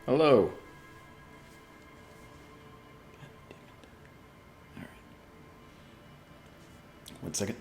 Hello. Alright. 1 second.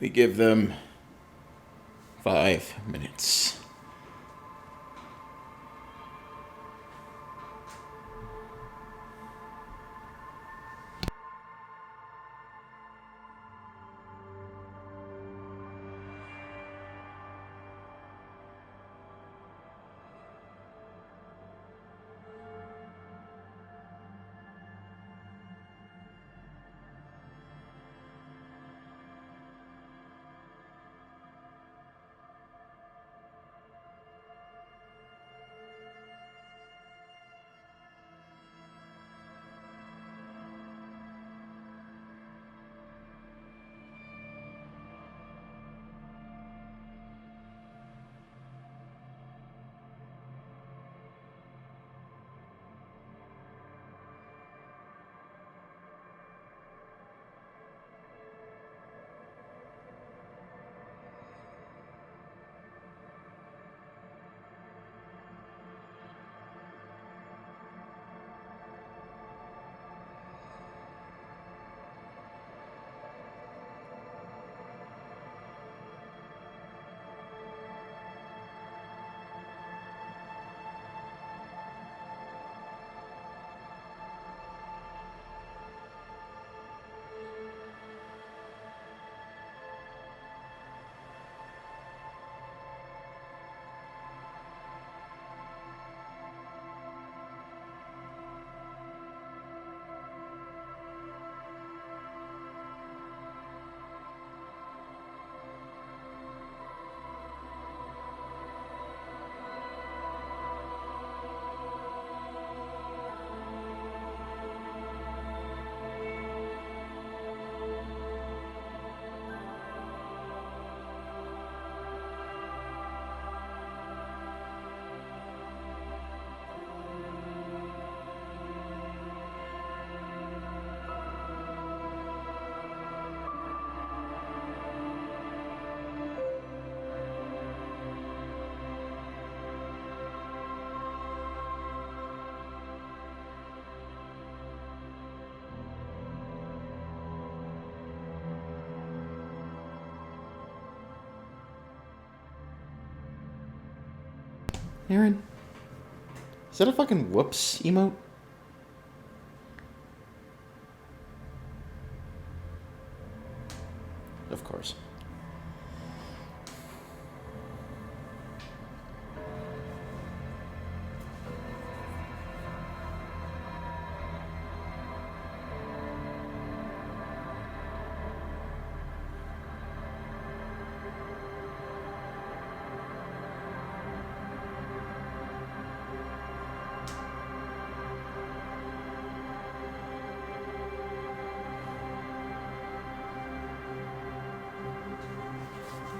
We give them 5 minutes. Aaron, is that a fucking whoops emote? Of course.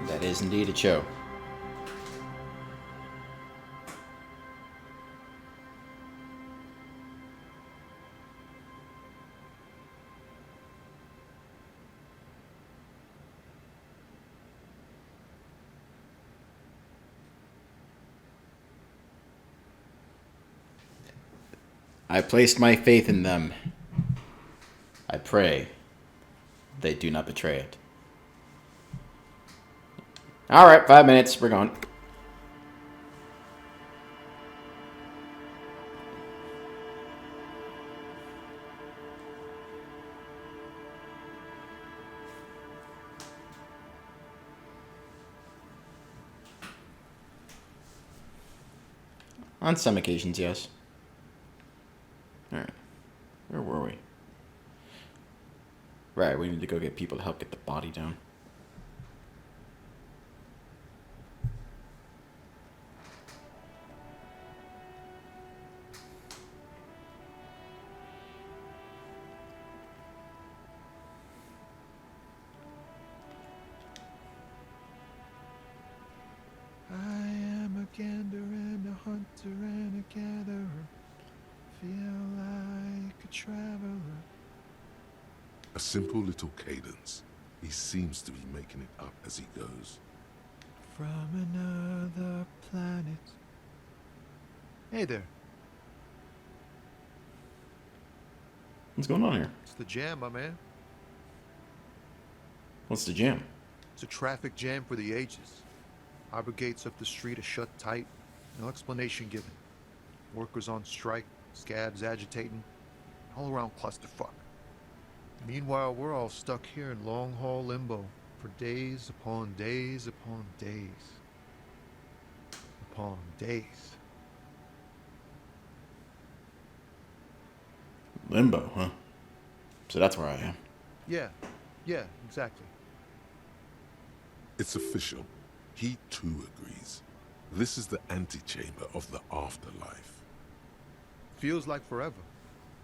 That is indeed a show. I placed my faith in them. I pray they do not betray it. Alright, 5 minutes. We're gone. On some occasions, yes. Alright. Where were we? Right, we need to go get people to help get the body down. gander and a hunter and a gatherer. Feel like a traveler. A simple little cadence. He seems to be making it up as he goes. From another planet. Hey there. What's going on here? It's the jam, my man. What's the jam? It's a traffic jam for the ages. Harbor gates up the street are shut tight. No explanation given. Workers on strike, scabs agitating. All around clusterfuck. Meanwhile, we're all stuck here in long-haul limbo for days upon days upon days. Upon days. Limbo, huh? So that's where I am. Yeah, exactly. It's official. He too agrees. This is the antechamber of the afterlife. Feels like forever.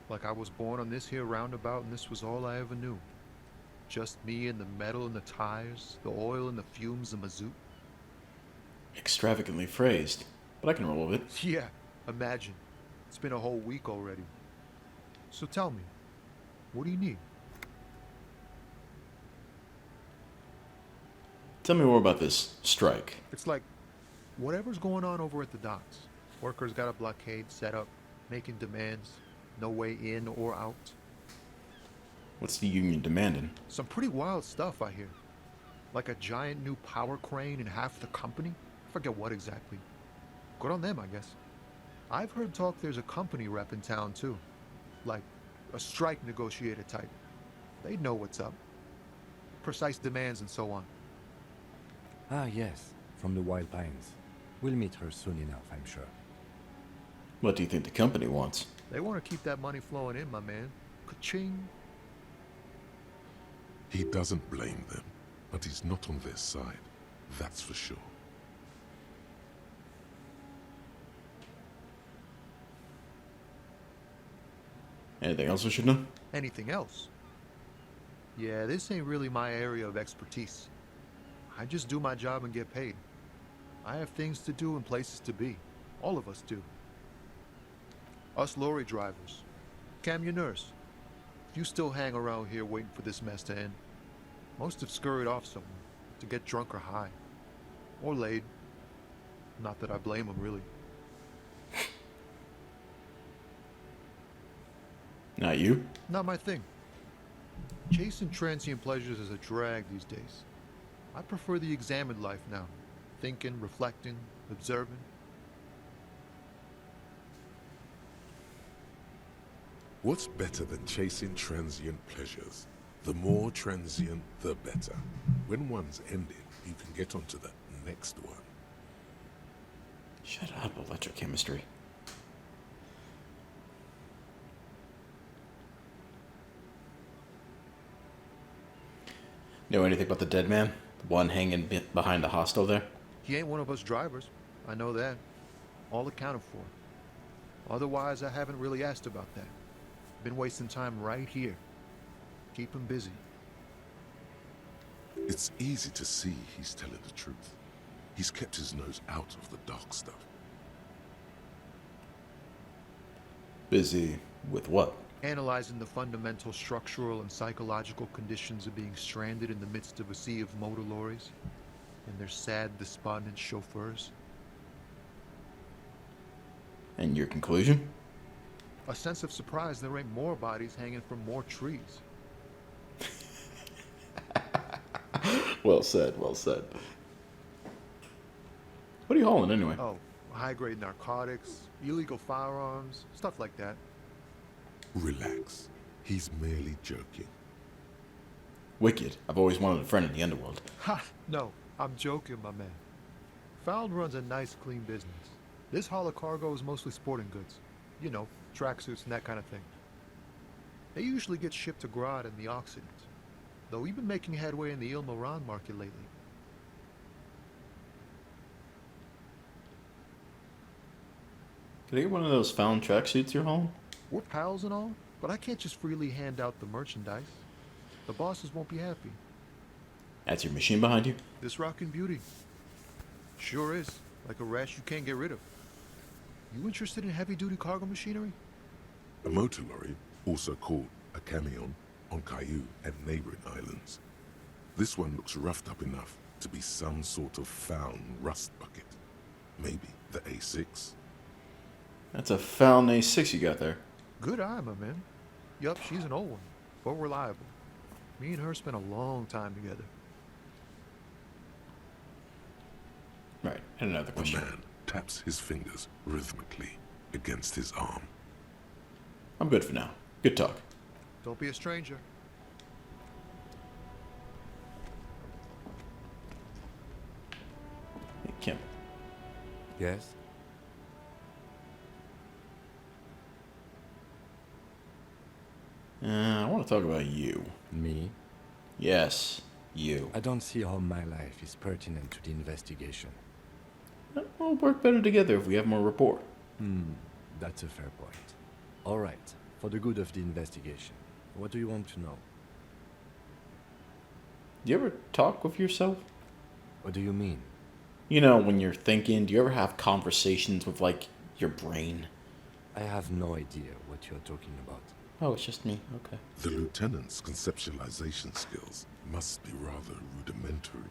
Like I was born on this here roundabout and this was all I ever knew. Just me and the metal and the tires, the oil and the fumes of mazout. Extravagantly phrased, but I can roll with it. Yeah, imagine. It's been a whole week already. So tell me, what do you need? Tell me more about this strike. It's like whatever's going on over at the docks. Workers got a blockade set up, making demands. No way in or out. What's the union demanding? Some pretty wild stuff, I hear. Like a giant new power crane in half the company? I forget what exactly. Good on them, I guess. I've heard talk there's a company rep in town, too. Like a strike negotiator type. They'd know what's up. Precise demands and so on. Ah, yes, from the Wild Pines. We'll meet her soon enough, I'm sure. What do you think the company wants? They want to keep that money flowing in, my man. Ka-ching. He doesn't blame them, but he's not on their side. That's for sure. Anything else I should know? Anything else? Yeah, this ain't really my area of expertise. I just do my job and get paid. I have things to do and places to be. All of us do. Us lorry drivers. Cam, your nurse. If you still hang around here waiting for this mess to end, most have scurried off somewhere to get drunk or high. Or laid. Not that I blame them, really. Not you? Not my thing. Chasing transient pleasures is a drag these days. I prefer the examined life now. Thinking, reflecting, observing. What's better than chasing transient pleasures? The more transient, the better. When one's ended, you can get onto the next one. Shut up, electrochemistry. Know anything about the dead man? The one hanging behind the hostel there? He ain't one of us drivers. I know that. All accounted for. Otherwise, I haven't really asked about that. Been wasting time right here. Keep him busy. It's easy to see he's telling the truth. He's kept his nose out of the dark stuff. Busy with what? Analyzing the fundamental structural and psychological conditions of being stranded in the midst of a sea of motor lorries and their sad, despondent chauffeurs. And your conclusion? A sense of surprise there ain't more bodies hanging from more trees. Well said, well said. What are you hauling anyway? Oh, high-grade narcotics, illegal firearms, stuff like that. Relax. He's merely joking. Wicked. I've always wanted a friend in the underworld. Ha! No, I'm joking, my man. Found runs a nice, clean business. This haul of cargo is mostly sporting goods. You know, tracksuits and that kind of thing. They usually get shipped to Grodd and the Occident, though we've been making headway in the Il Moran market lately. Could I get one of those found tracksuits you're hauling? We're pals and all, but I can't just freely hand out the merchandise. The bosses won't be happy. That's your machine behind you? This rockin' beauty. Sure is. Like a rash you can't get rid of. You interested in heavy-duty cargo machinery? A motor lorry, also called a camion, on Caillou and neighboring islands. This one looks roughed up enough to be some sort of found rust bucket. Maybe the A6? That's a foul A6 you got there. Good eye, my man. Yup, she's an old one, but reliable. Me and her spent a long time together. Right, and another The question. man taps his fingers rhythmically against his arm. I'm good for now. Good talk. Don't be a stranger. Hey, Kim. Yes? I want to talk about you. Me? Yes, you. I don't see how my life is pertinent to the investigation. We'll work better together if we have more rapport. That's a fair point. All right, for the good of the investigation, what do you want to know? Do you ever talk with yourself? What do you mean? You know, when you're thinking, do you ever have conversations with, like, your brain? I have no idea what you're talking about. Oh, it's just me. Okay. The lieutenant's conceptualization skills must be rather rudimentary.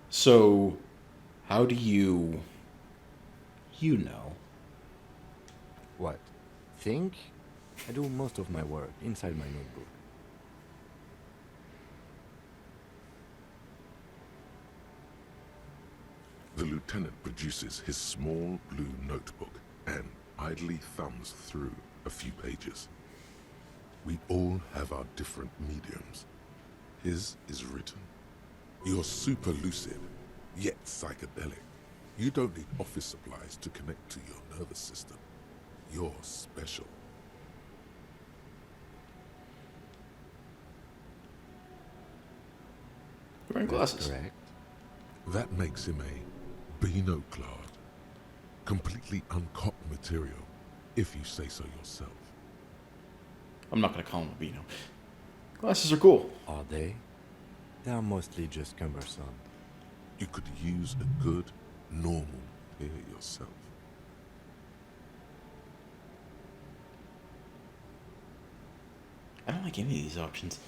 So, how do you... You know. What? Think? I do most of my work inside my notebook. The lieutenant produces his small blue notebook and idly thumbs through a few pages. We all have our different mediums. His is written. You're super lucid, yet psychedelic. You don't need office supplies to connect to your nervous system. You're special. You're wearing glasses. Correct. That makes him a binoclard. Completely uncocked material, if you say so yourself. I'm not going to call him a Beano. Glasses are cool. Are they? They are mostly just cumbersome. You could use a good, normal pair yourself. I don't like any of these options.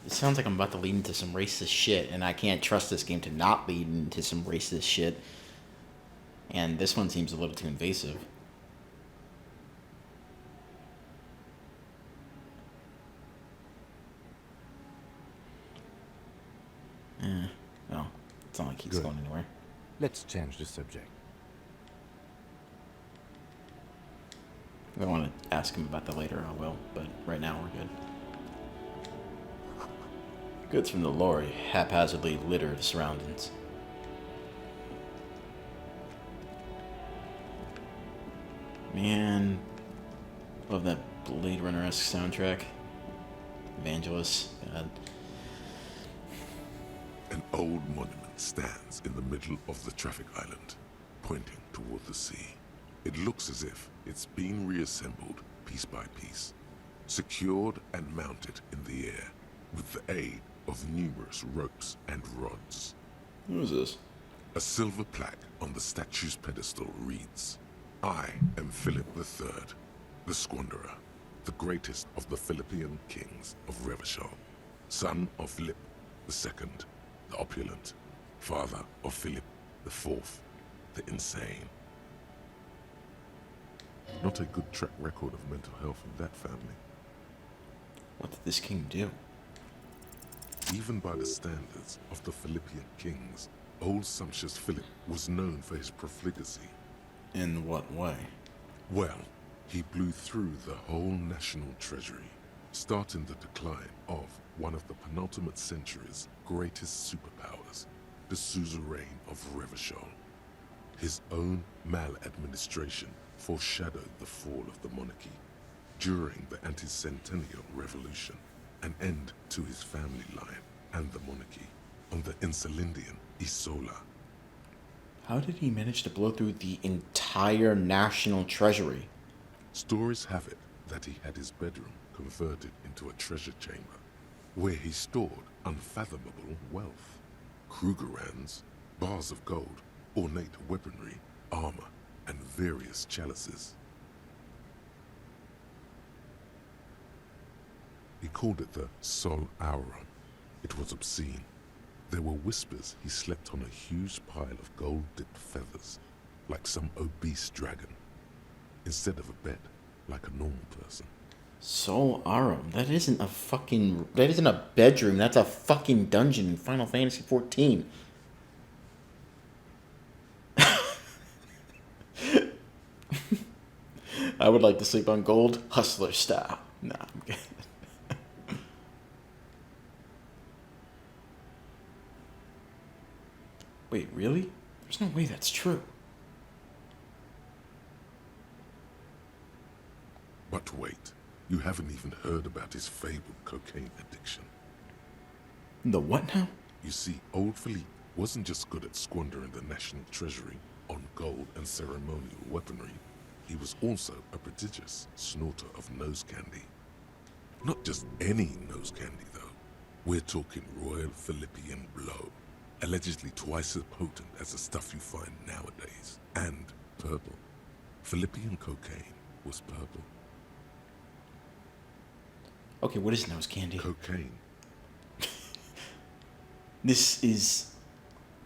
It sounds like I'm about to lead into some racist shit, and I can't trust this game to not lead into some racist shit. And this one seems a little too invasive. Well, it's not like he's Good. going anywhere. Let's change the subject. If I want to ask him about that later, I will, but right now we're good. Goods from the lorry haphazardly litter the surroundings. Man, love that Blade Runner-esque soundtrack. Evangelist, God. An old monument stands in the middle of the traffic island, pointing toward the sea. It looks as if it's been reassembled piece by piece, secured and mounted in the air with the aid of numerous ropes and rods. Who is this? A silver plaque on the statue's pedestal reads, I am Philip III, the Squanderer, the greatest of the Philippian kings of Revachol, son of Philip II, the opulent, father of Philip IV, the insane. Not a good track record of mental health in that family. What did this king do? Even by the standards of the Philippian kings, old sumptuous Philip was known for his profligacy. In what way? Well, he blew through the whole national treasury, starting the decline of one of the penultimate century's greatest superpowers, the suzerain of Revachol. His own maladministration foreshadowed the fall of the monarchy. During the anti-centennial revolution, an end to his family line and the monarchy on the Insulindian Isola. How did he manage to blow through the entire national treasury? Stories have it that he had his bedroom converted into a treasure chamber, where he stored unfathomable wealth. Krugerrands, bars of gold, ornate weaponry, armor, and various chalices. He called it the Sol Auron. It was obscene. There were whispers he slept on a huge pile of gold-dipped feathers, like some obese dragon, instead of a bed, like a normal person. Sol Arum. That isn't a bedroom. That's a fucking dungeon in Final Fantasy XIV. I would like to sleep on gold, hustler style. Nah, I'm kidding. Wait, really? There's no way that's true. But wait, you haven't even heard about his fabled cocaine addiction. The what now? You see, old Philippe wasn't just good at squandering the national treasury on gold and ceremonial weaponry. He was also a prodigious snorter of nose candy. Not just any nose candy, though. We're talking Royal Philippian Blow, allegedly twice as potent as the stuff you find nowadays, and purple. Philippian cocaine was purple. Okay, what is nose candy? Cocaine. This is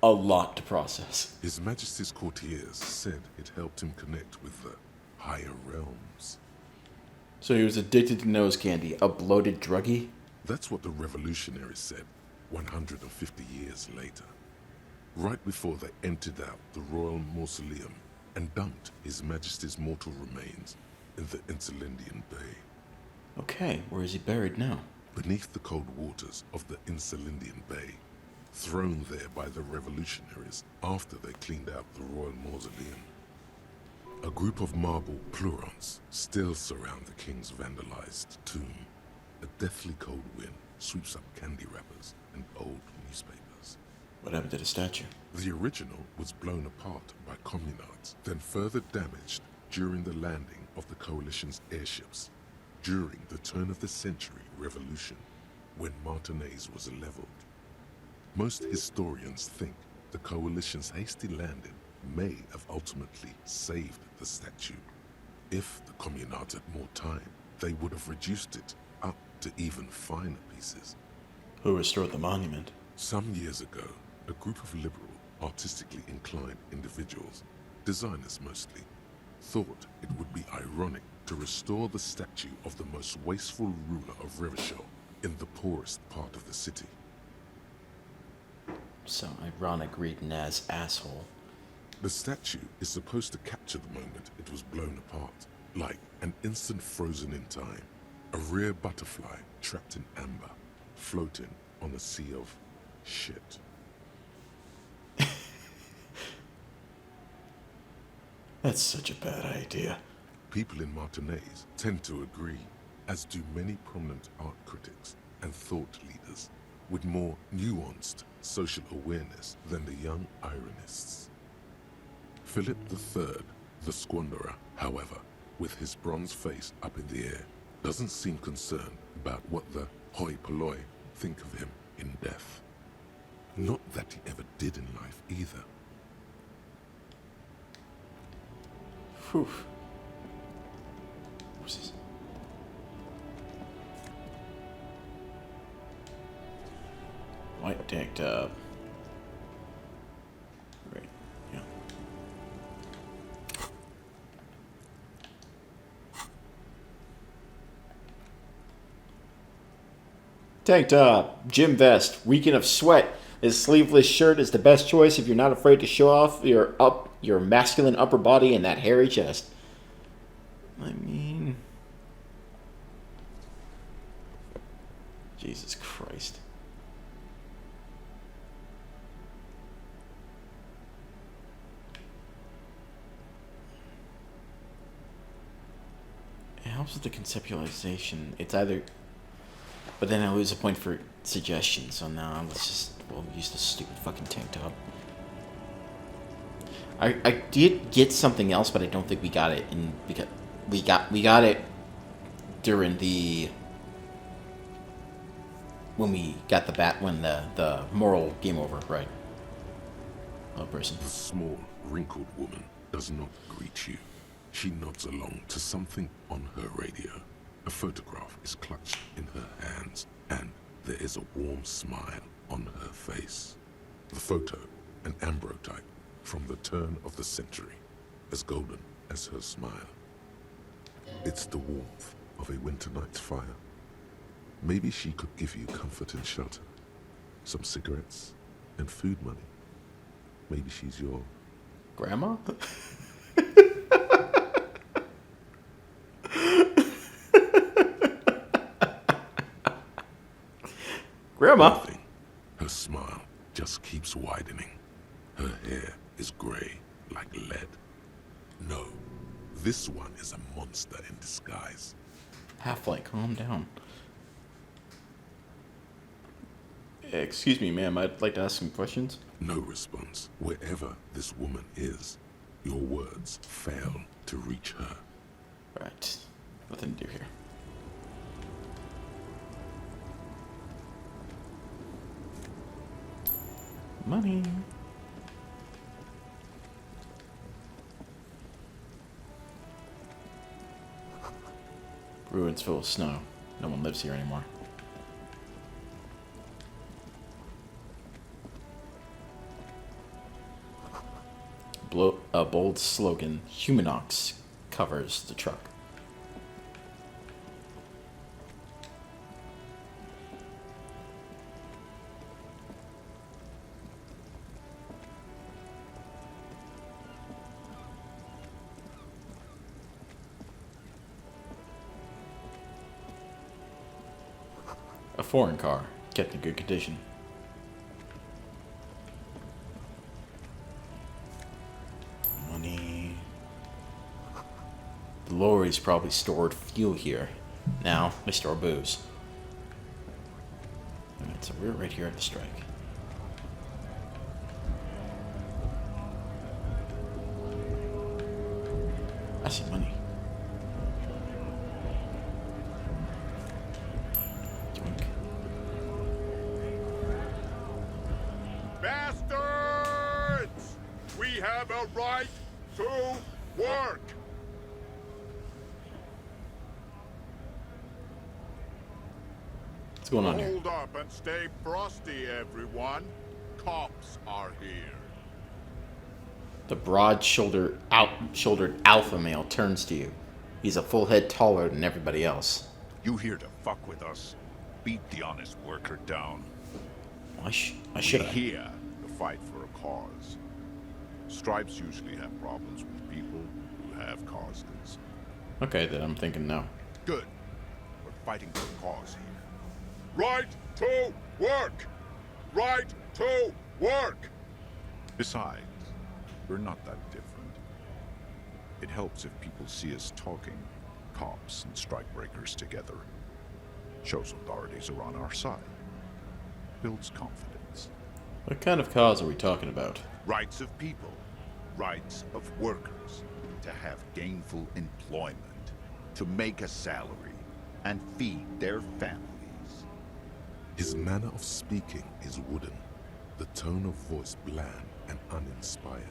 a lot to process. His Majesty's courtiers said it helped him connect with the higher realms. So he was addicted to nose candy, a bloated druggie? That's what the revolutionaries said 150 years later. Right before they emptied out the royal mausoleum and dumped His Majesty's mortal remains in the Insulindian Bay. Okay, where is he buried now? Beneath the cold waters of the Insulindian Bay, thrown there by the revolutionaries after they cleaned out the royal mausoleum. A group of marble pleurons still surround the king's vandalized tomb. A deathly cold wind sweeps up candy wrappers and old newspapers. What happened to the statue? The original was blown apart by communards, then further damaged during the landing of the coalition's airships during the turn-of-the-century revolution, when Martinez was leveled. Most historians think the coalition's hasty landing may have ultimately saved the statue. If the communards had more time, they would have reduced it up to even finer pieces. Who restored the monument? Some years ago, a group of liberal, artistically inclined individuals, designers mostly, thought it would be ironic to restore the statue of the most wasteful ruler of Revachol in the poorest part of the city. So ironic reading as asshole. The statue is supposed to capture the moment it was blown apart, like an instant frozen in time, a rare butterfly trapped in amber, floating on a sea of shit. That's such a bad idea. People in Martinez tend to agree, as do many prominent art critics and thought leaders with more nuanced social awareness than the young ironists. Philip III, the squanderer, however, with his bronze face up in the air, doesn't seem concerned about what the hoi polloi think of him in death. Not that he ever did in life either. Whew. What's this? White tank top. Right, yeah. Tank top, gym vest, weekend of sweat. This sleeveless shirt is the best choice if you're not afraid to show off your masculine upper body and that hairy chest. I mean, Jesus Christ. It helps with the conceptualization. It's either, but then I lose a point for suggestion. So now let's just use this stupid fucking tank top. I did get something else, but I don't think we got it in because we got it during the when we got the moral game over, right? a person. The small, wrinkled woman does not greet you. She nods along to something on her radio. A photograph is clutched in her hands, and there is a warm smile on her face. The photo, an ambrotype from the turn of the century, as golden as her smile. It's the warmth of a winter night's fire. Maybe she could give you comfort and shelter, some cigarettes and food money. Maybe she's your Grandma? Grandma? nothing. Her smile just keeps widening. Her hair is gray like lead. No, this one is a monster in disguise. Half-Light, calm down. Excuse me, ma'am. I'd like to ask some questions. No response. Wherever this woman is, your words fail to reach her. Right. Nothing to do here. Money. Ruins full of snow. No one lives here anymore. A bold slogan, Humanox, covers the truck. A foreign car, kept in good condition. Money. The lorries probably stored fuel here. Now they store booze. Alright, so we're right here at the strike. I see money. Doink. Bastards! We have a right to work! What's going on here? Hold up and stay frosty, everyone. Cops are here. The broad-shouldered alpha male turns to you. He's a full head taller than everybody else. You here to fuck with us? Beat the honest worker down. I should We're have. here to fight for a cause. Stripes usually have problems with people who have causes. Okay, then I'm thinking no. Good. We're fighting for a cause here. Right to work! Right to work! Besides, we're not that different. It helps if people see us talking, cops and strikebreakers together. Shows authorities are on our side. Builds confidence. What kind of cause are we talking about? Rights of people. Rights of workers. To have gainful employment. To make a salary. And feed their families. His manner of speaking is wooden, the tone of voice bland and uninspired,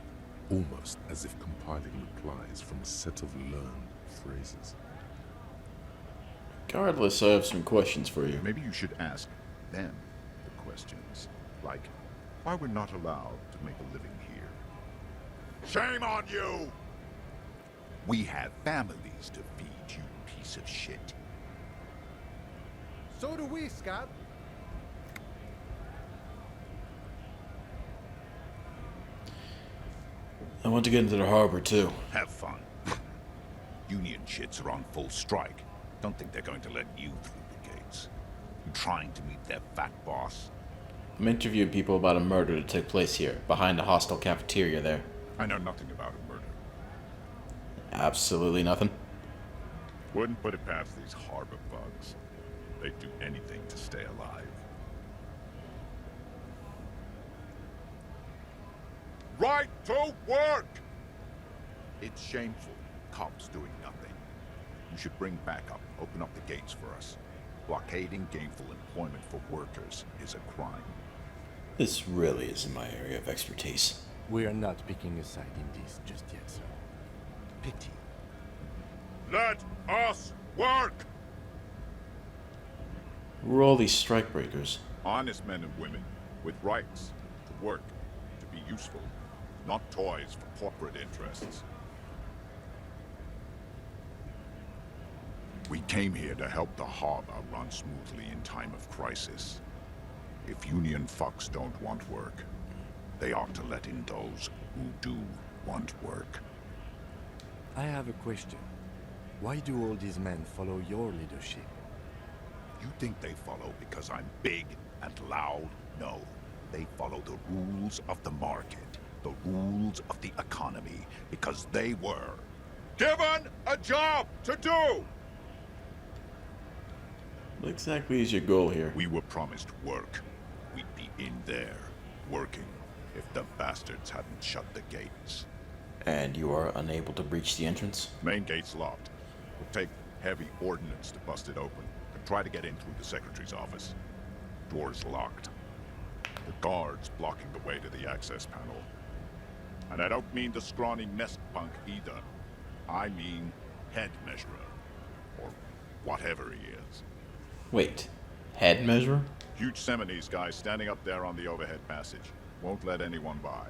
almost as if compiling replies from a set of learned phrases. Regardless, I have some questions for you. Maybe you should ask them the questions. Like, why we're not allowed to make a living here. Shame on you! We have families to feed, you piece of shit. So do we, Scott. I want to get into the harbor, too. Have fun. Union shits are on full strike. Don't think they're going to let you through the gates. You trying to meet their fat boss? I'm interviewing people about a murder that took place here, behind the hostel cafeteria there. I know nothing about a murder. Absolutely nothing. Wouldn't put it past these harbor bugs. They'd do anything to stay alive. Right to work! It's shameful. Cops doing nothing. You should bring backup. Open up the gates for us. Blockading gainful employment for workers is a crime. This really isn't my area of expertise. We are not picking a side in this just yet, sir. Pity. Let us work! Who are all these strikebreakers? Honest men and women with rights to work, to be useful, not toys for corporate interests. We came here to help the harbor run smoothly in time of crisis. If Union fucks don't want work, they ought to let in those who do want work. I have a question. Why do all these men follow your leadership? You think they follow because I'm big and loud? No. They follow the rules of the market, the rules of the economy, because they were given a job to do! What exactly is your goal here? We were promised work. We'd be in there, working, if the bastards hadn't shut the gates. And you are unable to breach the entrance? Main gate's locked. We'll take heavy ordnance to bust it open, and try to get in through the secretary's office. Door's locked. The guard's blocking the way to the access panel. And I don't mean the scrawny nest punk either. I mean head measurer. Or whatever he is. Wait, head measure? Huge Seminese guy standing up there on the overhead passage. Won't let anyone by.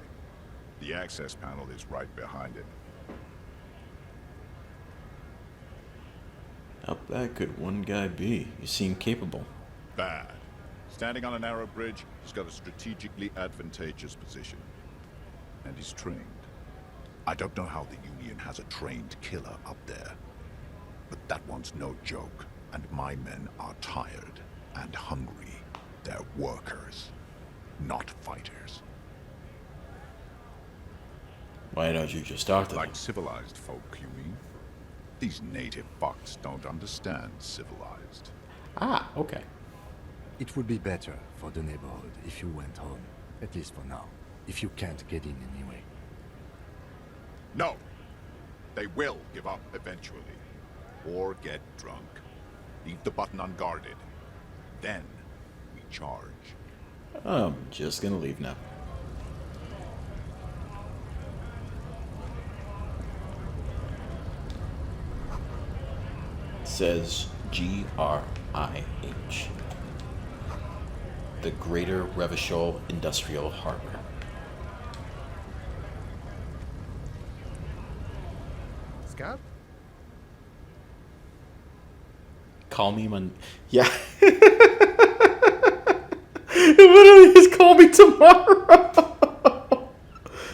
The access panel is right behind him. How bad could one guy be? You seem capable. Bad. Standing on a narrow bridge, he's got a strategically advantageous position. And he's trained. I don't know how the Union has a trained killer up there. But that one's no joke. And my men are tired and hungry. They're workers, not fighters. Why don't you just talk to them? Like civilized folk, you mean? These native fucks don't understand civilized. Ah, okay. It would be better for the neighborhood if you went home, at least for now, if you can't get in anyway. No! They will give up eventually. Or get drunk. Leave the button unguarded. Then, we charge. I'm just gonna leave now. It says GRIH. The Greater Revachol Industrial Harbor. Scab? Call me yeah. It literally is call me tomorrow.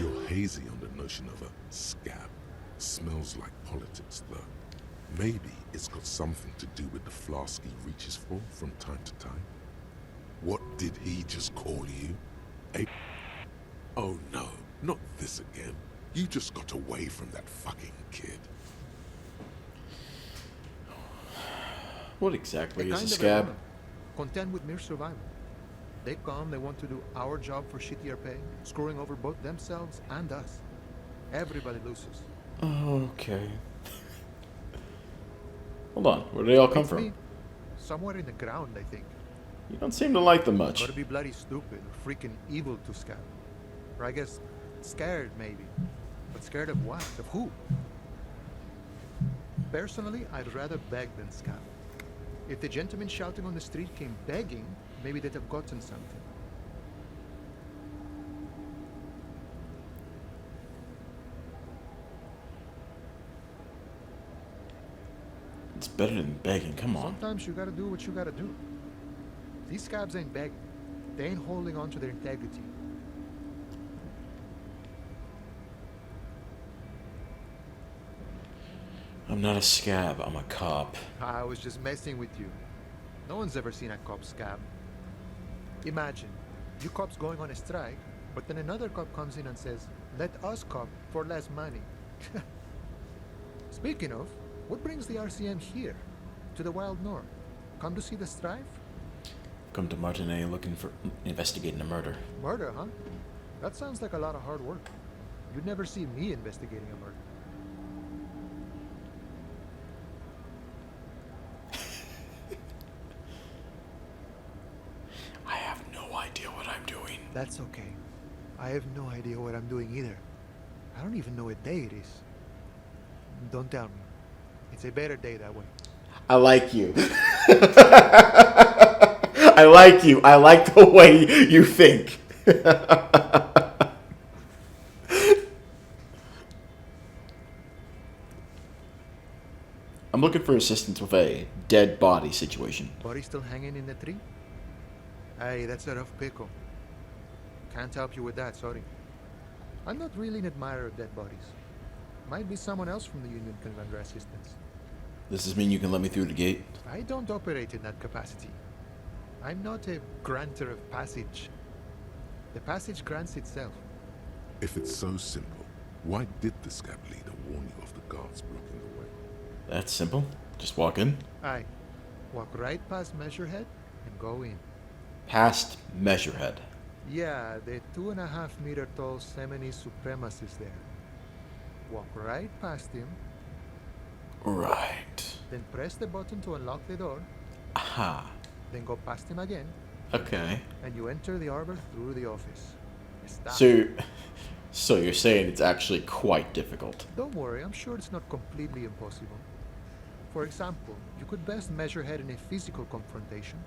You're hazy on the notion of a scab. Smells like politics, though. Maybe it's got something to do with the flask he reaches for from time to time. What did he just call you? Oh no, not this again. You just got away from that fucking kid. What exactly They're is a kind of scab? ironic. Content with mere survival. They come, they want to do our job for shittier pay, screwing over both themselves and us. Everybody loses. Okay. Hold on, where do they all come It's from? me. Somewhere in the ground, I think. You don't seem to like them much. Gotta be bloody stupid or freaking evil to scab. Or I guess scared, maybe. But scared of what? Of who? Personally, I'd rather beg than scab. If the gentleman shouting on the street came begging, maybe they'd have gotten something. It's better than begging, come on. Sometimes you gotta do what you gotta do. These scabs ain't begging. They ain't holding on to their integrity. I'm not a scab, I'm a cop. I was just messing with you. No one's ever seen a cop scab. Imagine, you cops going on a strike, but then another cop comes in and says, let us cop for less money. Speaking of, what brings the RCM here? To the Wild North? Come to see the strife? Come to Martinet looking for investigating a murder. Murder, huh? That sounds like a lot of hard work. You'd never see me investigating a murder. I have no idea what I'm doing. That's okay. I have no idea what I'm doing either. I don't even know what day it is. Don't tell me. It's a better day that way. I like you. I like you. I like the way you think. I'm looking for assistance with a dead body situation. Body still hanging in the tree? Hey, that's a rough pickle. Can't help you with that, sorry. I'm not really an admirer of dead bodies. Might be someone else from the Union can render assistance. Does this mean you can let me through the gate? I don't operate in that capacity. I'm not a granter of passage. The passage grants itself. If it's so simple, why did the scab leader warn you of the guards blocking the way? That's simple. Just walk in. Aye. Walk right past Measurehead and go in. Past Measurehead. Yeah, the 2.5 meter tall Semini supremacist there. Walk right past him, Right. then press the button to unlock the door, Aha. then go past him again, Okay. and you enter the arbor through the office. Stop. So you're saying it's actually quite difficult. Don't worry, I'm sure it's not completely impossible. For example, you could best Measurehead in a physical confrontation,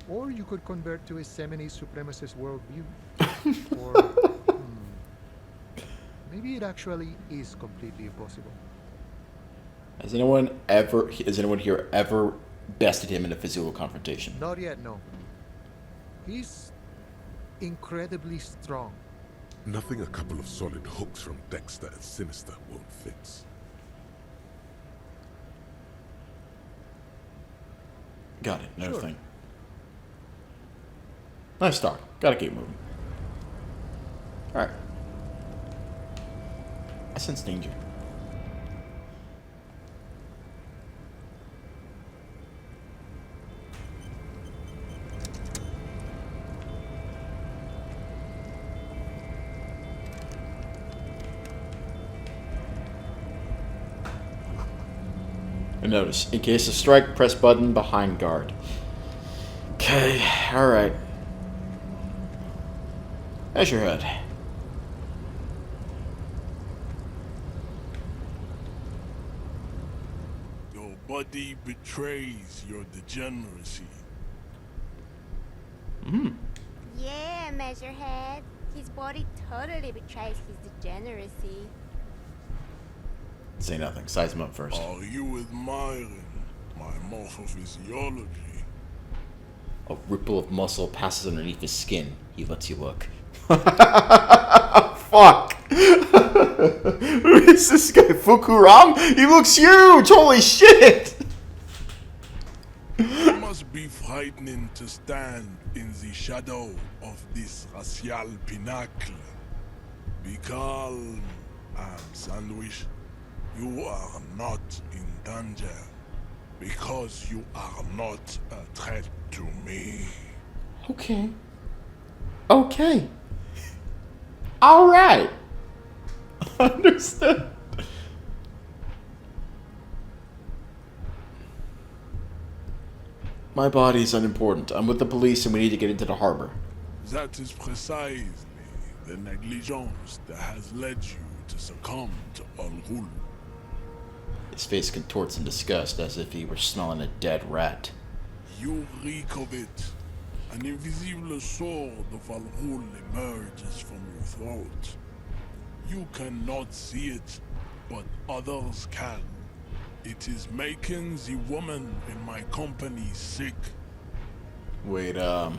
or you could convert to a Semini supremacist worldview. Or maybe it actually is completely impossible. Has anyone here ever bested him in a physical confrontation? Not yet, no. He's incredibly strong. Nothing a couple of solid hooks from Dexter and Sinister won't fix. Got it. Another Sure. thing. Nice talk. Gotta keep moving. Alright. I sense danger. And notice, in case of strike, press button behind guard. Okay, alright. Measurehead. Your body betrays your degeneracy. Yeah, Measurehead. His body totally betrays his degeneracy. Say nothing. Size him up first. Are you admiring my morphophysiology? A ripple of muscle passes underneath his skin. He lets you look. Fuck! Who is this guy? Fukuram? He looks huge! Holy shit! It must be frightening to stand in the shadow of this racial pinnacle. Be calm, Sandwich. You are not in danger because you are not a threat to me. Okay. Okay. Alright. Understood. My body's unimportant. I'm with the police and we need to get into the harbor. That is precisely the negligence that has led you to succumb to Al Ghul. His face contorts in disgust as if he were smelling a dead rat. You reek of it. An invisible sword of Al Ghul emerges from your throat. You cannot see it, but others can. It is making the woman in my company sick. Wait, Al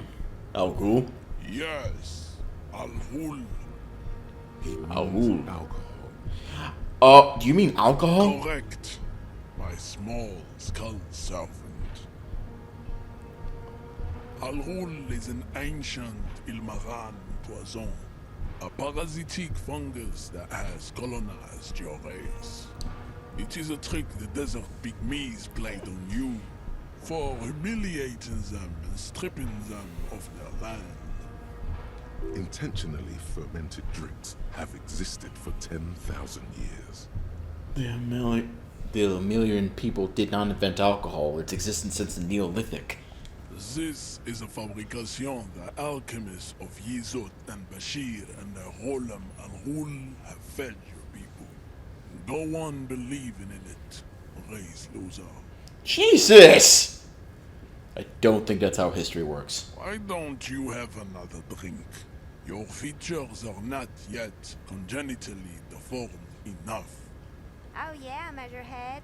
Ghul? Yes, Al Ghul. He Al means Ghul. alcohol. Do you mean alcohol? Correct. My small skull servant. Al Ghul is an ancient Ilmaran poison. A parasitic fungus that has colonized your race. It is a trick the desert pygmies played on you for humiliating them and stripping them of their land. Intentionally fermented drinks have existed for 10,000 years. The Lemurian people did not invent alcohol. It's existed since the Neolithic. This is a fabrication the alchemists of Yizot and Bashir and the Rolam and Hul have fed your people. Go on believing in it, race loser. Jesus! I don't think that's how history works. Why don't you have another drink? Your features are not yet congenitally deformed enough. Oh yeah, Measurehead.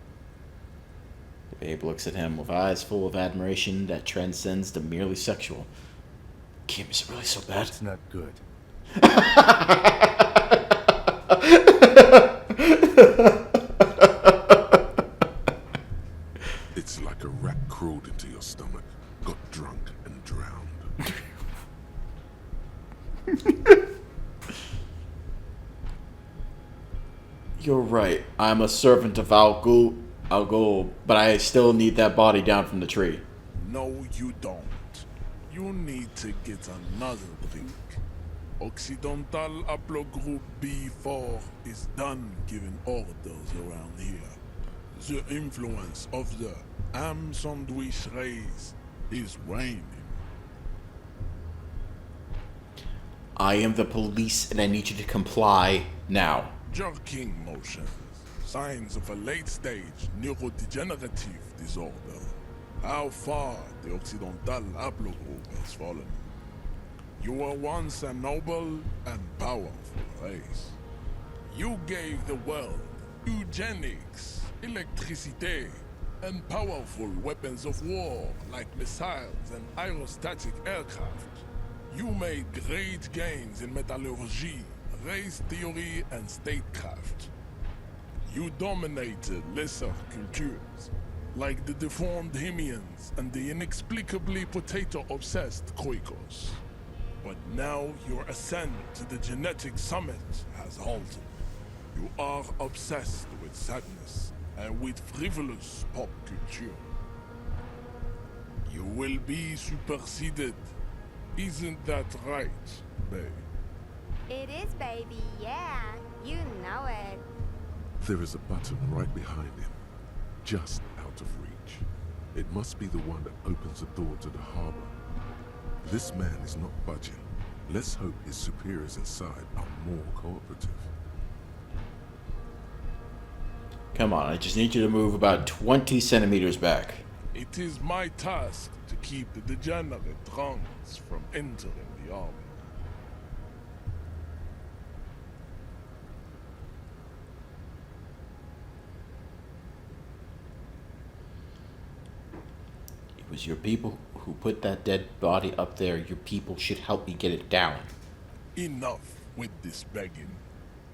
The babe looks at him with eyes full of admiration that transcends the merely sexual. Kim, is it really so bad? That's not good. It's like a rat crawled into your stomach, got drunk, and drowned. You're right. I'm a servant of Al Ghul, but I still need that body down from the tree. No, you don't. You need to get another drink. Occidental Haplogroup B4 is done giving orders around here. The influence of the Ham Sandwich race is waning. I am the police and I need you to comply now. Jerking motions, signs of a late-stage neurodegenerative disorder. How far the Occidental Haplogroup has fallen. You were once a noble and powerful race. You gave the world eugenics, electricity, and powerful weapons of war like missiles and aerostatic aircraft. You made great gains in metallurgy, race theory, and statecraft. You dominated lesser cultures, like the deformed Hemians and the inexplicably potato-obsessed Khoikos. But now your ascent to the genetic summit has halted. You are obsessed with sadness and with frivolous pop culture. You will be superseded. Isn't that right, babe? It is, baby, yeah. You know it. There is a button right behind him, just out of reach. It must be the one that opens the door to the harbor. This man is not budging. Let's hope his superiors inside are more cooperative. Come on, I just need you to move about 20 centimeters back. It is my task to keep the degenerate drunks from entering the army. It was your people who put that dead body up there. Your people should help me get it down. Enough with this begging.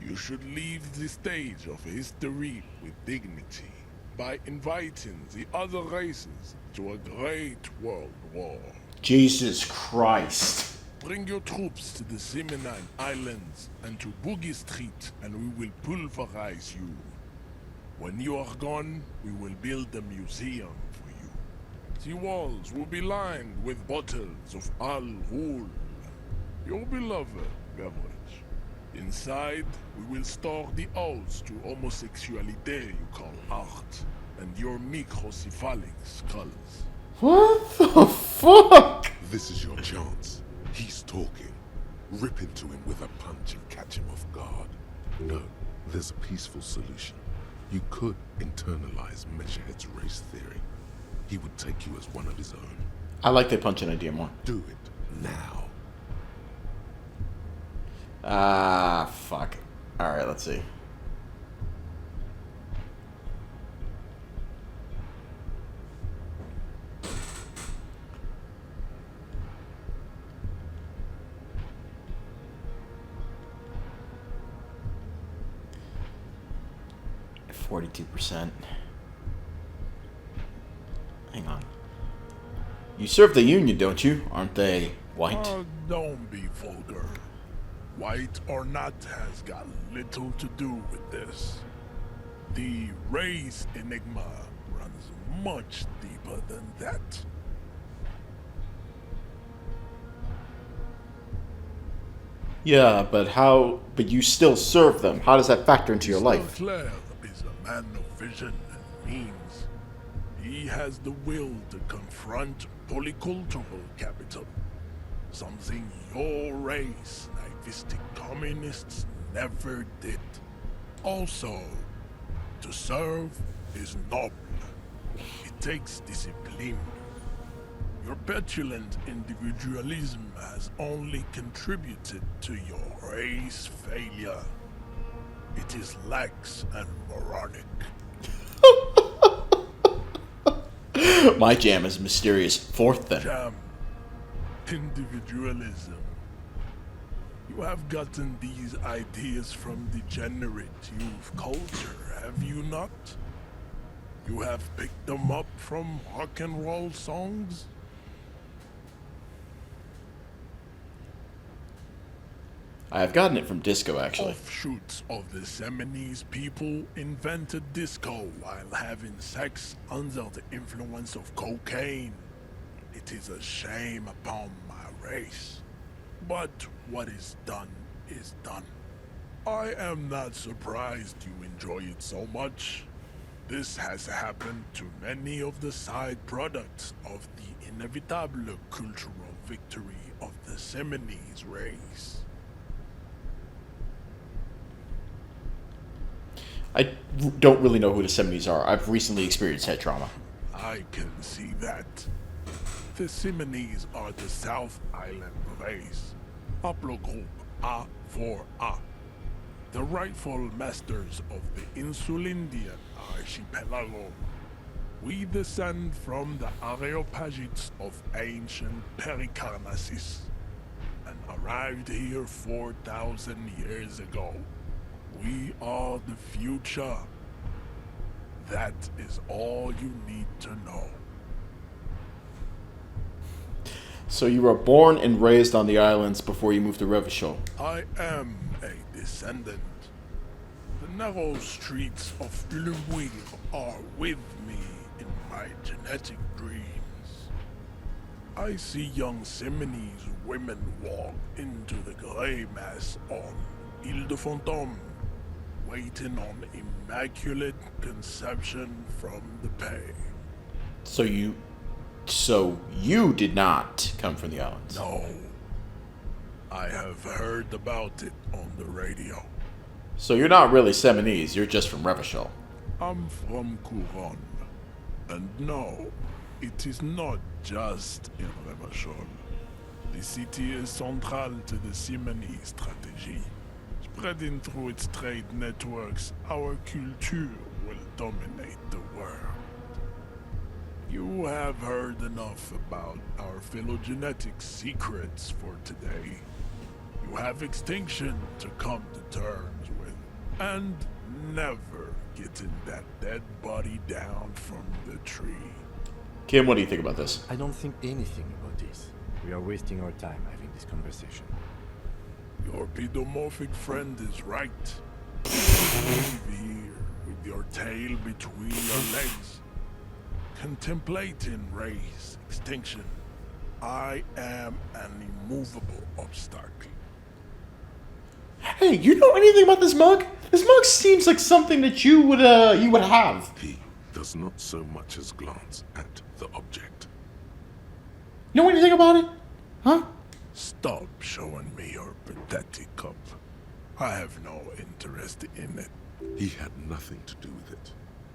You should leave the stage of history with dignity by inviting the other races to a great world war. Jesus Christ. Bring your troops to the Seminine Islands and to Boogie Street, and we will pulverize you. When you are gone, we will build a museum for you. The walls will be lined with bottles of Al Ghul, your beloved beverage. Inside, we will store the odes to homosexuality you call art, and your microcephalic skulls. What the fuck? This is your chance. He's talking. Rip into him with a punch and catch him off guard. No, there's a peaceful solution. You could internalize Measurehead's race theory. He would take you as one of his own. I like the punching idea more. Do it now. Ah, fuck. Alright, let's see. %. Hang on. You serve the Union, don't you? Aren't they white? Don't be vulgar. White or not has got little to do with this. The race enigma runs much deeper than that. Yeah, but how... But you still serve them. How does that factor into your life? Claire is a man of vision and means. He has the will to confront polycultural capital, something your race, naivistic communists, never did. Also, to serve is noble. It takes discipline. Your petulant individualism has only contributed to your race failure. It is lax and moronic. My jam is mysterious. Fourth then. Jam. Individualism. You have gotten these ideas from degenerate youth culture, have you not? You have picked them up from rock and roll songs? I have gotten it from disco, actually. Offshoots of the Seminoles people invented disco while having sex under the influence of cocaine. It is a shame upon my race. But what is done is done. I am not surprised you enjoy it so much. This has happened to many of the side products of the inevitable cultural victory of the Seminoles race. I don't really know who the 70s are. I've recently experienced head trauma. I can see that. The Seminoles are the South Island race. Haplogroup A4A. The rightful masters of the Insulindian archipelago. We descend from the Areopagites of ancient Pericarnassus and arrived here 4,000 years ago. We are the future. That is all you need to know. So you were born and raised on the islands before you moved to Revachol. I am a descendant. The narrow streets of Elysium are with me in my genetic dreams. I see young Seminoles women walk into the grey mass on Ile de Fantôme, waiting on immaculate conception from the Pay. So you did not come from the islands? No. I have heard about it on the radio. So you're not really Seminoles, you're just from Revachol. I'm from Couronne. And no, it is not just in Revachol. The city is central to the Seminoles strategy. Spreading through its trade networks, our culture will dominate the world. You have heard enough about our phylogenetic secrets for today. You have extinction to come to terms with, and never getting that dead body down from the tree. Kim, what do you think about this? I don't think anything about this. We are wasting our time having this conversation. Your pedomorphic friend is right. Live here with your tail between your legs, contemplating race extinction. I am an immovable obstacle. Hey, you know anything about this mug? This mug seems like something that you would have. He does not so much as glance at the object. Know anything about it? Huh? Stop showing me your pathetic cup. I have no interest in it. He had nothing to do with it.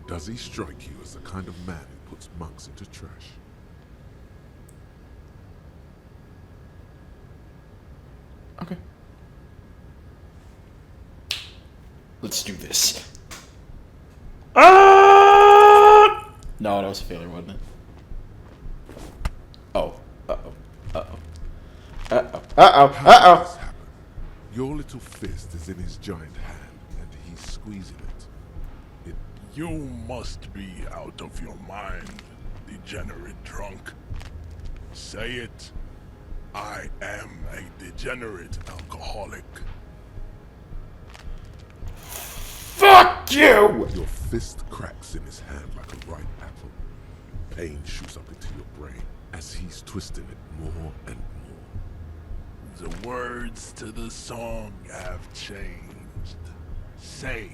Does he strike you as the kind of man who puts mugs into trash? Okay. Let's do this. Ah! No, that was a failure, wasn't it? Oh. Uh-oh. Uh-oh. Uh-oh. Uh-oh. How does Uh-oh. this happen? Your little fist is in his giant hand, and he's squeezing it. You must be out of your mind, degenerate drunk. Say it. I am a degenerate alcoholic. Fuck you! Your fist cracks in his hand like a ripe apple. Pain shoots up into your brain as he's twisting it more and more. The words to the song have changed. Say,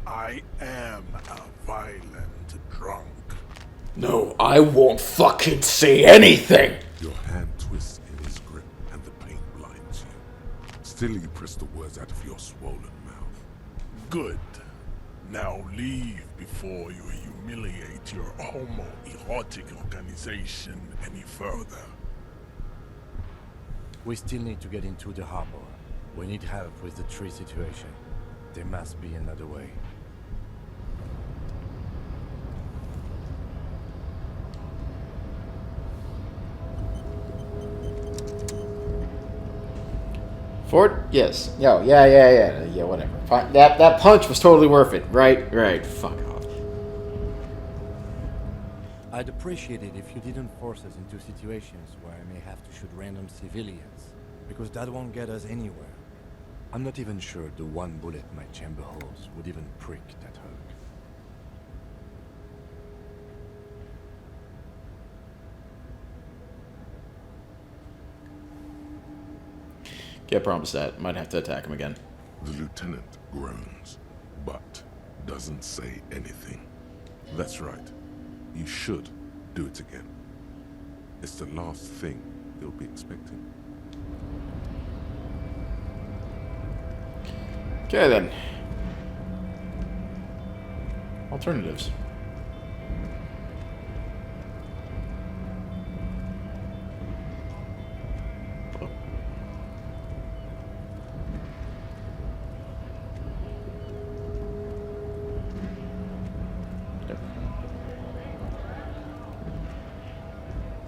I am a violent drunk. No, I won't fucking say anything! Your hand twists in his grip and the pain blinds you. Still you press the words out of your swollen mouth. Good. Now leave before you humiliate your homoerotic organization any further. We still need to get into the harbor. We need help with the tree situation. There must be another way. Ford? Yes. No, yeah, whatever. Fine. That punch was totally worth it. Right. Fuck off. I'd appreciate it if you didn't force us into situations where I may have to shoot random civilians, because that won't get us anywhere. I'm not even sure the one bullet my chamber holds would even prick that hug. Can't promise that. Might have to attack him again. The lieutenant groans, but doesn't say anything. That's right. You should do it again. It's the last thing they'll be expecting. Okay then. Alternatives.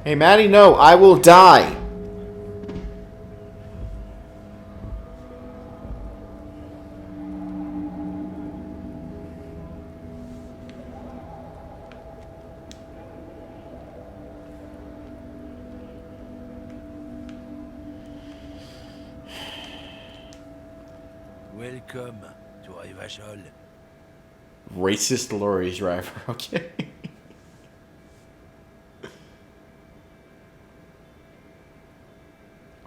Hey, Maddie, no, I will die. Welcome to Rivachol. Racist lorry driver, okay.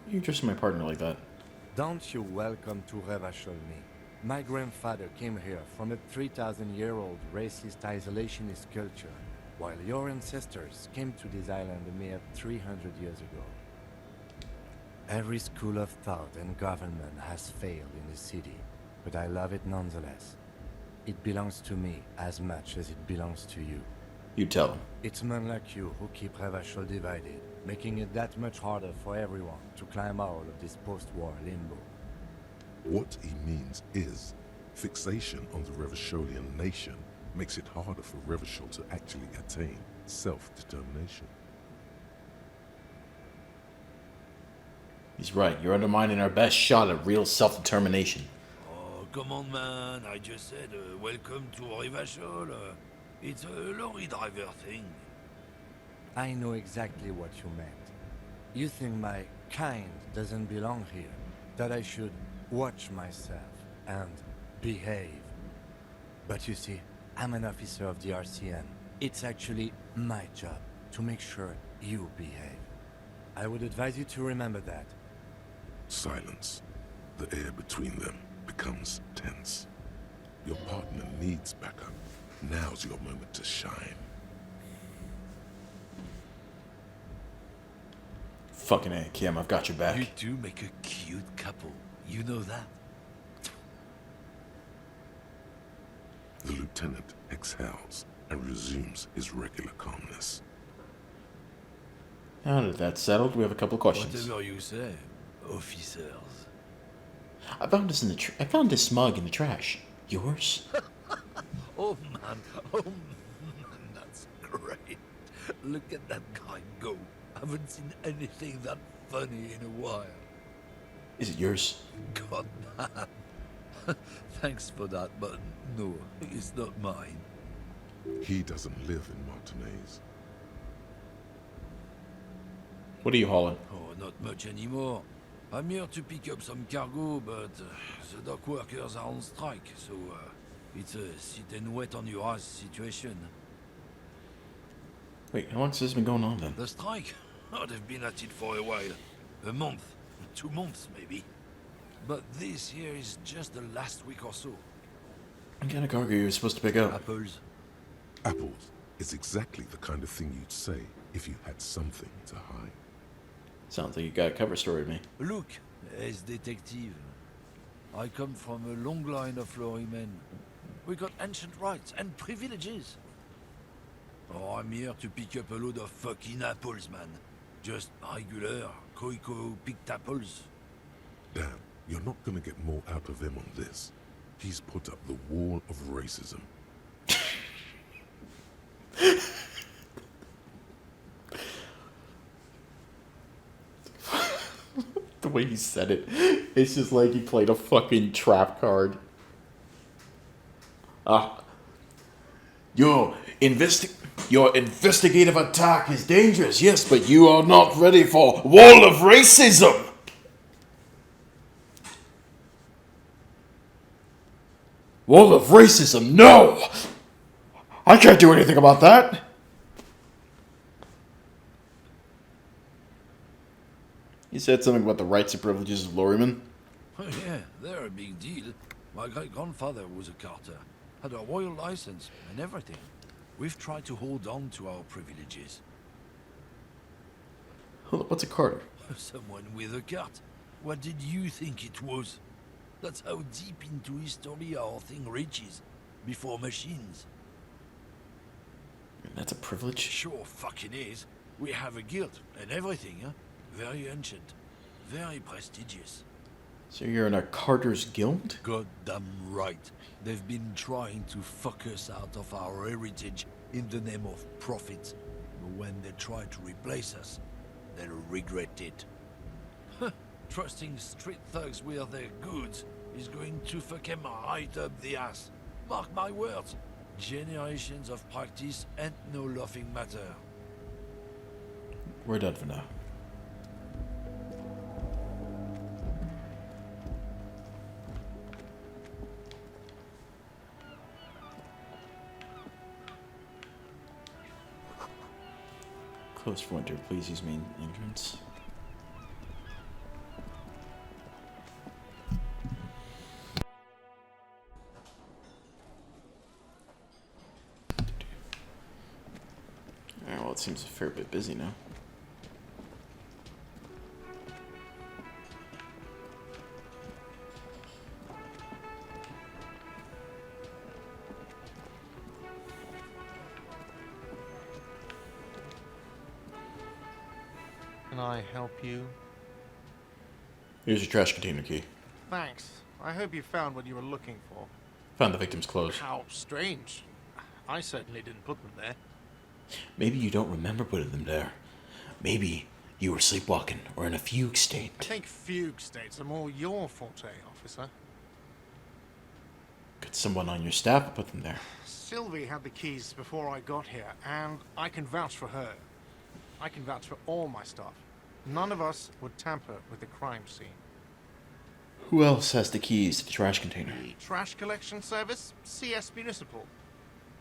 You just my partner like that. Don't you welcome to Rivachol me. My grandfather came here from a 3,000-year-old racist isolationist culture, while your ancestors came to this island a mere 300 years ago. Every school of thought and government has failed in the city, but I love it nonetheless. It belongs to me as much as it belongs to you. You tell him. It's men like you who keep Rivachol divided, making it that much harder for everyone to climb out of this post-war limbo. What he means is, fixation on the Revacholian nation makes it harder for Revachol to actually attain self-determination. He's right. You're undermining our best shot at real self-determination. Oh, come on, man. I just said welcome to Rivachol. It's a lorry driver thing. I know exactly what you meant. You think my kind doesn't belong here, that I should watch myself and behave. But you see, I'm an officer of the RCN. It's actually my job to make sure you behave. I would advise you to remember that. Silence. The air between them becomes tense. Your partner needs backup. Now's your moment to shine. Fucking A, Kim, I've got your back. You two make a cute couple. You know that. The lieutenant exhales and resumes his regular calmness. Now that that's settled, we have a couple of questions. Whatever you say, officers. I found this in the I found this mug in the trash. Yours? Oh man, that's great. Look at that guy go. Haven't seen anything that funny in a while. Is it yours? God man. Thanks for that, but no, it's not mine. He doesn't live in Martinez. What are you hauling? Oh, not much anymore. I'm here to pick up some cargo, but the dock workers are on strike, so it's a sit and wait on your ass situation. Wait, how long has this been going on then? The strike? Oh, they've been at it for a while. A month. 2 months, maybe. But this here is just the last week or so. What kind of cargo are you supposed to pick up? Apples. Apples It's exactly the kind of thing you'd say if you had something to hide. Sounds like you got a cover story to me. Look, as detective, I come from a long line of lawmen. We got ancient rights and privileges. Oh, I'm here to pick up a load of fucking apples, man. Just regular, picked apples. Damn, you're not gonna get more out of him on this. He's put up the wall of racism. The way he said it, it's just like he played a fucking trap card. Your investigative attack is dangerous, yes, but you are not ready for wall of racism. Wall of racism, no! I can't do anything about that. He said something about the rights and privileges of lorrymen. Oh yeah, they're a big deal. My great-grandfather was a carter, had a royal license and everything. We've tried to hold on to our privileges. Hold up, what's a carter? Someone with a cart. What did you think it was? That's how deep into history our thing reaches. Before machines. That's a privilege? Sure fucking is. We have a guild and everything, huh? Very ancient. Very prestigious. So you're in a carter's guild? Goddamn right. They've been trying to fuck us out of our heritage in the name of profit. But when they try to replace us, they'll regret it. Trusting street thugs with their goods is going to fuck them right up the ass. Mark my words. Generations of practice and no laughing matter. We're done for now. Close for winter, please use main entrance. Alright, well, it seems a fair bit busy now. Can I help you? Here's your trash container key. Thanks. I hope you found what you were looking for. Found the victim's clothes. How strange. I certainly didn't put them there. Maybe you don't remember putting them there. Maybe you were sleepwalking or in a fugue state. I think fugue states are more your forte, officer. Could someone on your staff put them there? Sylvie had the keys before I got here, and I can vouch for her. I can vouch for all my staff. None of us would tamper with the crime scene. Who else has the keys to the trash container? The trash collection service? CS Municipal.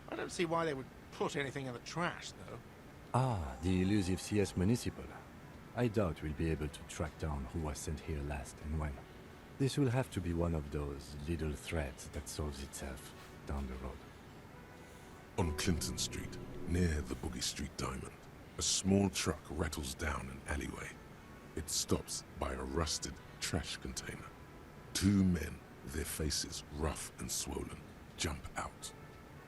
I don't see why they would put anything in the trash, though. Ah, the elusive CS Municipal. I doubt we'll be able to track down who was sent here last and when. This will have to be one of those little threads that solves itself down the road. On Clinton Street, near the Boogie Street Diamond, a small truck rattles down an alleyway. It stops by a rusted trash container. Two men, their faces rough and swollen, jump out.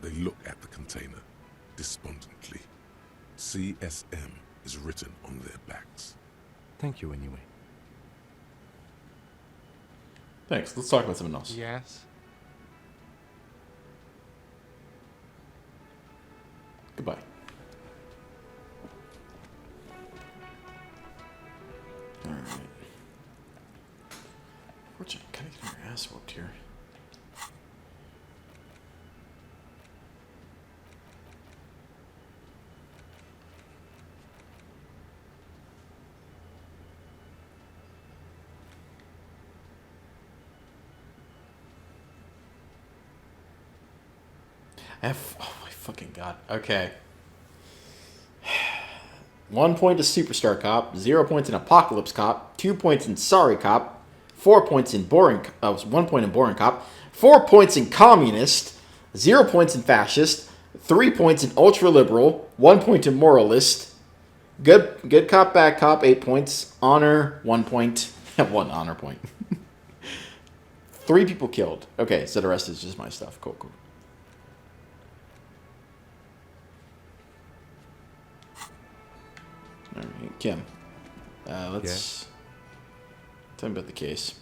They look at the container despondently. CSM is written on their backs. Thank you anyway. Thanks. Let's talk about something else. Yes? Goodbye. Alright. Fortunately, kind of getting your ass whooped here. Oh my fucking god. Okay. 1 point to Superstar Cop, 0 points in Apocalypse Cop, 2 points in Sorry Cop, 4 points in Boring. 1 point in Boring Cop, 4 points in Communist, 0 points in Fascist, 3 points in ultra liberal, 1 point in moralist. Good cop, bad cop, 8 points. Honor, 1 point. 1 honor point. 3 people killed. Okay, so the rest is just my stuff. Cool. All right, Kim. Let's tell me about the case.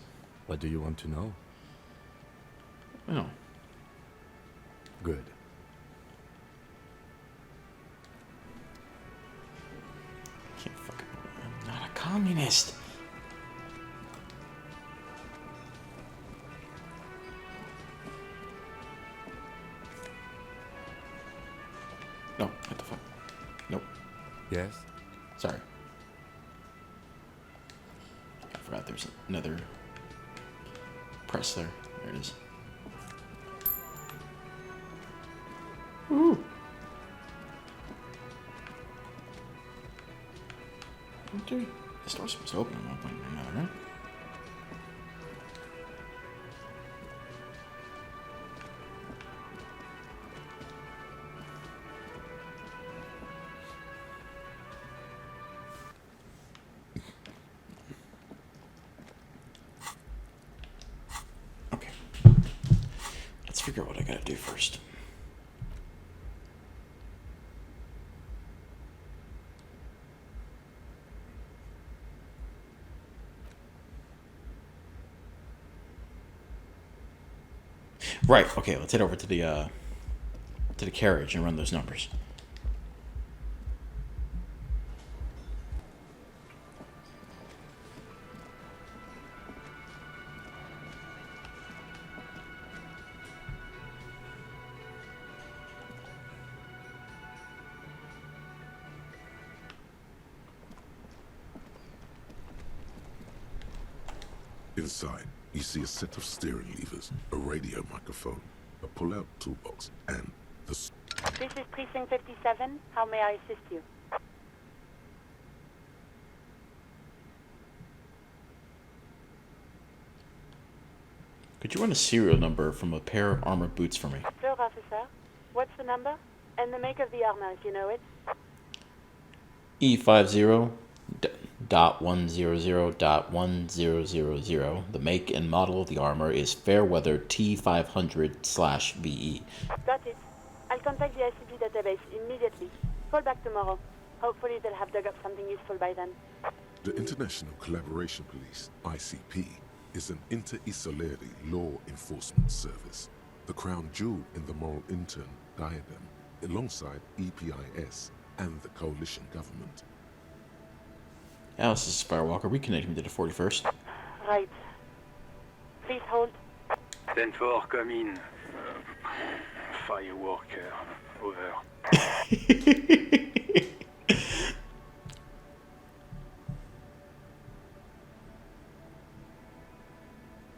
What do you want to know? Oh. Good. Can't fucking. I'm not a communist. No, what the fuck? Nope. Yes? Sorry. I forgot there's another press there. There it is. Ooh. Okay. The store's supposed to open at one point or another, right? Okay. Let's figure out what I gotta do first. Right. Okay. Let's head over to the carriage and run those numbers. Inside, you see a set of steering levers, a radio microphone, a pull-out toolbox, and the... This is Precinct 57. How may I assist you? Could you run a serial number from a pair of armored boots for me? Sure, officer. What's the number? And the make of the armor, if you know it. E50.100.1000. The make and model of the armor is Fairweather T500/VE. Got it. I'll contact the ICP database immediately. Call back tomorrow. Hopefully they'll have dug up something useful by then. The International Collaboration Police, ICP, is an inter-Isoleri law enforcement service, the crown jewel in the moral intern diadem, alongside EPIS and the coalition government. Alice, this is Firewalker. Reconnect me to the 41st. Right. Please hold. 10-4, come in. Fireworker, over.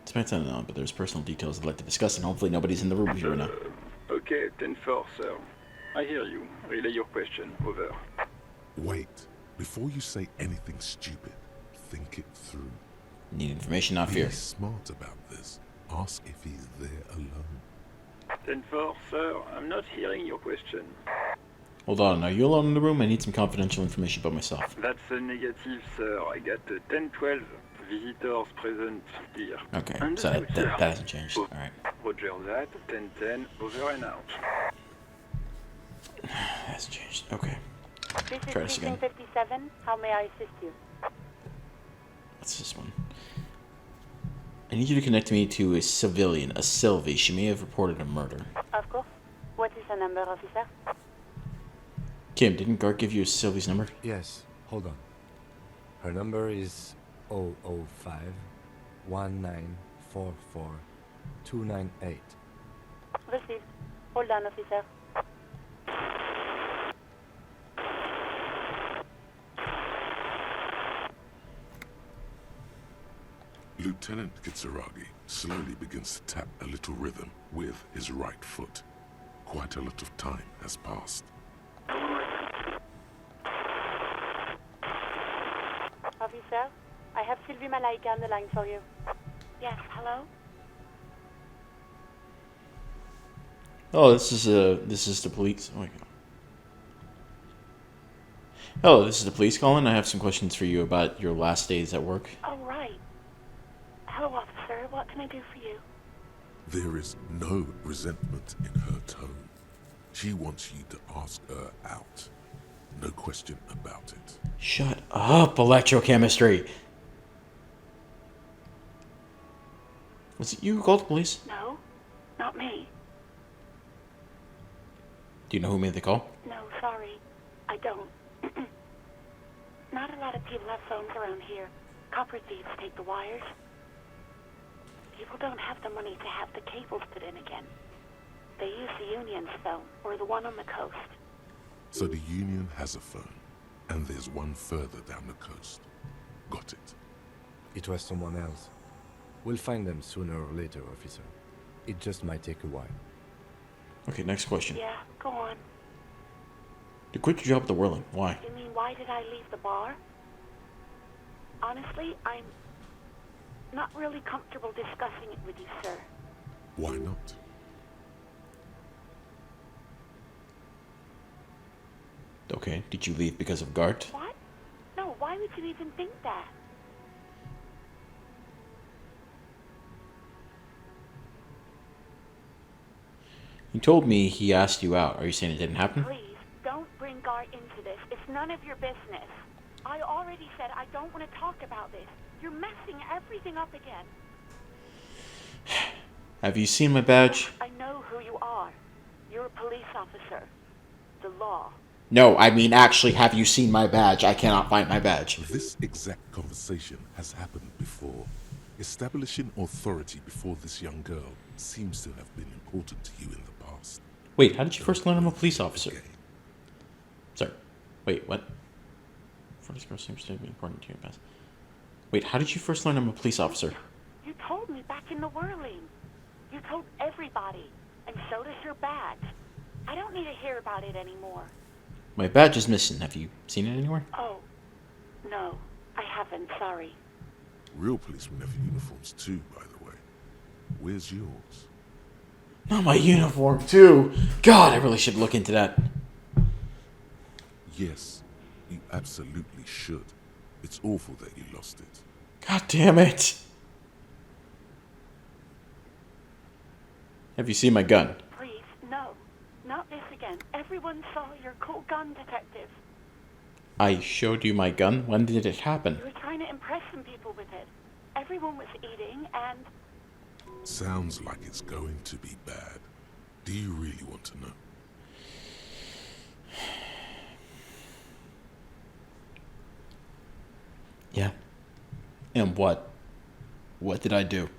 It's my turn now, but there's personal details I'd like to discuss, and hopefully nobody's in the room here now. Okay, 10-4, sir. I hear you. Relay your question, over. Wait. Before you say anything stupid, think it through. Need information, not fear. Be smart about this. Ask if he's there alone. 10-4, sir. I'm not hearing your question. Hold on, are you alone in the room? I need some confidential information about myself. That's a negative, sir. I got 10-12 visitors present here. Okay, And so out, that sir. hasn't changed. Alright. Roger that. 10-10, over and out. Hasn't changed. Okay. This is Try this again. Precinct 57. How may I assist you? What's this one? I need you to connect me to a civilian, a Sylvie. She may have reported a murder. Of course. What is the number, officer? Kim, didn't Gart give you Sylvie's number? Yes, hold on. Her number is 005 1944 298. Received. Hold on, officer. Lieutenant Kitsuragi slowly begins to tap a little rhythm with his right foot. Quite a lot of time has passed. Officer, I have Sylvie Malaika on the line for you. Yes, hello? Oh, this is the police. Oh my god. Hello, this is the police calling. I have some questions for you about your last days at work. Oh, right. Hello, officer. What can I do for you? There is no resentment in her tone. She wants you to ask her out. No question about it. Shut up, electrochemistry. Was it you who called the police? No, not me. Do you know who made the call? No, sorry. I don't. Not a lot of people have phones around here. Copper thieves take the wires. People don't have the money to have the cables put in again. They use the Union's phone, or the one on the coast. So the Union has a phone, and there's one further down the coast. Got it. It was someone else. We'll find them sooner or later, officer. It just might take a while. Okay, next question. Yeah, go on. You quit your job at the Whirling. Why? You mean, why did I leave the bar? Honestly, I'm not really comfortable discussing it with you, sir. Why not? Okay, did you leave because of Gart? What? No, why would you even think that? You told me he asked you out. Are you saying it didn't happen? Please, don't bring Gart into this. It's none of your business. I already said I don't want to talk about this. You're messing everything up again. Have you seen my badge? I know who you are. You're a police officer. The law. No, I mean actually, have you seen my badge? I cannot find my badge. This exact conversation has happened before. Establishing authority before this young girl seems to have been important to you in the past. Wait, how did you first learn I'm a police officer? Sorry. Wait, what? For this girl seems to be important to you in the past. Wait, how did you first learn I'm a police officer? You told me back in the Whirling. You told everybody. And so does your badge. I don't need to hear about it anymore. My badge is missing. Have you seen it anywhere? Oh, no. I haven't, sorry. Real policemen have uniforms too, by the way. Where's yours? Not my uniform, too. God, I really should look into that. Yes, you absolutely should. It's awful that you lost it. God damn it. Have you seen my gun? Please, no. Not this again. Everyone saw your cool gun, detective. I showed you my gun? When did it happen? You were trying to impress some people with it. Everyone was eating, and... Sounds like it's going to be bad. Do you really want to know? Yeah. And what? What did I do?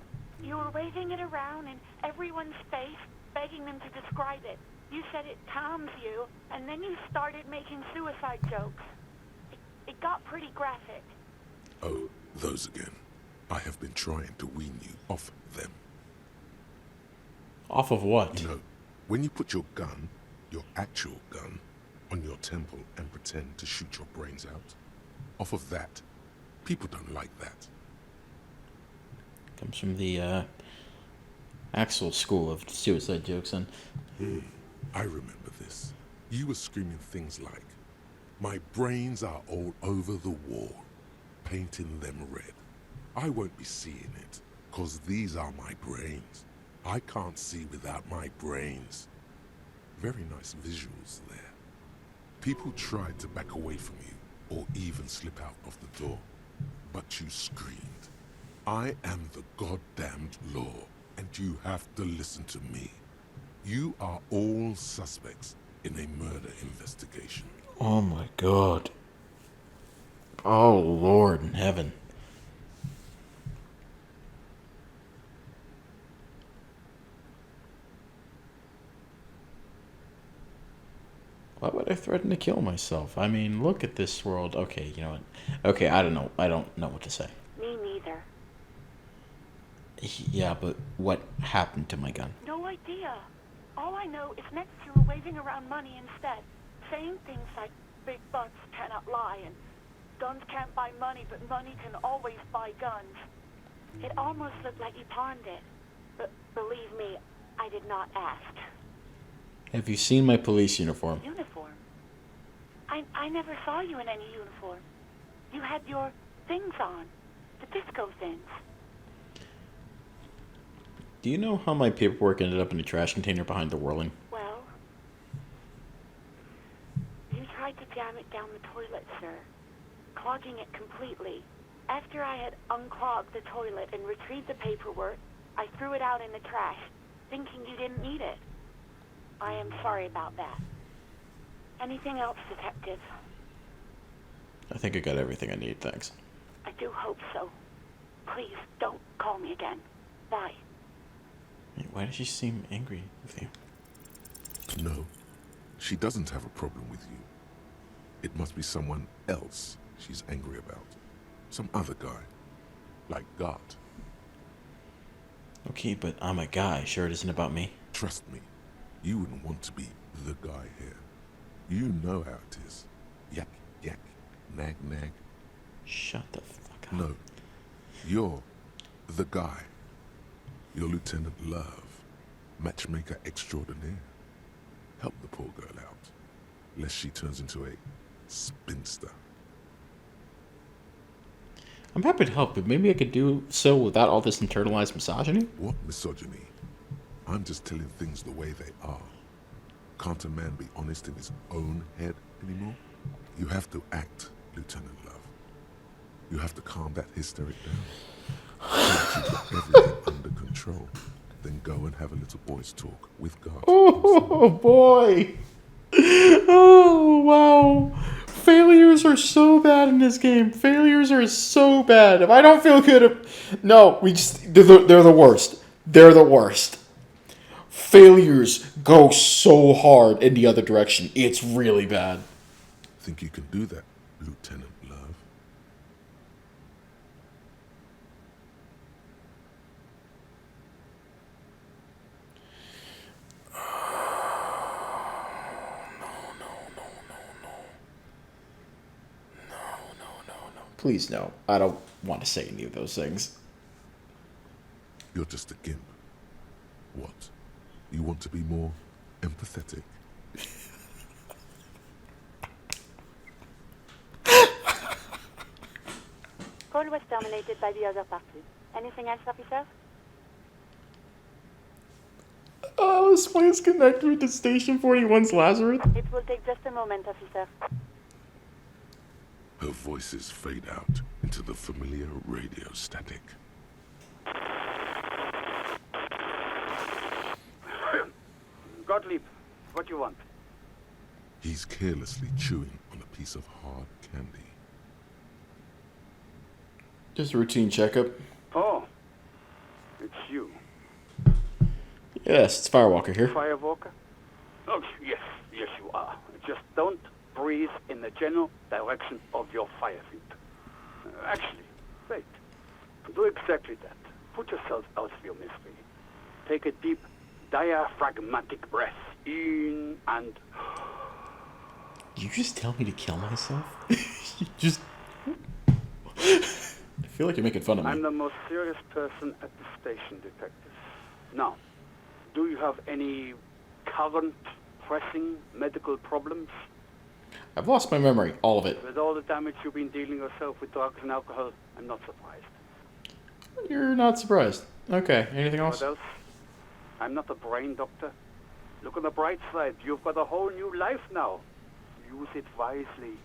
You were waving it around in everyone's face, begging them to describe it. You said it calms you, and then you started making suicide jokes. It got pretty graphic. Oh, those again. I have been trying to wean you off them. Off of what? You know, when you put your gun, your actual gun, on your temple and pretend to shoot your brains out, off of that, people don't like that. Comes from the, Axel school of suicide jokes, and... I remember this. You were screaming things like, "My brains are all over the wall, painting them red. I won't be seeing it, 'cause these are my brains. I can't see without my brains." Very nice visuals there. People tried to back away from you, or even slip out of the door. But you screamed, "I am the goddamned law, and you have to listen to me. You are all suspects in a murder investigation." Oh my god. Oh Lord in heaven. Why would I threaten to kill myself? I mean, look at this world. Okay, you know what? Okay, I don't know. I don't know what to say. Me neither. Yeah, but what happened to my gun? No idea. All I know is next you were waving around money instead, saying things like big bucks cannot lie and guns can't buy money, but money can always buy guns. It almost looked like you pawned it. But believe me, I did not ask. Have you seen my police uniform? Uniform? I never saw you in any uniform. You had your things on. The disco things. Do you know how my paperwork ended up in a trash container behind the whirling? Well, you tried to jam it down the toilet, sir, clogging it completely. After I had unclogged the toilet and retrieved the paperwork, I threw it out in the trash, thinking you didn't need it. I am sorry about that. Anything else, Detective? I think I got everything I need, thanks. I do hope so. Please don't call me again. Bye. Wait, why does she seem angry with you? No, she doesn't have a problem with you. It must be someone else she's angry about. Some other guy. Like God. Okay, but I'm a guy. Sure it isn't about me. Trust me, you wouldn't want to be the guy here. You know how it is. Yak, yak, nag, nag. Shut the fuck up. No, you're the guy. You're Lieutenant Love, matchmaker extraordinaire. Help the poor girl out, lest she turns into a spinster. I'm happy to help, but maybe I could do so without all this internalized misogyny? What misogyny? I'm just telling things the way they are. Can't a man be honest in his own head anymore? You have to act, Lieutenant Love. You have to calm that hysteric down. Once you've got everything under control, then go and have a little boys' talk with God. Oh boy! Oh wow! Failures are so bad in this game. Failures are so bad. If I don't feel good, no, they're the worst. They're the worst. Failures go so hard in the other direction. It's really bad. Think you can do that, Lieutenant Love? Please no. I don't want to say any of those things. You're just a gimp. What? You want to be more empathetic? Call was terminated by the other party. Anything else, officer? Oh, this plane's connected with the Station 41's Lazarus. It will take just a moment, officer. Her voices fade out into the familiar radio static. Gottlieb, what do you want? He's carelessly chewing on a piece of hard candy. Just a routine checkup. Oh, it's you. Yes, it's Firewalker here. Firewalker? Oh, yes, you are. Just don't breathe in the general direction of your fire feet. Actually, wait. Do exactly that. Put yourself out of your misery. Take a deep, diaphragmatic breath in and... You just tell me to kill myself? You just... I feel like you're making fun of me. I'm the most serious person at the station, detective. Now, do you have any current, pressing medical problems? I've lost my memory, all of it. With all the damage you've been dealing yourself with drugs and alcohol, I'm not surprised. You're not surprised. Okay, anything else? What else? I'm not a brain doctor. Look on the bright side. You've got a whole new life now. Use it wisely.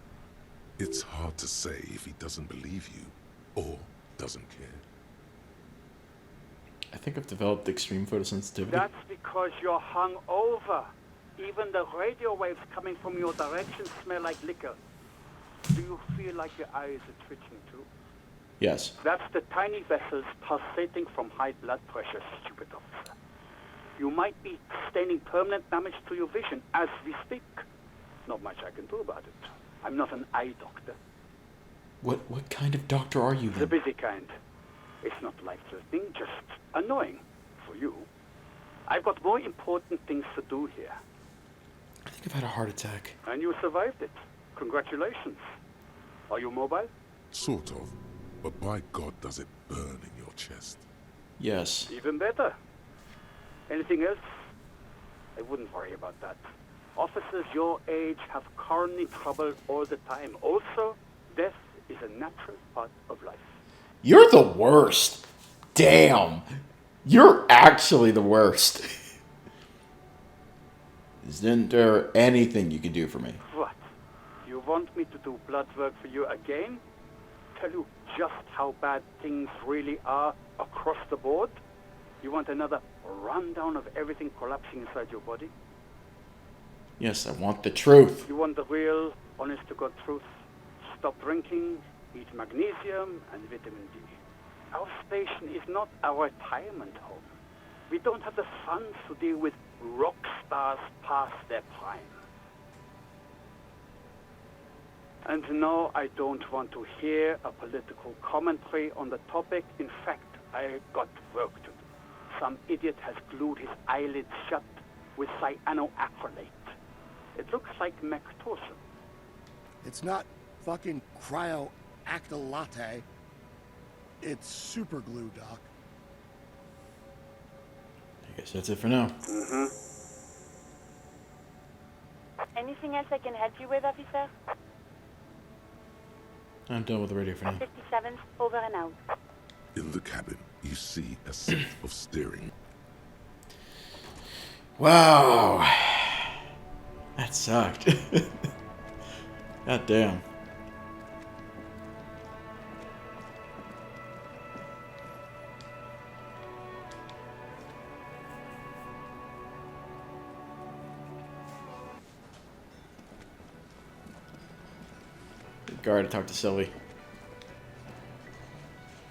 It's hard to say if he doesn't believe you or doesn't care. I think I've developed extreme photosensitivity. That's because you're hung over. Even the radio waves coming from your direction smell like liquor. Do you feel like your eyes are twitching too? Yes. That's the tiny vessels pulsating from high blood pressure, stupid officer. You might be sustaining permanent damage to your vision as we speak. Not much I can do about it. I'm not an eye doctor. What kind of doctor are you, The then? busy kind. It's not life-threatening, just annoying for you. I've got more important things to do here. I think I've had a heart attack. And you survived it. Congratulations. Are you mobile? Sort of. But by God, does it burn in your chest? Yes. Even better. Anything else? I wouldn't worry about that. Officers your age have coronary trouble all the time. Also, death is a natural part of life. You're the worst. Damn. You're actually the worst. Isn't there anything you can do for me? What? You want me to do blood work for you again? Tell you just how bad things really are across the board? You want another rundown of everything collapsing inside your body? Yes, I want the truth. You want the real, honest-to-God truth? Stop drinking, eat magnesium and vitamin D. Our station is not a retirement home. We don't have the funds to deal with rock stars past their prime. And no, I don't want to hear a political commentary on the topic. In fact, I got work to do. Some idiot has glued his eyelids shut with cyanoacrylate. It looks like Mactorson. It's not fucking cryo-actylate. It's super glue, Doc. I guess that's it for now. Mm-hmm. Anything else I can help you with, officer? I'm done with the radio for now. 57th, over and out. In the cabin, you see a set of steering. Wow. That sucked. God damn. Guard to talk to Sylvie.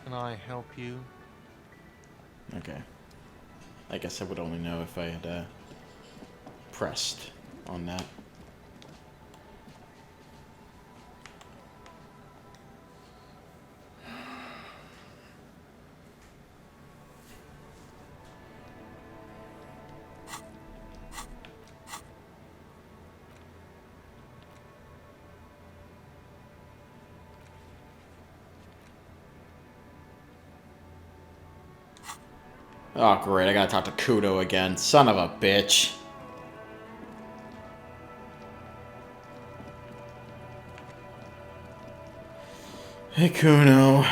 Can I help you? Okay. I guess I would only know if I had pressed on that. Oh, great. I gotta talk to Kudo again. Son of a bitch. Hey, Kuno.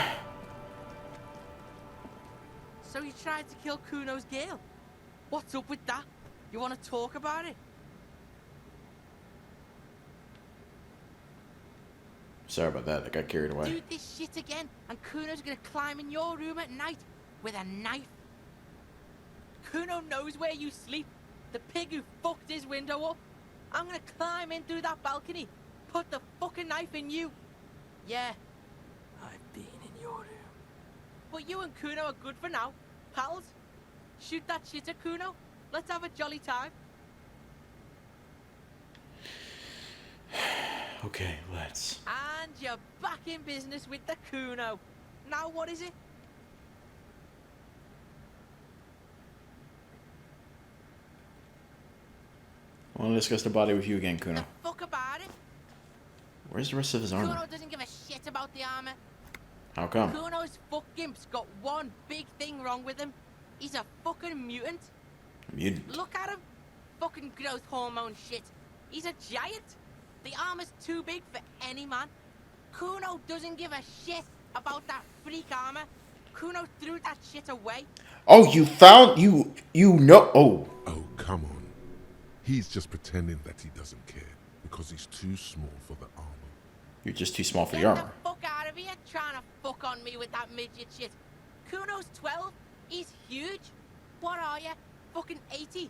So you tried to kill Kuno's girl? What's up with that? You want to talk about it? Sorry about that. I got carried away. Do this shit again, and Kuno's gonna climb in your room at night with a knife. Kuno knows where you sleep. The pig who fucked his window up. I'm gonna climb in through that balcony, put the fucking knife in you. Yeah, I've been in your room. But you and Kuno are good for now, pals. Shoot that shit at Kuno. Let's have a jolly time. Okay, let's. And you're back in business with the Kuno. Now what is it? I want to discuss the body with you again, Kuno. Fuck about it. Where's the rest of his armor? Kuno doesn't give a shit about the armor. How come? Kuno's fuck-gimp's got one big thing wrong with him. He's a fucking mutant. Mutant? Look at him. Fucking growth hormone shit. He's a giant. The armor's too big for any man. Kuno doesn't give a shit about that freak armor. Kuno threw that shit away. Oh, you found... You know... Oh. Oh, come on. He's just pretending that he doesn't care because he's too small for the armor. You're just too small for Get your the armor. fuck out of here trying to fuck on me with that midget shit. Kuno's 12. He's huge. What are you? Fucking 80.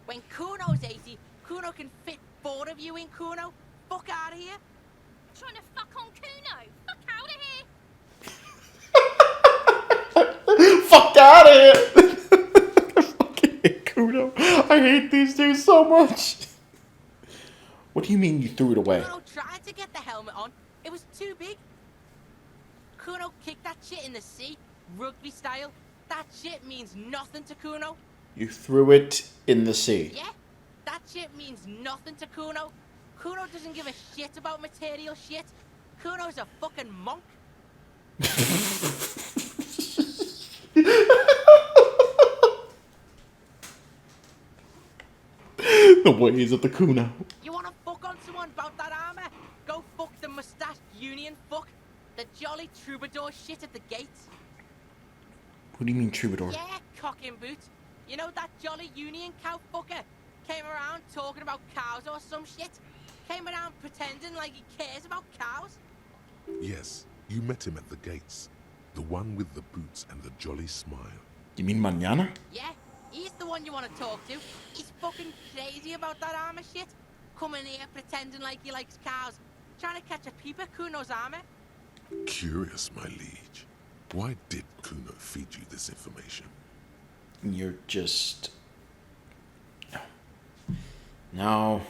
When Kuno's 80, Kuno can fit 4 of you in Kuno. Fuck out of here. Trying to fuck on Kuno. Fuck out of here. Fuck out of here! I fucking hate Kuno. I hate these two so much. What do you mean you threw it away? Kuno tried to get the helmet on. It was too big. Kuno kicked that shit in the sea, rugby style. That shit means nothing to Kuno. You threw it in the sea. Yeah, that shit means nothing to Kuno. Kuno doesn't give a shit about material shit. Kuno's a fucking monk. The ways of the Kuno. You wanna fuck on someone about that armor? Go fuck the mustached Union fuck. The jolly troubadour shit at the gates. What do you mean troubadour? Yeah, cock and boot. You know that jolly Union cow fucker? Came around talking about cows or some shit? Came around pretending like he cares about cows? Yes, you met him at the gates. The one with the boots and the jolly smile. You mean Manana? Yeah, he's the one you want to talk to. He's fucking crazy about that armor shit. Coming here pretending like he likes cows. Trying to catch a peep at Kuno's armor. Curious, my liege. Why did Kuno feed you this information? You're just... No.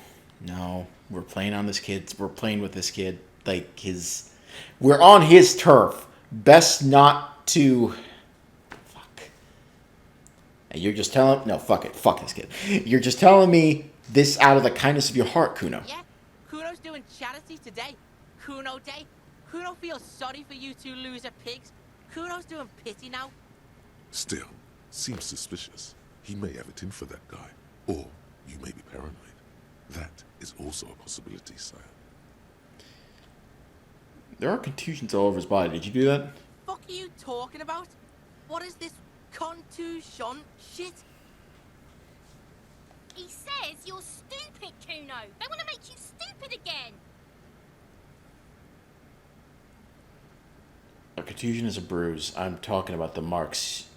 We're playing on this kid. We're playing with this kid. Like, we're on his turf. Best not to... Fuck. And you're just telling... No, fuck it. Fuck this kid. You're just telling me this out of the kindness of your heart, Kuno. Yeah, Kuno's doing charity today. Kuno Day. Kuno feels sorry for you two loser pigs. Kuno's doing pity now. Still, seems suspicious. He may have it in for that guy. Or you may be paranoid. That is also a possibility, sire. There are contusions all over his body. Did you do that? Fuck are you talking about? What is this contusion shit? He says you're stupid, Kuno. They want to make you stupid again. A contusion is a bruise. I'm talking about the marks.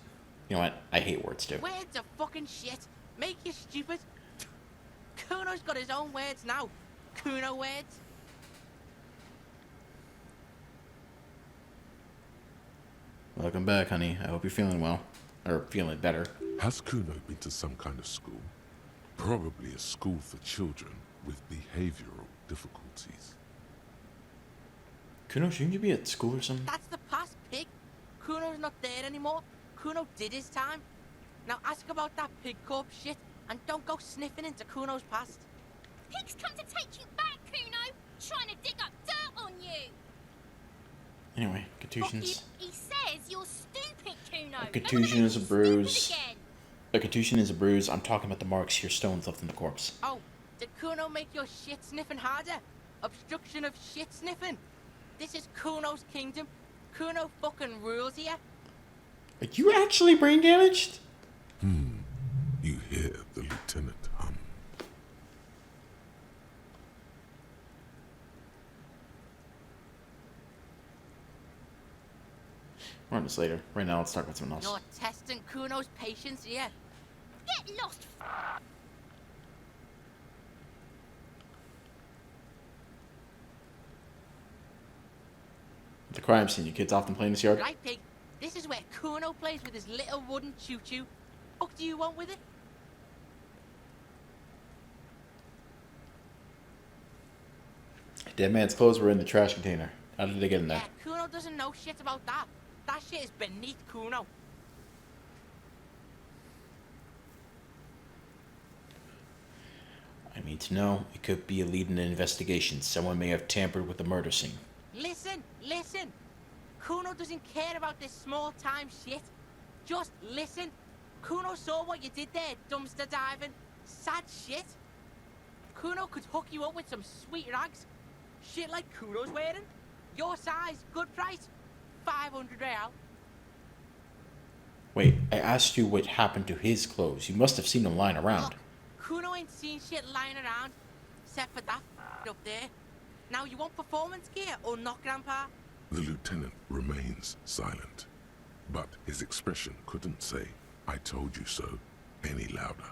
You know what? I hate words too. Words are fucking shit. Make you stupid. Kuno's got his own words now. Kuno words. Welcome back, honey. I hope you're feeling well. Or feeling better. Has Kuno been to some kind of school? Probably a school for children with behavioral difficulties. Kuno, shouldn't you be at school or something? That's the past, pig. Kuno's not there anymore. Kuno did his time. Now ask about that pig corpse shit and don't go sniffing into Kuno's past. Pig's come to take you back, Kuno. Trying to dig up dirt on you. Anyway, contusions. He says you're stupid, Kuno. A contusion is a bruise. A contusion is a bruise. I'm talking about the marks, your stones left in the corpse. Oh, did Kuno make your shit sniffing harder? Obstruction of shit sniffing? This is Kuno's kingdom. Kuno fucking rules here. Are you actually brain damaged? You hear the lieutenant hum. More on this later. Right now, let's talk about something else. You're testing Kuno's patience here. Get lost. The crime scene. You kids often play in this yard? Right, pig. This is where Kuno plays with his little wooden choo-choo. What do you want with it? Dead man's clothes were in the trash container. How did they get in there? Yeah, Kuno doesn't know shit about that. That shit is beneath Kuno. I need to know. It could be a lead in an investigation. Someone may have tampered with the murder scene. Listen. Kuno doesn't care about this small-time shit. Just listen. Kuno saw what you did there, dumpster diving. Sad shit. Kuno could hook you up with some sweet rags. Shit like Kuno's wearing. Your size, good price. 500 real. Wait, I asked you what happened to his clothes. You must have seen them lying around. Look, Kuno ain't seen shit lying around. Except for that up there. Now you want performance gear or not, Grandpa? The lieutenant remains silent, but his expression couldn't say, "I told you so," any louder.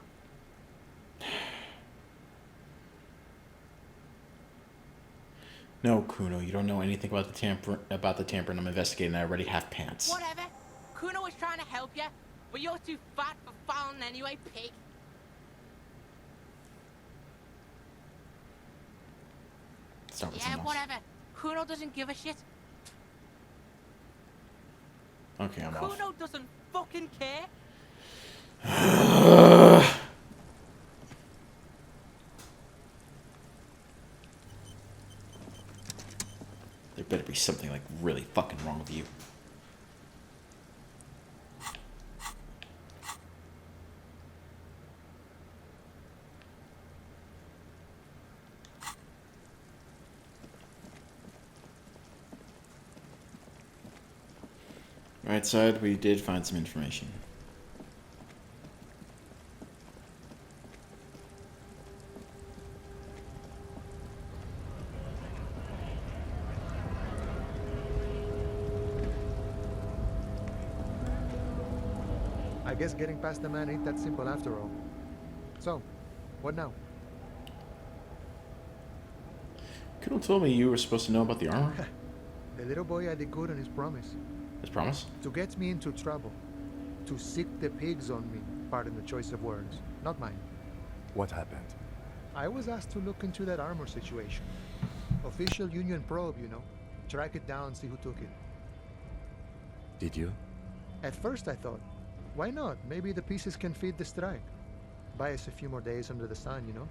No, Kuno, you don't know anything about the tampering I'm investigating. I already have pants. Whatever. Kuno was trying to help you, but you're too fat for fouling anyway, pig. Start with Yeah, something else. whatever. Kuno doesn't give a shit. Okay, I'm off. Kuno doesn't fucking care. There better be something like really fucking wrong with you. Right side, we did find some information. I guess getting past the man ain't that simple after all. So, what now? Kuno told me you were supposed to know about the armor. The little boy had it good on his promise. His promise? To get me into trouble. To sick the pigs on me. Pardon the choice of words. Not mine. What happened? I was asked to look into that armor situation. Official Union probe, you know. Track it down, see who took it. Did you? At first I thought, why not? Maybe the pieces can feed the strike. Buy us a few more days under the sun, you know?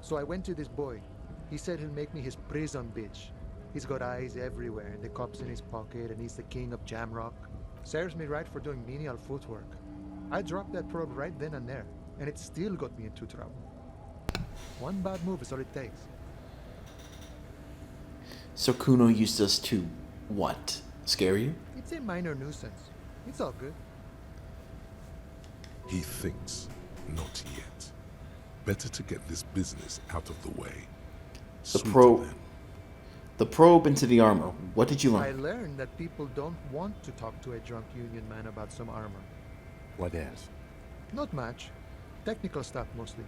So I went to this boy. He said he'll make me his prison bitch. He's got eyes everywhere, and the cops in his pocket, and he's the king of Jamrock. Serves me right for doing menial footwork. I dropped that probe right then and there, and it still got me into trouble. One bad move is all it takes. So Kuno used us to what? Scare you? It's a minor nuisance. It's all good. He thinks, not yet. Better to get this business out of the way. The probe into the armor. What did you learn? I learned that people don't want to talk to a drunk Union man about some armor. What else? Not much. Technical stuff mostly.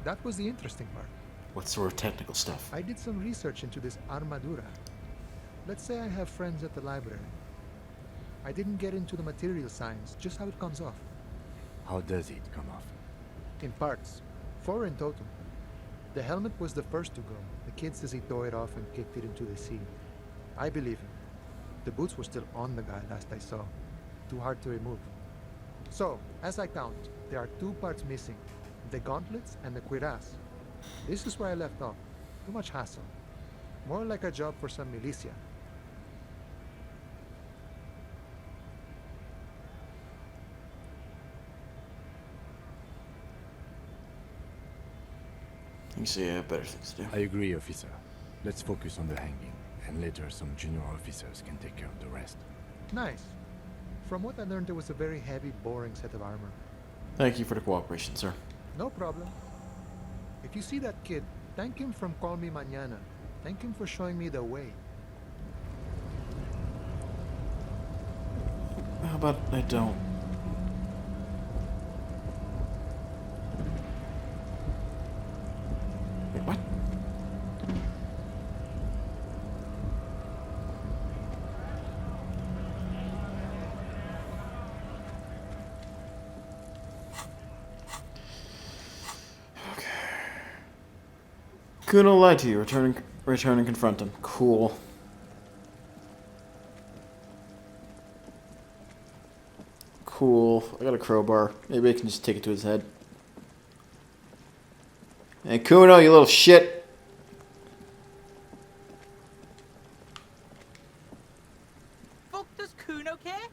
That was the interesting part. What sort of technical stuff? I did some research into this armadura. Let's say I have friends at the library. I didn't get into the material science, just how it comes off. How does it come off? In parts. 4 in total. The helmet was the first to go. The kid says he tore it off and kicked it into the sea. I believe him. The boots were still on the guy last I saw. Too hard to remove. So, as I count, there are 2 parts missing. The gauntlets and the cuirass. This is where I left off. Too much hassle. More like a job for some militia. You see, I have better things to do. I agree, officer. Let's focus on the hanging, and later some junior officers can take care of the rest. Nice. From what I learned, it was a very heavy, boring set of armor. Thank you for the cooperation, sir. No problem. If you see that kid, thank him from Call Me Mañana. Thank him for showing me the way. How about I don't? Wait, what? Kuno lied to you. Return and confront him. Cool. Cool. I got a crowbar. Maybe I can just take it to his head. Hey, Kuno, you little shit. Fuck does Kuno care?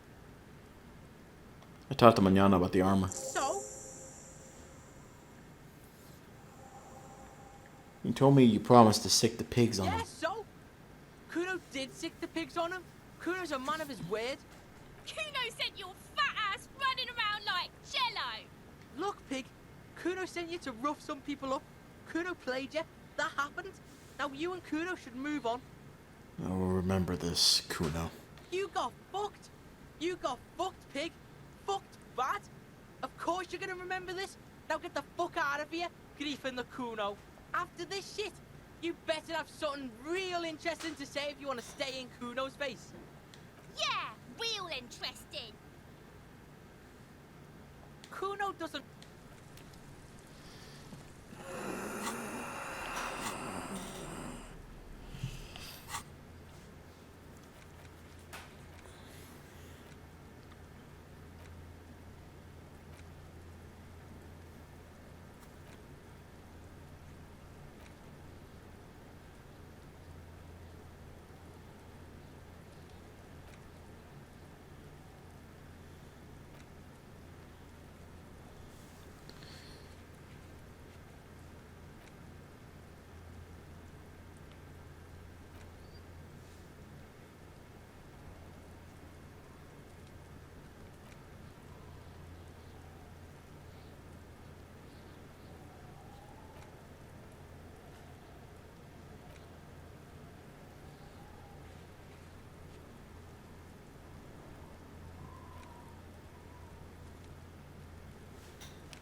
I talked to Manana about the armor. So? You told me you promised to sick the pigs on him. Yeah, so? Kuno did sick the pigs on him. Kuno's a man of his word. Kuno sent your fat ass running around like jello. Look, pig. Kuno sent you to rough some people up. Kuno played you. That happened. Now you and Kuno should move on. I will remember this, Kuno. You got fucked. You got fucked, pig. Fucked bad. Of course you're gonna remember this. Now get the fuck out of here, Grief and the Kuno. After this shit, you better have something real interesting to say if you want to stay in Kuno's face. Yeah, real interesting. Kuno doesn't...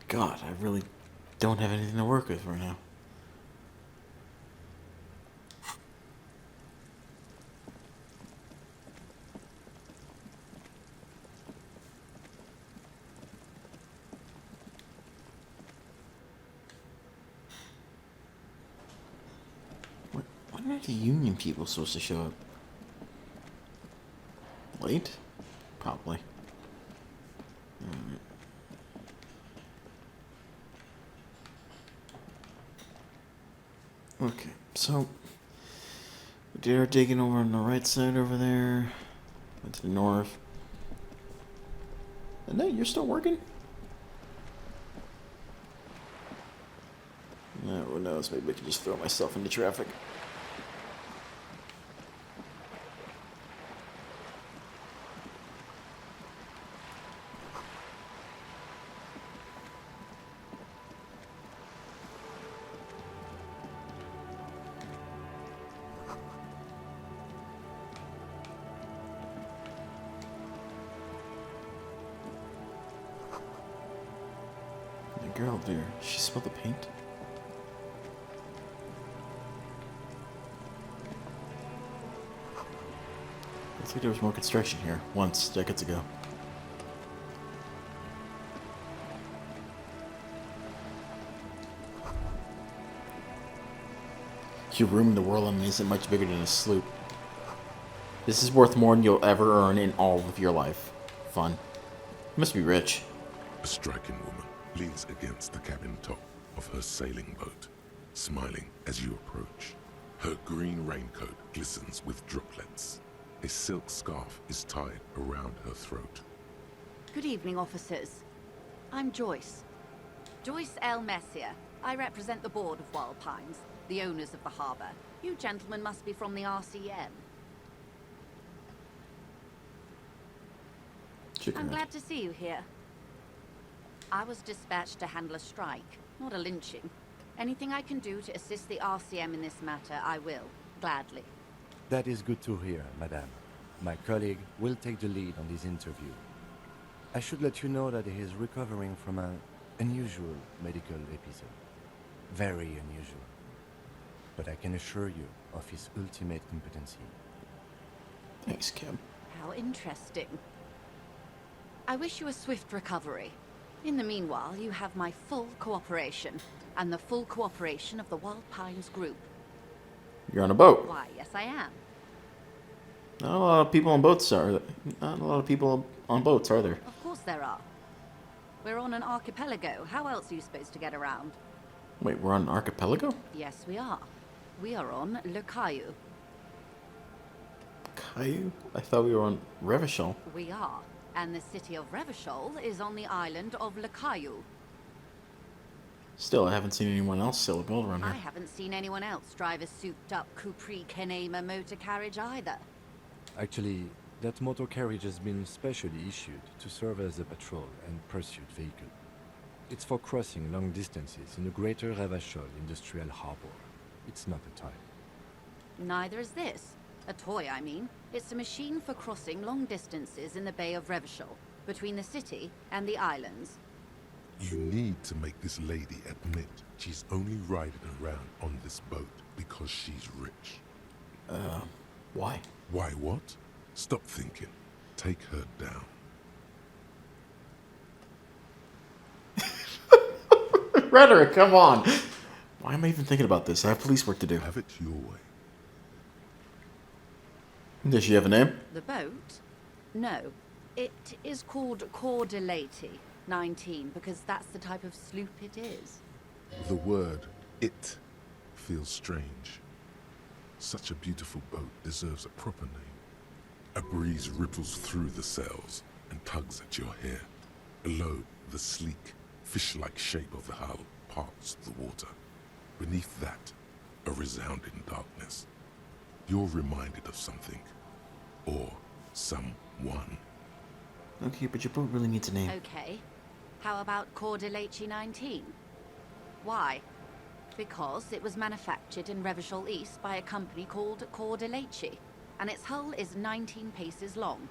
God, I really don't have anything to work with right now. When are the union people supposed to show up? Late? Probably. Alright. Okay, so we did our digging over on the right side over there. Went to the north. And then you're still working? No, who knows? Maybe I can just throw myself into traffic. The girl there, she smelled the paint? Looks like there was more construction here once, decades ago. Your room in the whirlwind isn't much bigger than a sloop. This is worth more than you'll ever earn in all of your life. Fun. You must be rich. A striking woman leans against the cabin top of her sailing boat, smiling as you approach. Her green raincoat glistens with droplets. A silk scarf is tied around her throat. Good evening, officers. I'm Joyce. Joyce L. Messier. I represent the board of Wild Pines, the owners of the harbor. You gentlemen must be from the RCM. I'm glad to see you here. I was dispatched to handle a strike, not a lynching. Anything I can do to assist the RCM in this matter, I will, gladly. That is good to hear, madame. My colleague will take the lead on this interview. I should let you know that he is recovering from an unusual medical episode. Very unusual. But I can assure you of his ultimate competency. Thanks, Kim. How interesting. I wish you a swift recovery. In the meanwhile, you have my full cooperation, and the full cooperation of the Wild Pines group. You're on a boat. Why, yes I am. Not a lot of people on boats are. Not a lot of people on boats, are there? Of course there are. We're on an archipelago. How else are you supposed to get around? Wait, we're on an archipelago? Yes, we are. We are on Le Caillou. Caillou? I thought we were on Revachol. We are. And the city of Revachol is on the island of Le Caillou. Still, I haven't seen anyone else sail a boat around here. I haven't seen anyone else drive a souped-up Capri Kenema motor carriage either. Actually, that motor carriage has been specially issued to serve as a patrol and pursuit vehicle. It's for crossing long distances in the greater Revachol industrial harbor. It's not a toy. Neither is this. A toy, I mean. It's a machine for crossing long distances in the Bay of Revachol, between the city and the islands. You need to make this lady admit she's only riding around on this boat because she's rich. Why? Why what? Stop thinking. Take her down. Rhetoric, come on! Why am I even thinking about this? I have police work to do. Have it your way. Does she have a name? The boat? No. It is called Carrillo-Ortiz 19 because that's the type of sloop it is. The word "it" feels strange. Such a beautiful boat deserves a proper name. A breeze ripples through the sails and tugs at your hair. Below, the sleek, fish-like shape of the hull parts the water. Beneath that, a resounding darkness. You're reminded of something. Or someone. Okay, but your boat really needs a name. Okay. How about Carrillo-Ortiz 19? Why? Because it was manufactured in Revachol East by a company called Carrillo-Ortiz, and its hull is 19 paces long.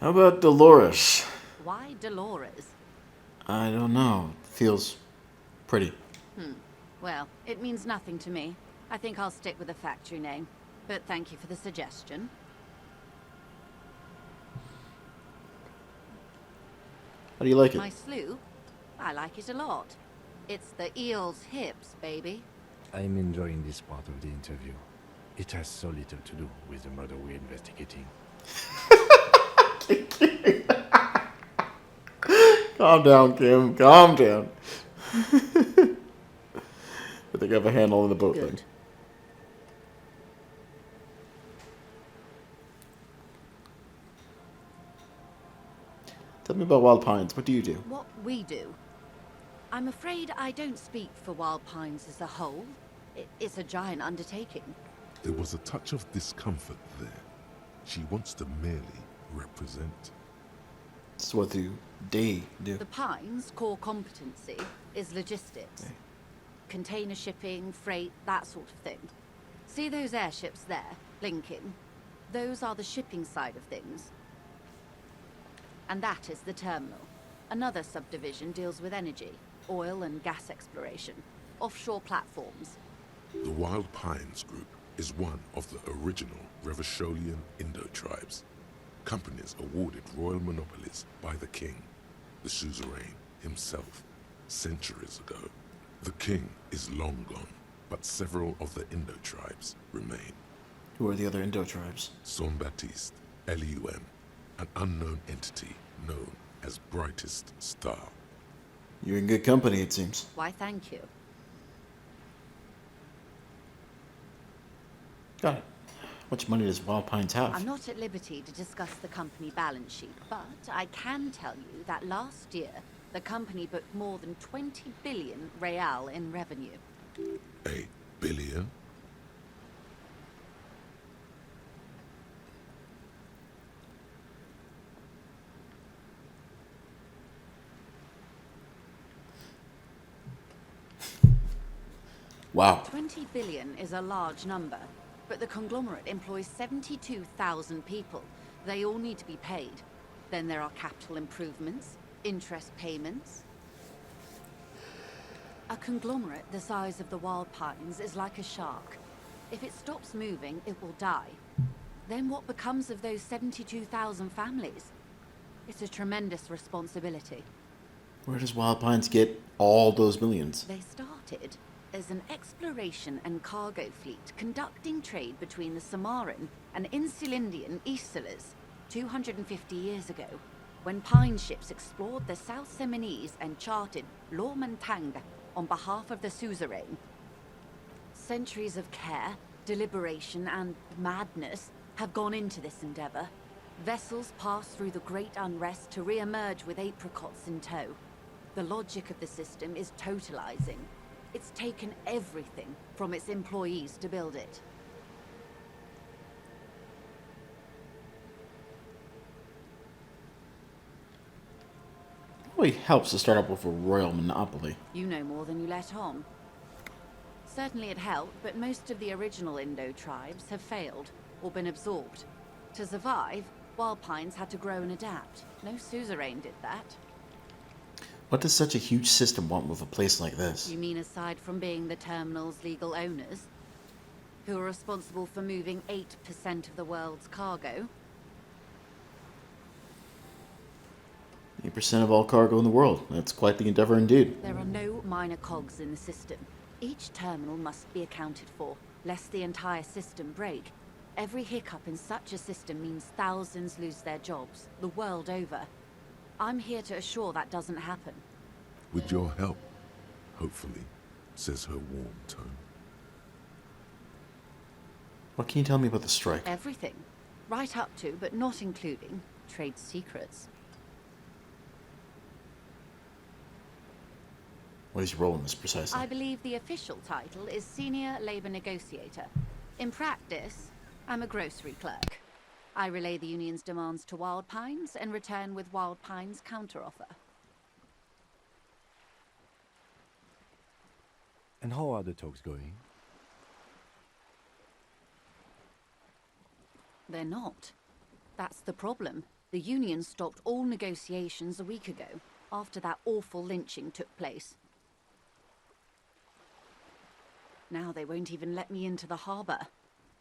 How about Dolores? Why Dolores? I don't know. Feels pretty. Well, it means nothing to me. I think I'll stick with the factory name. But thank you for the suggestion. How do you like it? My sloop? I like it a lot. It's the eel's hips, baby. I'm enjoying this part of the interview. It has so little to do with the murder we're investigating. Calm down, Kim. Calm down. I think I have a handle on the boat thing. Tell me about Wild Pines. What do you do? What we do? I'm afraid I don't speak for Wild Pines as a whole. It's a giant undertaking. There was a touch of discomfort there. She wants to merely represent. So what do they do? The Pines' core competency is logistics. Okay. Container shipping, freight, that sort of thing. See those airships there, blinking? Those are the shipping side of things. And that is the terminal. Another subdivision deals with energy, oil and gas exploration, offshore platforms. The Wild Pines Group is one of the original Revacholian Indo tribes. Companies awarded royal monopolies by the king, the suzerain himself, centuries ago. The king is long gone, but several of the Indo tribes remain. Who are the other Indo tribes? Son Baptiste, Elysium, an unknown entity known as Brightest Star. You're in good company, it seems. Why, thank you. Got it. How much money does Wild Pines have? I'm not at liberty to discuss the company balance sheet, but I can tell you that last year, the company booked more than 20 billion real in revenue. A billion? Wow. 20 billion is a large number, but the conglomerate employs 72,000 people. They all need to be paid. Then there are capital improvements, interest payments. A conglomerate the size of the Wild Pines is like a shark. If it stops moving, it will die. Then what becomes of those 72,000 families? It's a tremendous responsibility. Where does Wild Pines get all those millions? They started as an exploration and cargo fleet conducting trade between the Samaran and Insulindian Isolas 250 years ago, when pine ships explored the South Seminese and charted Lomantang on behalf of the suzerain. Centuries of care, deliberation, and madness have gone into this endeavor. Vessels pass through the great unrest to re-emerge with apricots in tow. The logic of the system is totalizing. It's taken everything from its employees to build it. It really helps to start up with a royal monopoly. You know more than you let on. Certainly it helped, but most of the original Indo tribes have failed, or been absorbed. To survive, Wild Pines had to grow and adapt. No suzerain did that. What does such a huge system want with a place like this? You mean aside from being the terminal's legal owners, who are responsible for moving 8% of the world's cargo? 8% of all cargo in the world. That's quite the endeavor indeed. There are no minor cogs in the system. Each terminal must be accounted for, lest the entire system break. Every hiccup in such a system means thousands lose their jobs, the world over. I'm here to assure that doesn't happen. With your help, hopefully, says her warm tone. What can you tell me about the strike? Everything. Right up to, but not including, trade secrets. What is your role in this precisely? I believe the official title is Senior Labor Negotiator. In practice, I'm a grocery clerk. I relay the union's demands to Wild Pines and return with Wild Pines' counteroffer. And how are the talks going? They're not. That's the problem. The union stopped all negotiations a week ago, after that awful lynching took place. Now they won't even let me into the harbor.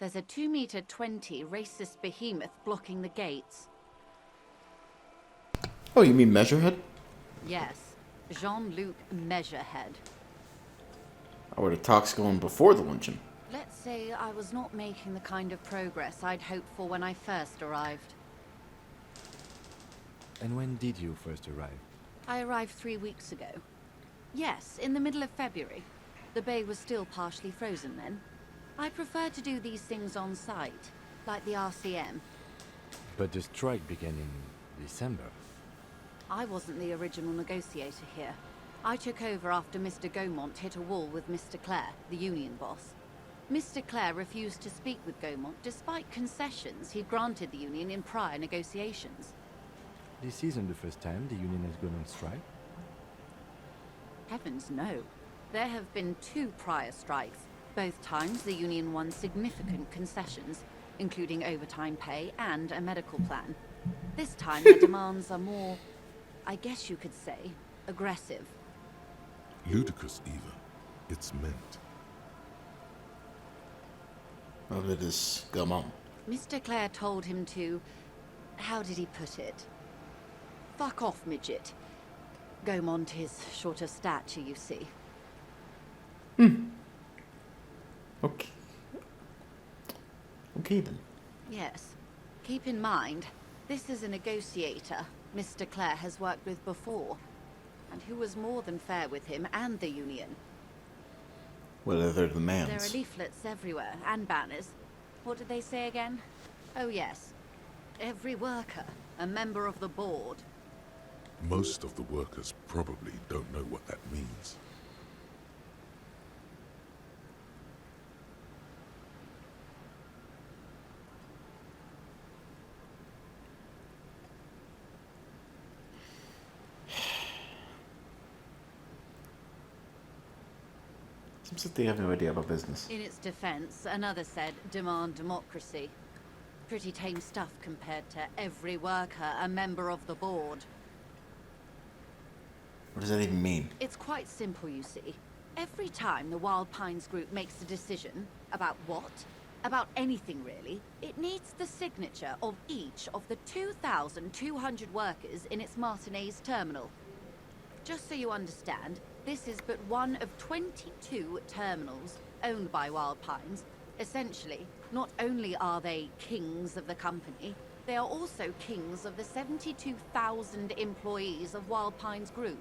There's a 2-meter-20 racist behemoth blocking the gates. Oh, you mean Measurehead? Yes, Jean-Luc Measurehead. How were the talks going before the lynching? Let's say I was not making the kind of progress I'd hoped for when I first arrived. And when did you first arrive? I arrived 3 weeks ago. Yes, in the middle of February. The bay was still partially frozen then. I prefer to do these things on site, like the RCM. But the strike began in December. I wasn't the original negotiator here. I took over after Mr. Gaumont hit a wall with Mr. Clare, the union boss. Mr. Clare refused to speak with Gaumont despite concessions he'd granted the union in prior negotiations. This isn't the first time the union has gone on strike. Heavens no. There have been 2 prior strikes. Both times the union won significant concessions, including overtime pay and a medical plan. This time their demands are more, I guess you could say, aggressive. Ludicrous even. It's meant. Well, it is Gaumont. Mr. Clare told him to... how did he put it? Fuck off, midget. Gaumont is short of stature, you see. Okay. Okay then. Yes. Keep in mind, this is a negotiator Mr. Clare has worked with before, and who was more than fair with him and the union. What are their demands? There are leaflets everywhere, and banners. What did they say again? Oh yes. Every worker, a member of the board. Most of the workers probably don't know what that means. Seems like they have no idea about business. In its defense, another said, demand democracy. Pretty tame stuff compared to every worker, a member of the board. What does that even mean? It's quite simple, you see. Every time the Wild Pines group makes a decision, about what? About anything really, it needs the signature of each of the 2,200 workers in its Martinez terminal. Just so you understand, this is but one of 22 terminals owned by Wild Pines. Essentially, not only are they kings of the company, they are also kings of the 72,000 employees of Wild Pines Group.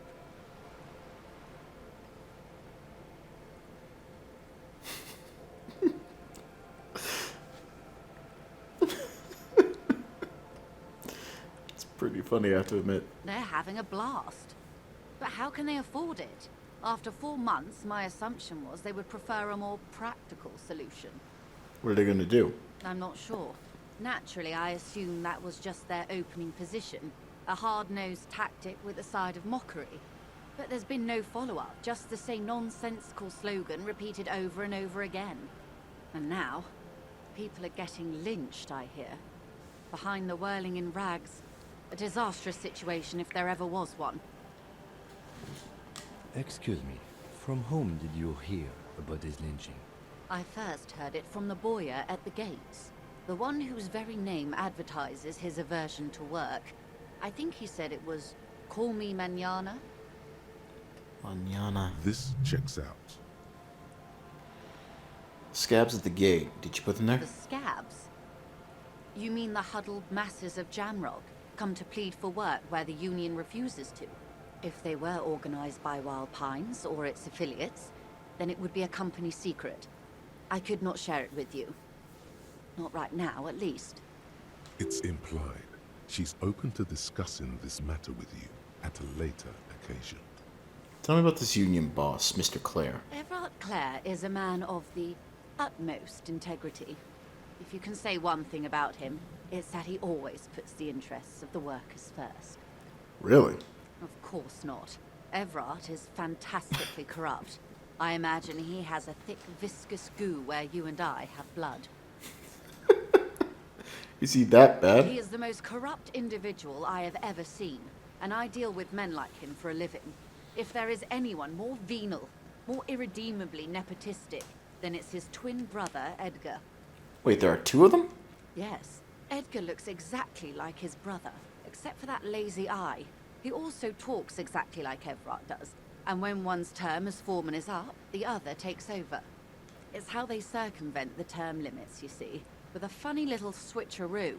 It's pretty funny, I have to admit. They're having a blast. But how can they afford it? After 4 months, my assumption was they would prefer a more practical solution. What are they gonna do? I'm not sure. Naturally, I assumed that was just their opening position. A hard-nosed tactic with a side of mockery. But there's been no follow-up, just the same nonsensical slogan repeated over and over again. And now, people are getting lynched, I hear. Behind the whirling in rags. A disastrous situation if there ever was one. Excuse me, from whom did you hear about this lynching? I first heard it from the boyar at the gates. The one whose very name advertises his aversion to work. I think he said it was, call me mañana. Mañana. This checks out. Scabs at the gate. Did you put them there? The scabs? You mean the huddled masses of Jamrog, come to plead for work where the union refuses to? If they were organized by Wild Pines or its affiliates, then it would be a company secret. I could not share it with you. Not right now, at least. It's implied. She's open to discussing this matter with you at a later occasion. Tell me about this union boss, Mr. Clare. Everard Clare is a man of the utmost integrity. If you can say one thing about him, it's that he always puts the interests of the workers first. Really? Of course not. Everard is fantastically corrupt. I imagine he has a thick, viscous goo where you and I have blood. Is he that bad? He is the most corrupt individual I have ever seen, and I deal with men like him for a living. If there is anyone more venal, more irredeemably nepotistic, then it's his twin brother, Edgar. Wait, there are two of them? Yes, Edgar looks exactly like his brother, except for that lazy eye. He also talks exactly like Everard does, and when one's term as foreman is up, the other takes over. It's how they circumvent the term limits, you see, with a funny little switcheroo.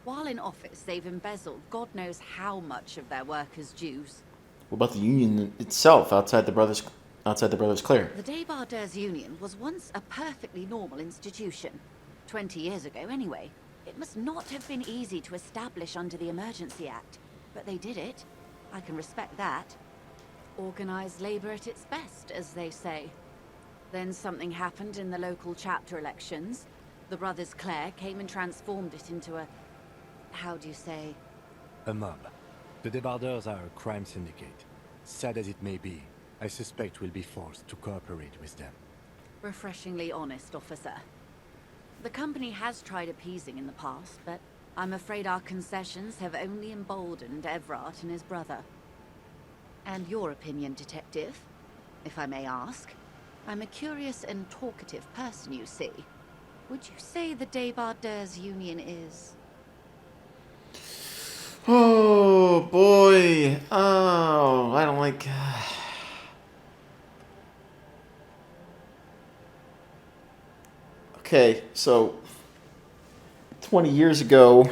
While in office, they've embezzled God knows how much of their workers' dues. What about the union itself outside the brothers' clear? The Débardeurs Union was once a perfectly normal institution. 20 years ago, anyway. It must not have been easy to establish under the Emergency Act, but they did it. I can respect that. Organized labor at its best, as they say. Then something happened in the local chapter elections. The brothers Clare came and transformed it into a... how do you say? A mob. The Débardeurs are a crime syndicate. Sad as it may be, I suspect we'll be forced to cooperate with them. Refreshingly honest, officer. The company has tried appeasing in the past, but I'm afraid our concessions have only emboldened Everard and his brother. And your opinion, detective, if I may ask? I'm a curious and talkative person, you see. Would you say the Débardeurs Union is... Oh, boy. Oh, I don't like... Okay, so 20 years ago,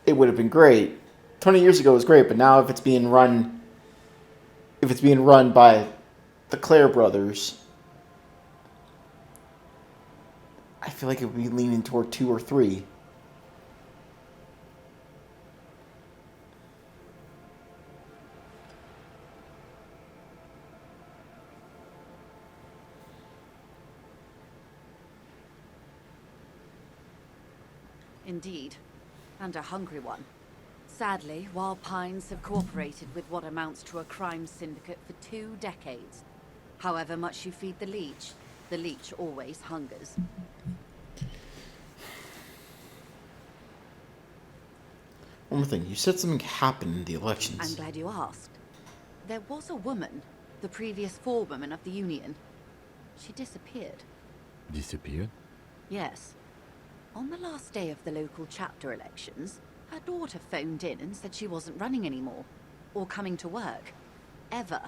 it would have been great. 20 years ago was great, but now if it's being run by the Clare brothers, I feel like it would be leaning toward 2 or 3. Indeed, and a hungry one. Sadly, Wild Pines have cooperated with what amounts to a crime syndicate for 2 decades. However much you feed the leech always hungers. One more thing, you said something happened in the elections. I'm glad you asked. There was a woman, the previous forewoman of the Union. She disappeared. Disappeared? Yes. On the last day of the local chapter elections, her daughter phoned in and said she wasn't running anymore, or coming to work. Ever.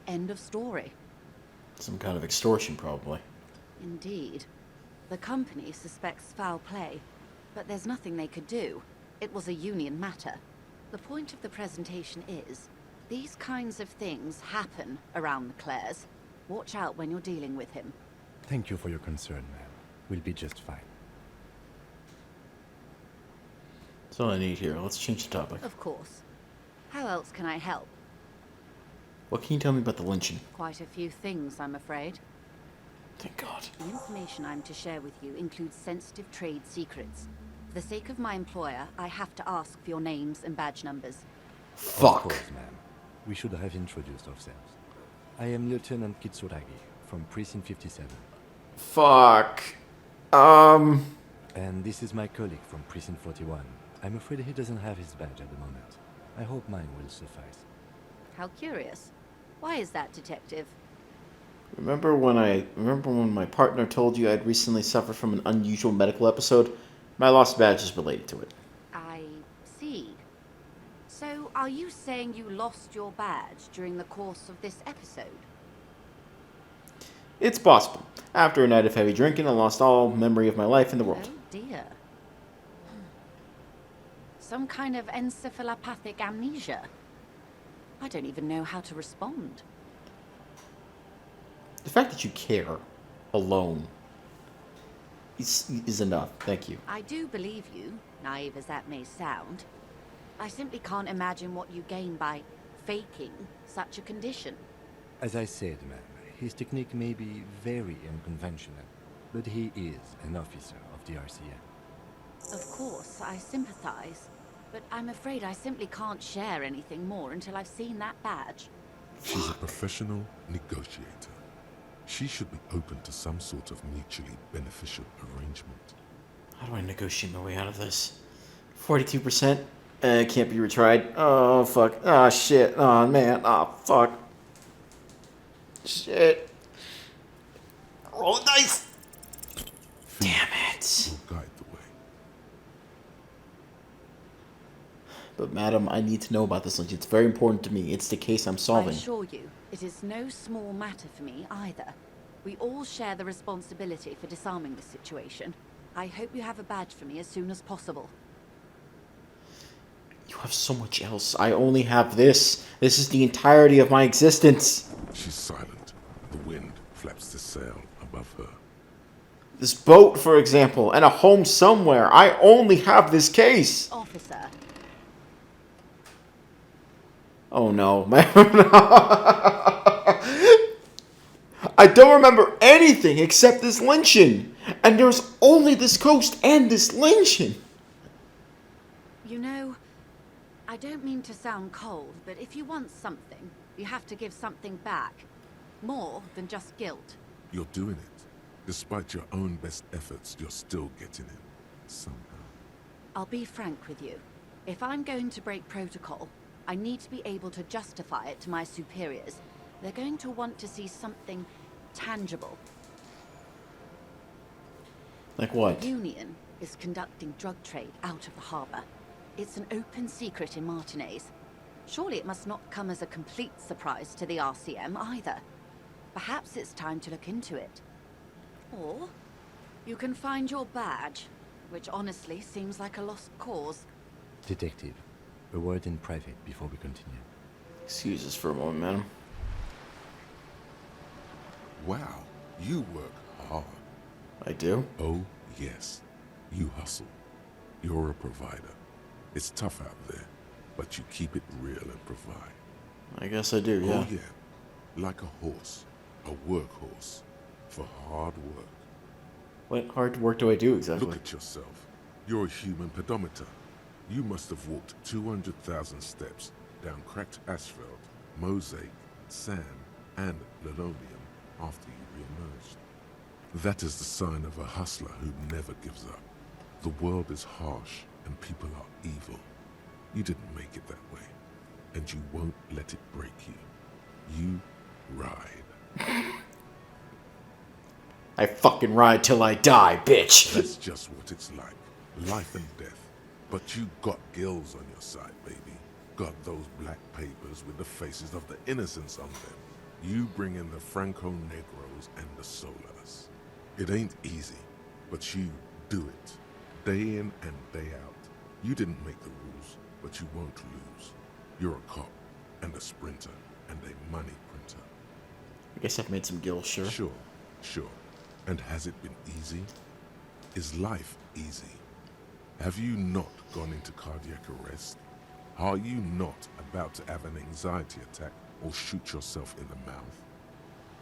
End of story. Some kind of extortion, probably. Indeed. The company suspects foul play, but there's nothing they could do. It was a union matter. The point of the presentation is, these kinds of things happen around the Clares. Watch out when you're dealing with him. Thank you for your concern, ma'am. We'll be just fine. That's all I need here. Let's change the topic. Of course. How else can I help? What can you tell me about the lynching? Quite a few things, I'm afraid. Thank God. The information I'm to share with you includes sensitive trade secrets. For the sake of my employer, I have to ask for your names and badge numbers. Fuck. Of course, ma'am. We should have introduced ourselves. I am Lieutenant Kitsuragi from Precinct 57. Fuck. And this is my colleague from Precinct 41. I'm afraid he doesn't have his badge at the moment. I hope mine will suffice. How curious. Why is that, detective? Remember when my partner told you I'd recently suffered from an unusual medical episode? My lost badge is related to it. I see. So, are you saying you lost your badge during the course of this episode? It's possible. After a night of heavy drinking, I lost all memory of my life in the world. Oh dear. Some kind of encephalopathic amnesia. I don't even know how to respond. The fact that you care alone is enough. Thank you. I do believe you, naive as that may sound. I simply can't imagine what you gain by faking such a condition. As I said, ma'am, his technique may be very unconventional, but he is an officer of the RCM. Of course, I sympathize, but I'm afraid I simply can't share anything more until I've seen that badge. She's a professional negotiator. She should be open to some sort of mutually beneficial arrangement. How do I negotiate my way out of this? 42%? Can't be retried. Oh, fuck. Oh, shit. Oh, man. Oh, fuck. Shit. Roll the dice! Damn it. Will guide the way. But, madam, I need to know about this lynch. It's very important to me. It's the case I'm I solving. assure you, it is no small matter for me either. We all share the responsibility for disarming this situation. I hope you have a badge for me as soon as possible. You have so much else. I only have this. This is the entirety of my existence. She's silent. The wind flaps the sail above her. This boat, for example, and a home somewhere. I only have this case. Officer. Oh no. I don't remember anything except this lynching. And there's only this coast and this lynching. You know, I don't mean to sound cold, but if you want something, you have to give something back. More than just guilt. You're doing it. Despite your own best efforts, you're still getting it. Somehow. I'll be frank with you. If I'm going to break protocol, I need to be able to justify it to my superiors. They're going to want to see something tangible. Like what? The Union is conducting drug trade out of the harbor. It's an open secret in Martinez. Surely it must not come as a complete surprise to the RCM either. Perhaps it's time to look into it. Or you can find your badge, which honestly seems like a lost cause. Detective, a word in private before we continue. Excuse us for a moment, madam. Wow, you work hard. I do? Oh, yes. You hustle. You're a provider. It's tough out there, but you keep it real and provide. I guess I do, yeah. Oh, yeah. Like a horse. A workhorse. For hard work. What hard work do I do exactly? Look at yourself. You're a human pedometer. You must have walked 200,000 steps down cracked asphalt, mosaic, sand, and linoleum after you re-emerged. That is the sign of a hustler who never gives up. The world is harsh and people are evil. You didn't make it that way, and you won't let it break you. You ride. I fucking ride till I die, bitch. That's just what it's like. Life and death. But you got gills on your side, baby. Got those black papers with the faces of the innocents on them. You bring in the Franco-Negros and the Solas. It ain't easy, but you do it. Day in and day out. You didn't make the rules, but you won't lose. You're a cop, and a sprinter, and a money printer. I guess I've made some gills, sure. Sure. And has it been easy? Is life easy? Have you not gone into cardiac arrest? Are you not about to have an anxiety attack or shoot yourself in the mouth?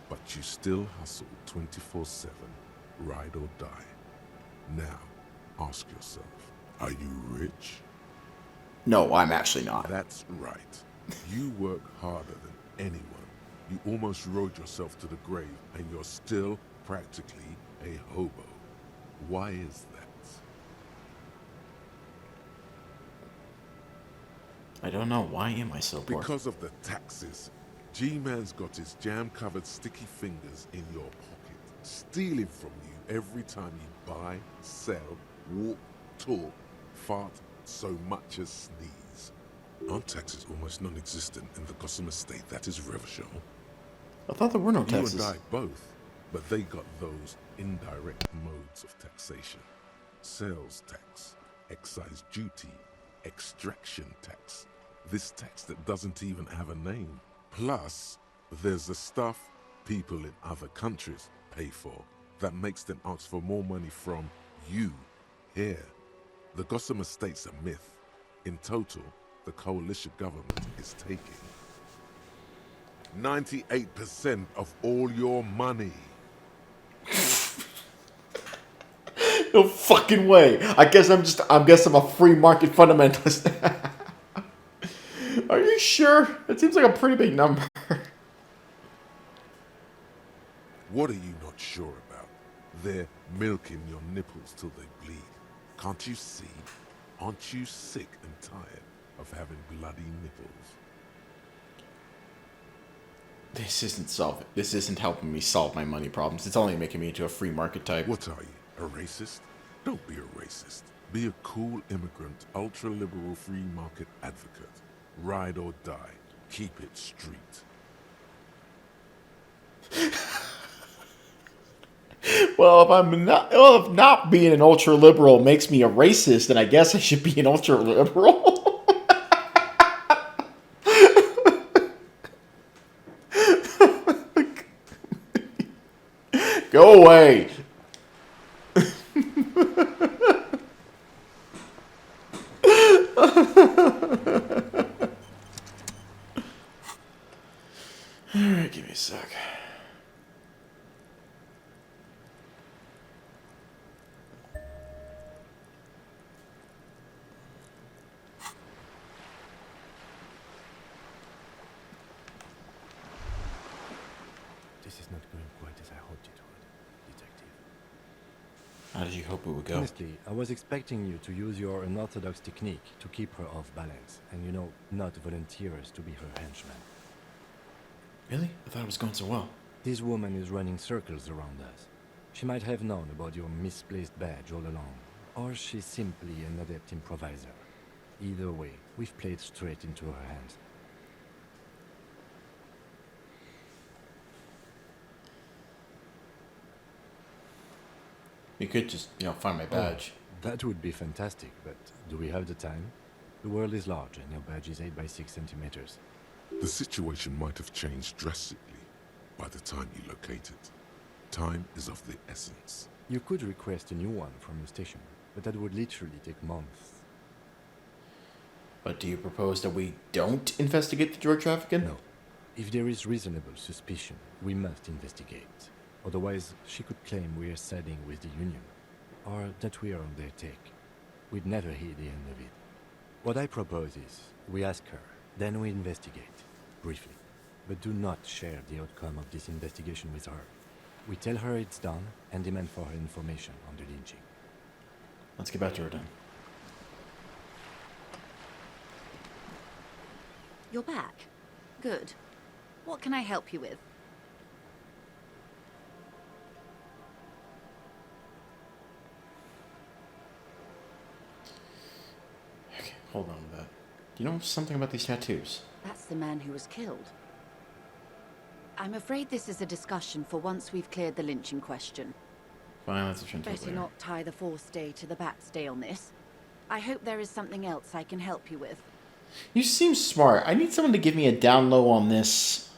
But you still hustle 24/7, ride or die. Now, ask yourself, are you rich? No, I'm actually not. That's right. You work harder than anyone. You almost rode yourself to the grave, and you're still practically a hobo. Why is that? I don't know. Why am I so poor? Because of the taxes. G-Man's got his jam-covered sticky fingers in your pocket, stealing from you every time you buy, sell, walk, talk, fart, so much as sneeze. Aren't taxes almost non-existent in the Gossamer state that is Revachol? I thought there were no taxes. You and I both, but they got those indirect modes of taxation. Sales tax, excise duty, extraction tax. This tax that doesn't even have a name. Plus, there's the stuff people in other countries pay for that makes them ask for more money from you here. The Gossamer state's a myth. In total, the coalition government is taking 98% of all your money. No fucking way. I guess I'm a free market fundamentalist. Are you sure? It seems like a pretty big number. What are you not sure about? They're milking your nipples till they bleed. Can't you see? Aren't you sick and tired of having bloody nipples? This isn't helping me solve my money problems. It's only making me into a free market type. What are you, a racist? Don't be a racist. Be a cool immigrant, ultra-liberal free market advocate. Ride or die. Keep it street. If not being an ultra liberal makes me a racist, then I guess I should be an ultra liberal. Go away. Alright, give me a sec. This is not going quite as I hoped it would, Detective. How did you hope it would go? Honestly, I was expecting you to use your unorthodox technique to keep her off balance, and not volunteer us to be her henchmen. Really? I thought it was going so well. This woman is running circles around us. She might have known about your misplaced badge all along, or she's simply an adept improviser. Either way, we've played straight into her hands. You could just, find my badge. Oh, that would be fantastic, but do we have the time? The world is large, and your badge is 8 by 6 centimeters. The situation might have changed drastically by the time you locate it. Time is of the essence. You could request a new one from the station, but that would literally take months. But do you propose that we don't investigate the drug trafficking? No. If there is reasonable suspicion, we must investigate. Otherwise, she could claim we are siding with the Union, or that we are on their take. We'd never hear the end of it. What I propose is, we ask her, then we investigate, briefly. But do not share the outcome of this investigation with her. We tell her it's done, and demand for her information on the lynching. Let's get back to her then. You're back. Good. What can I help you with? Okay, hold on with that. Do you know something about these tattoos? That's the man who was killed. I'm afraid this is a discussion for once we've cleared the lynching question. Fine, let's return to it Better later. not tie the Force Day to the Bat's Day on this. I hope there is something else I can help you with. You seem smart. I need someone to give me a down low on this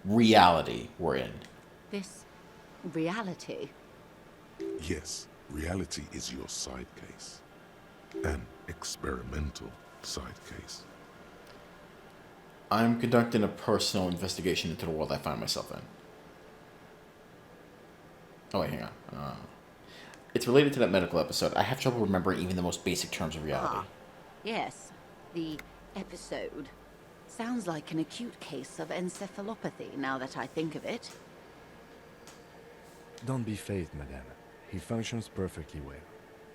reality we're in. This reality? Yes, reality is your side case. An experimental side case. I'm conducting a personal investigation into the world I find myself in. Oh, wait, hang on. It's related to that medical episode. I have trouble remembering even the most basic terms of reality. Yes, the episode. Sounds like an acute case of encephalopathy, now that I think of it. Don't be phased, madame. He functions perfectly well.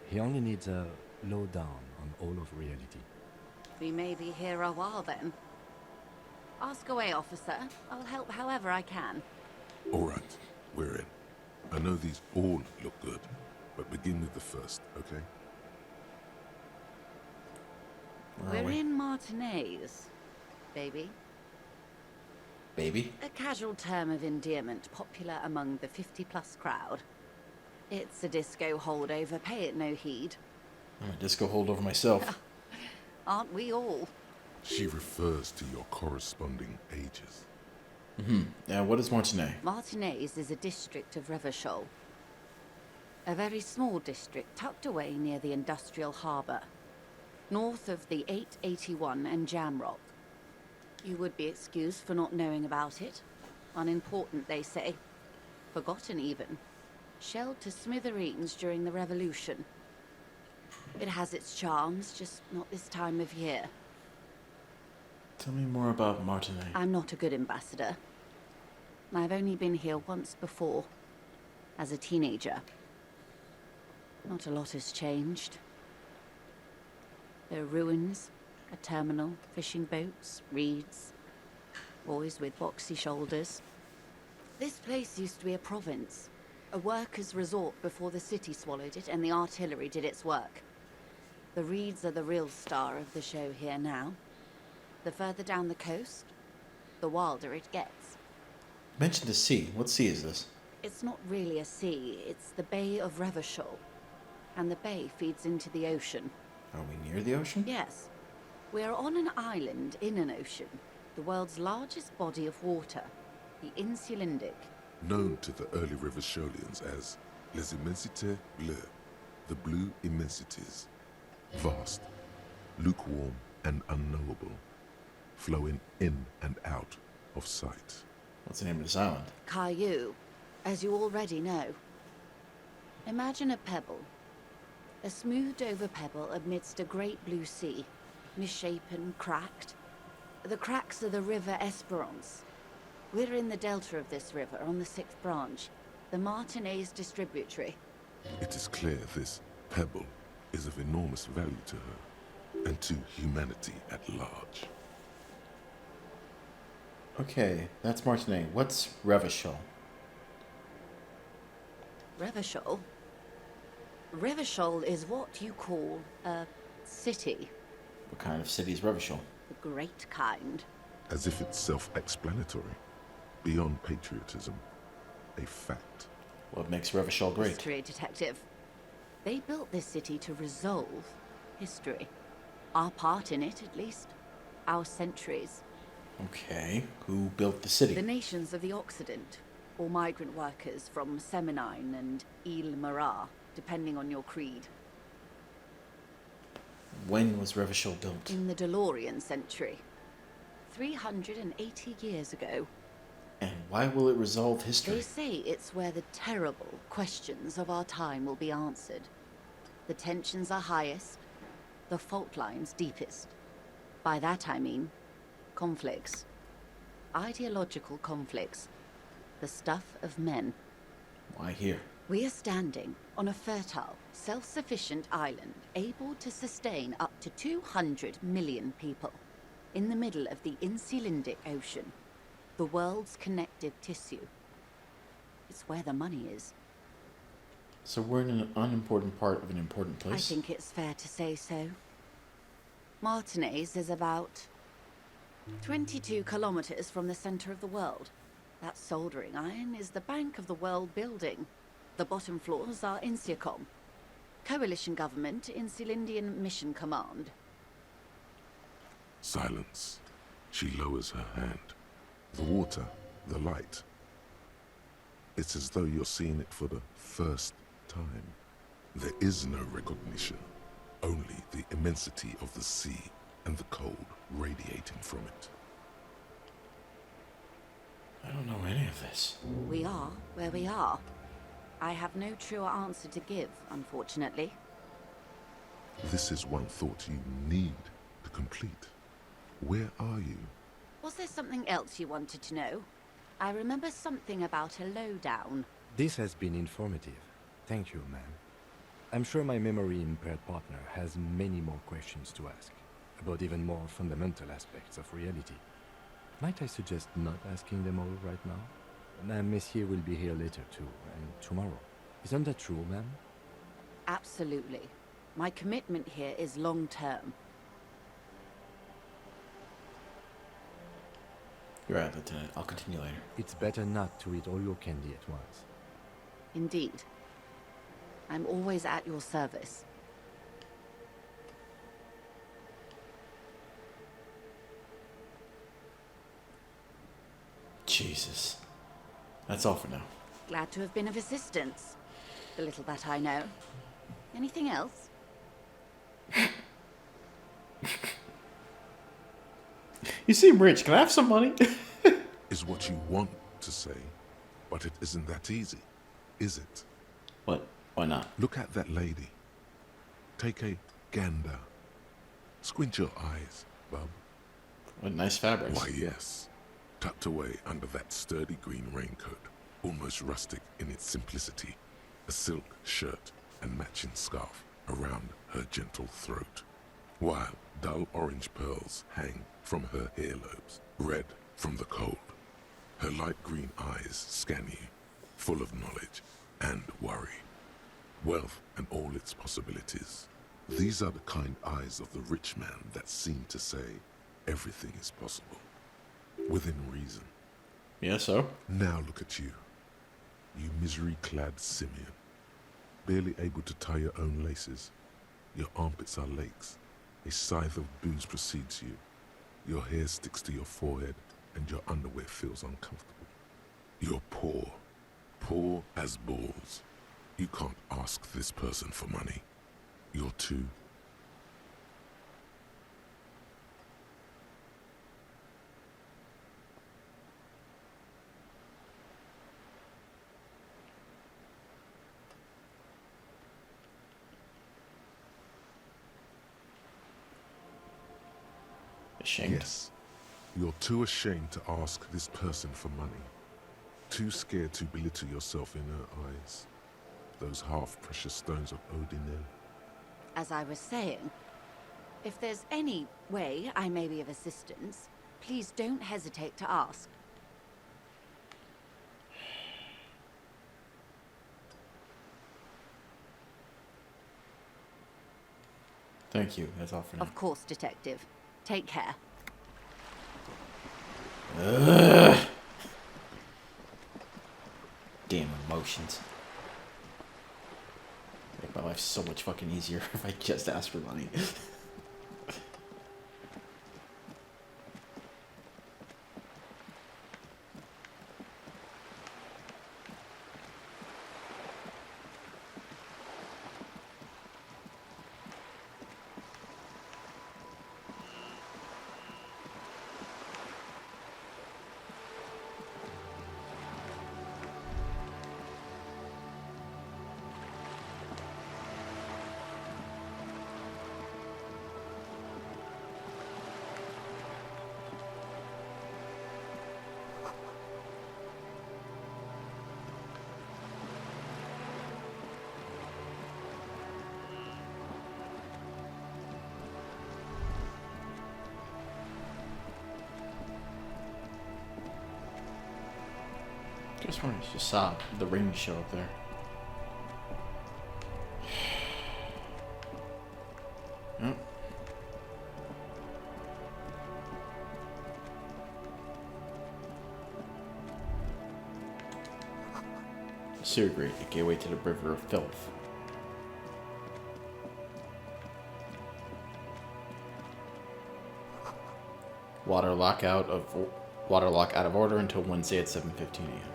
He only needs a lowdown on all of reality. We may be here a while then. Ask away, officer. I'll help however I can. All right, we're in. I know these all look good, but begin with the first, okay? We're in Martinez, baby. Baby? A casual term of endearment popular among the 50-plus crowd. It's a disco holdover, pay it no heed. I'm a disco holdover myself. Aren't we all? She refers to your corresponding ages. What is Martinez? Martinez is a district of Revachol. A very small district tucked away near the industrial harbour, north of the 881 and Jamrock. You would be excused for not knowing about it. Unimportant, they say. Forgotten, even. Shelled to smithereens during the Revolution. It has its charms, just not this time of year. Tell me more about Martinez. I'm not a good ambassador. I've only been here once before, as a teenager. Not a lot has changed. There are ruins, a terminal, fishing boats, reeds, boys with boxy shoulders. This place used to be a province, a workers' resort before the city swallowed it and the artillery did its work. The reeds are the real star of the show here now. The further down the coast, the wilder it gets. Mention the sea. What sea is this? It's not really a sea, it's the Bay of Revachol. And the bay feeds into the ocean. Are we near the ocean? Yes. We are on an island in an ocean, the world's largest body of water, the Insulindic. Known to the early Revacholians as Les Immensités Bleues, the blue immensities. Vast, lukewarm, and unknowable, flowing in and out of sight. What's the name of this island? Caillou, as you already know. Imagine a pebble. A smoothed-over pebble amidst a great blue sea, misshapen, cracked. The cracks are the river Esperance. We're in the delta of this river, on the 6th branch, the Martinez distributary. It is clear this pebble is of enormous value to her, and to humanity at large. Okay, that's Martinet. What's Revachol? Revachol? Revachol is what you call a city. What kind of city is Revachol? The great kind. As if it's self-explanatory, beyond patriotism, a fact. What makes Revachol great? History detective. They built this city to resolve history. Our part in it, at least. Our centuries. Okay, who built the city? The nations of the Occident, or migrant workers from Seminine and Ile-Marat, depending on your creed. When was Revachol built? In the DeLorean century. 380 years ago. And why will it resolve history? They say it's where the terrible questions of our time will be answered. The tensions are highest, the fault lines deepest. By that I mean conflicts. Ideological conflicts. The stuff of men. Why here? We are standing on a fertile, self-sufficient island able to sustain up to 200 million people in the middle of the Insulindic Ocean, the world's connective tissue. It's where the money is. So we're in an unimportant part of an important place? I think it's fair to say so. Martinez is about 22 kilometers from the center of the world. That soldering iron is the bank of the world building. The bottom floors are Insiacom, coalition government, Insulindian Mission Command. Silence. She lowers her hand. The water, the light. It's as though you're seeing it for the first time. There is no recognition, only the immensity of the sea and the cold radiating from it. I don't know any of this. We are where we are. I have no truer answer to give, unfortunately. This is one thought you need to complete. Where are you? Was there something else you wanted to know? I remember something about a lowdown. This has been informative. Thank you, ma'am. I'm sure my memory-impaired partner has many more questions to ask, about even more fundamental aspects of reality. Might I suggest not asking them all right now? Messier will be here later too, and tomorrow. Isn't that true, ma'am? Absolutely. My commitment here is long-term. You're right, Lieutenant. I'll continue later. It's better not to eat all your candy at once. Indeed. I'm always at your service. Jesus. That's all for now. Glad to have been of assistance. The little that I know. Anything else? You seem rich. Can I have some money? Is what you want to say, but it isn't that easy, is it? What? Why not? Look at that lady. Take a gander. Squint your eyes, bub. What nice fabrics. Why, yes. Tucked away under that sturdy green raincoat, almost rustic in its simplicity, a silk shirt and matching scarf around her gentle throat, while dull orange pearls hang from her earlobes, red from the cold. Her light green eyes scan you, full of knowledge and worry, wealth and all its possibilities. These are the kind eyes of the rich man that seem to say everything is possible, within reason. Yeah, so? Now look at you, you misery-clad simian, barely able to tie your own laces. Your armpits are lakes, a scythe of booze precedes you, your hair sticks to your forehead, and your underwear feels uncomfortable. You're poor, poor as balls. You can't ask this person for money. You're too... Ashamed? Yes. You're too ashamed to ask this person for money. Too scared to belittle yourself in her eyes. Those half-precious stones of Odinel. As I was saying, if there's any way I may be of assistance, please don't hesitate to ask. Thank you. That's all for now. Of course, Detective. Take care. Ugh. Damn emotions. Make my life so much fucking easier if I just ask for money. Just when I just saw the ring show up there. Yep. Sewer grate, the gateway to the river of filth. Water lock out of order until Wednesday at 7:15 a.m.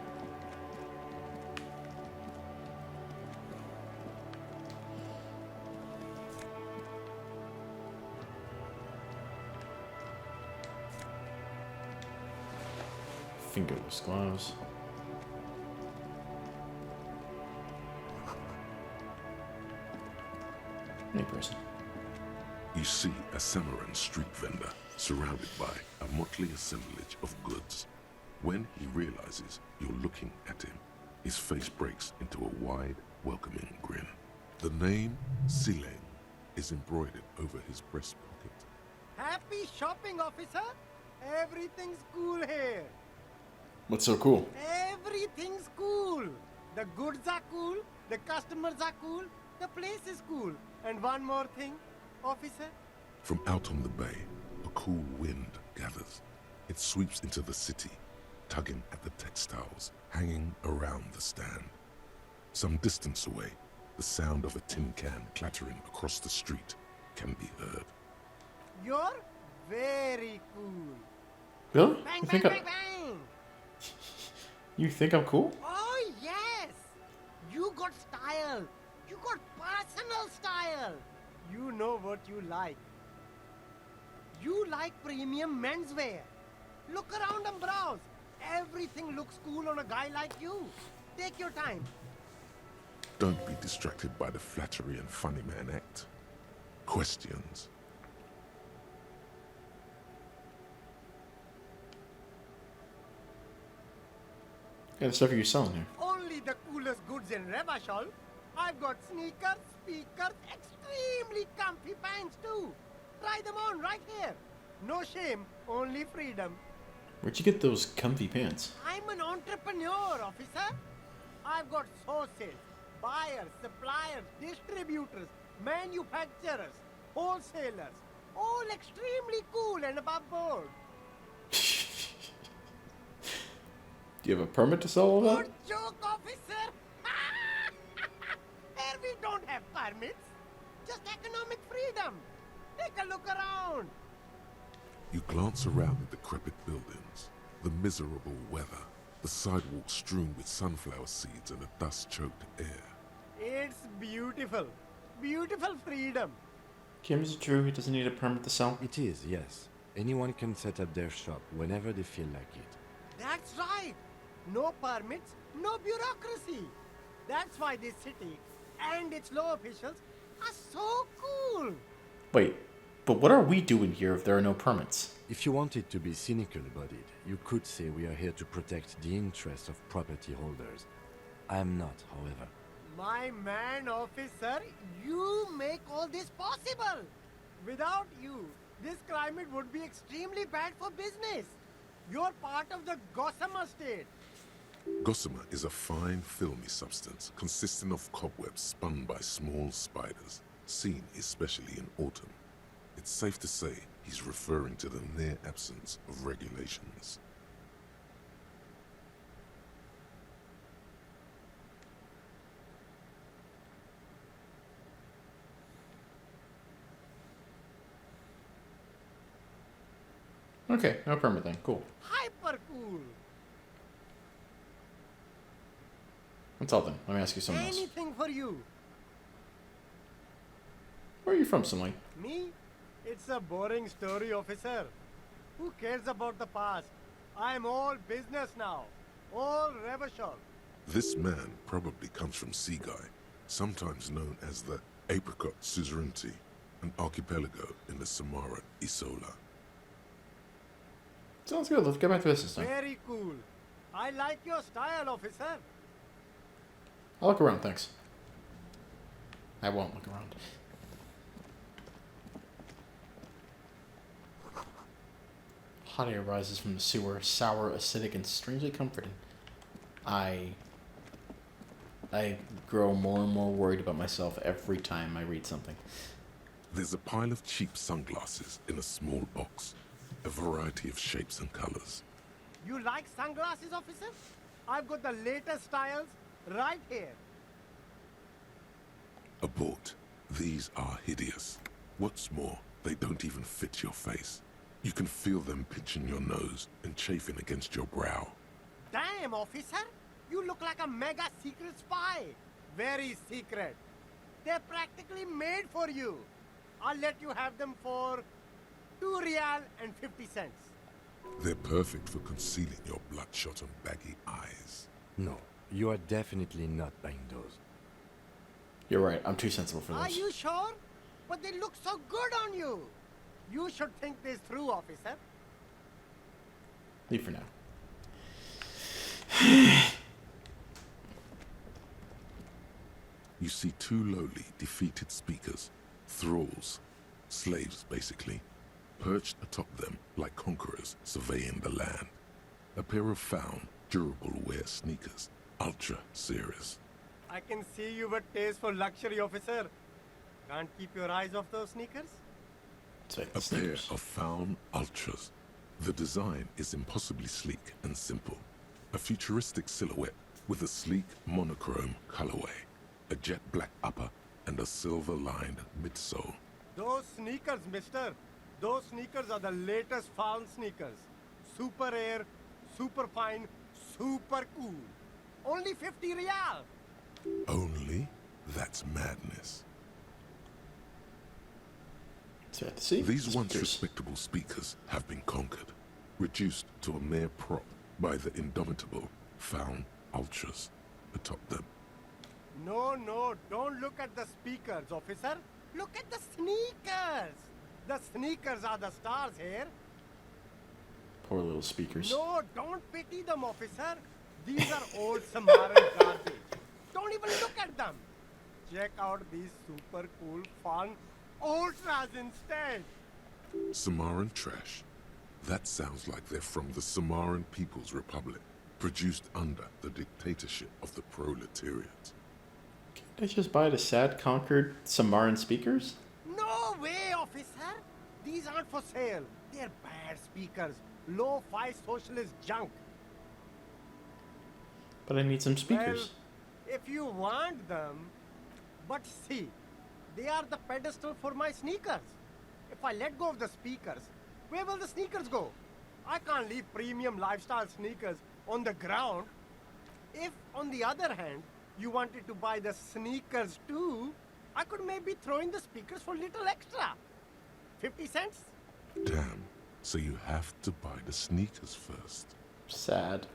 Fingerless gloves. Any person. You see a Samaran street vendor surrounded by a motley assemblage of goods. When he realizes you're looking at him, his face breaks into a wide, welcoming grin. The name Sileng is embroidered over his breast pocket. Happy shopping, officer! Everything's cool here. What's so cool? Everything's cool. The goods are cool, the customers are cool, the place is cool. And one more thing, officer. From out on the bay, a cool wind gathers. It sweeps into the city, tugging at the textiles hanging around the stand. Some distance away, the sound of a tin can clattering across the street can be heard. You're very cool. Really? Bang, You bang, think bang, bang! You think I'm cool? Oh, yes! You got style. You got personal style. You know what you like. You like premium menswear. Look around and browse. Everything looks cool on a guy like you. Take your time. Don't be distracted by the flattery and funny man act. Questions. the stuff you're selling here? Only the coolest goods in Revachol. I've got sneakers, speakers, extremely comfy pants too. Try them on right here. No shame, only freedom. Where'd you get those comfy pants? I'm an entrepreneur, officer. I've got sources, buyers, suppliers, distributors, manufacturers, wholesalers, all extremely cool and above board. Do you have a permit to sell all that? Good joke, officer. Here we don't have permits, just economic freedom. Take a look around. You glance around the decrepit buildings, the miserable weather, the sidewalks strewn with sunflower seeds and a dust-choked air. It's beautiful. Beautiful freedom. Kim, is it true he doesn't need a permit to sell? It is, yes. Anyone can set up their shop whenever they feel like it. That's right. No permits, no bureaucracy. That's why this city and its law officials are so cool. Wait, but what are we doing here if there are no permits? If you wanted to be cynical about it, you could say we are here to protect the interests of property holders. I am not, however. My man, officer, you make all this possible. Without you, this climate would be extremely bad for business. You're part of the Gossamer state. Gossamer is a fine, filmy substance consisting of cobwebs spun by small spiders, seen especially in autumn. It's safe to say he's referring to the near absence of regulations. Okay, no permit then. Cool. Hyper cool. That's all then. Let me ask you something else. Anything for you. Where are you from, Simley? Me? It's a boring story, officer. Who cares about the past? I'm all business now. All Revachol. This man probably comes from Seaguy, sometimes known as the Apricot Suzerainty, an archipelago in the Samara Isola. Sounds good. Let's get back to business now. Very cool. I like your style, officer. I'll look around, thanks. I won't look around. Hot air rises from the sewer, sour, acidic, and strangely comforting. I grow more and more worried about myself every time I read something. There's a pile of cheap sunglasses in a small box, a variety of shapes and colors. You like sunglasses, officer? I've got the latest styles right here. Abort. These are hideous. What's more, they don't even fit your face. You can feel them pinching your nose and chafing against your brow. Damn, officer! You look like a mega secret spy. Very secret. They're practically made for you. I'll let you have them for 2 real and 50 cents. They're perfect for concealing your bloodshot and baggy eyes. No, you are definitely not buying those. You're right. I'm too sensible for Are those. you sure? But they look so good on you. You should think this through, officer. Leave for now. You see 2 lowly, defeated speakers, thralls, slaves basically, perched atop them like conquerors surveying the land. A pair of found, durable wear sneakers, ultra serious. I can see you've a taste for luxury, officer. Can't keep your eyes off those sneakers? A pair of found ultras. The design is impossibly sleek and simple. A futuristic silhouette with a sleek monochrome colorway, a jet black upper, and a silver-lined midsole. Those sneakers, mister. Those sneakers are the latest found sneakers. Super air, super fine, super cool. Only 50 real. Only? That's madness. See? These once respectable speakers have been conquered, reduced to a mere prop by the indomitable found ultras atop them. No, don't look at the speakers, officer. Look at the sneakers. The sneakers are the stars here. Poor little speakers. No, don't pity them, officer. These are old Samaran garbage. Don't even look at them. Check out these super cool, fun ultras instead. Samaran trash. That sounds like they're from the Samaran People's Republic, produced under the dictatorship of the proletariat. Can't I just buy the sad conquered Samaran speakers? No way, officer. These aren't for sale. They're bad speakers. Low-fi socialist junk. But I need some speakers. Well, if you want them, but see, they are the pedestal for my sneakers. If I let go of the speakers, where will the sneakers go? I can't leave premium lifestyle sneakers on the ground. If, on the other hand, you wanted to buy the sneakers too, I could maybe throw in the speakers for little extra. 50 cents? Damn, so you have to buy the sneakers first. Sad.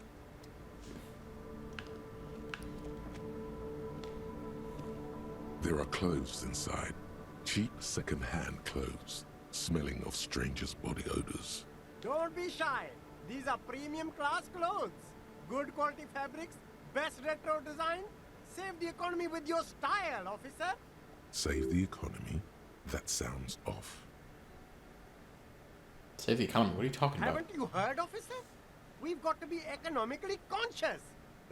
There are clothes inside. Cheap second-hand clothes, smelling of strangers' body odors. Don't be shy. These are premium class clothes. Good quality fabrics, best retro design. Save the economy with your style, officer. Save the economy? That sounds off. Save the economy? What are you talking about? Haven't you heard, officer? We've got to be economically conscious.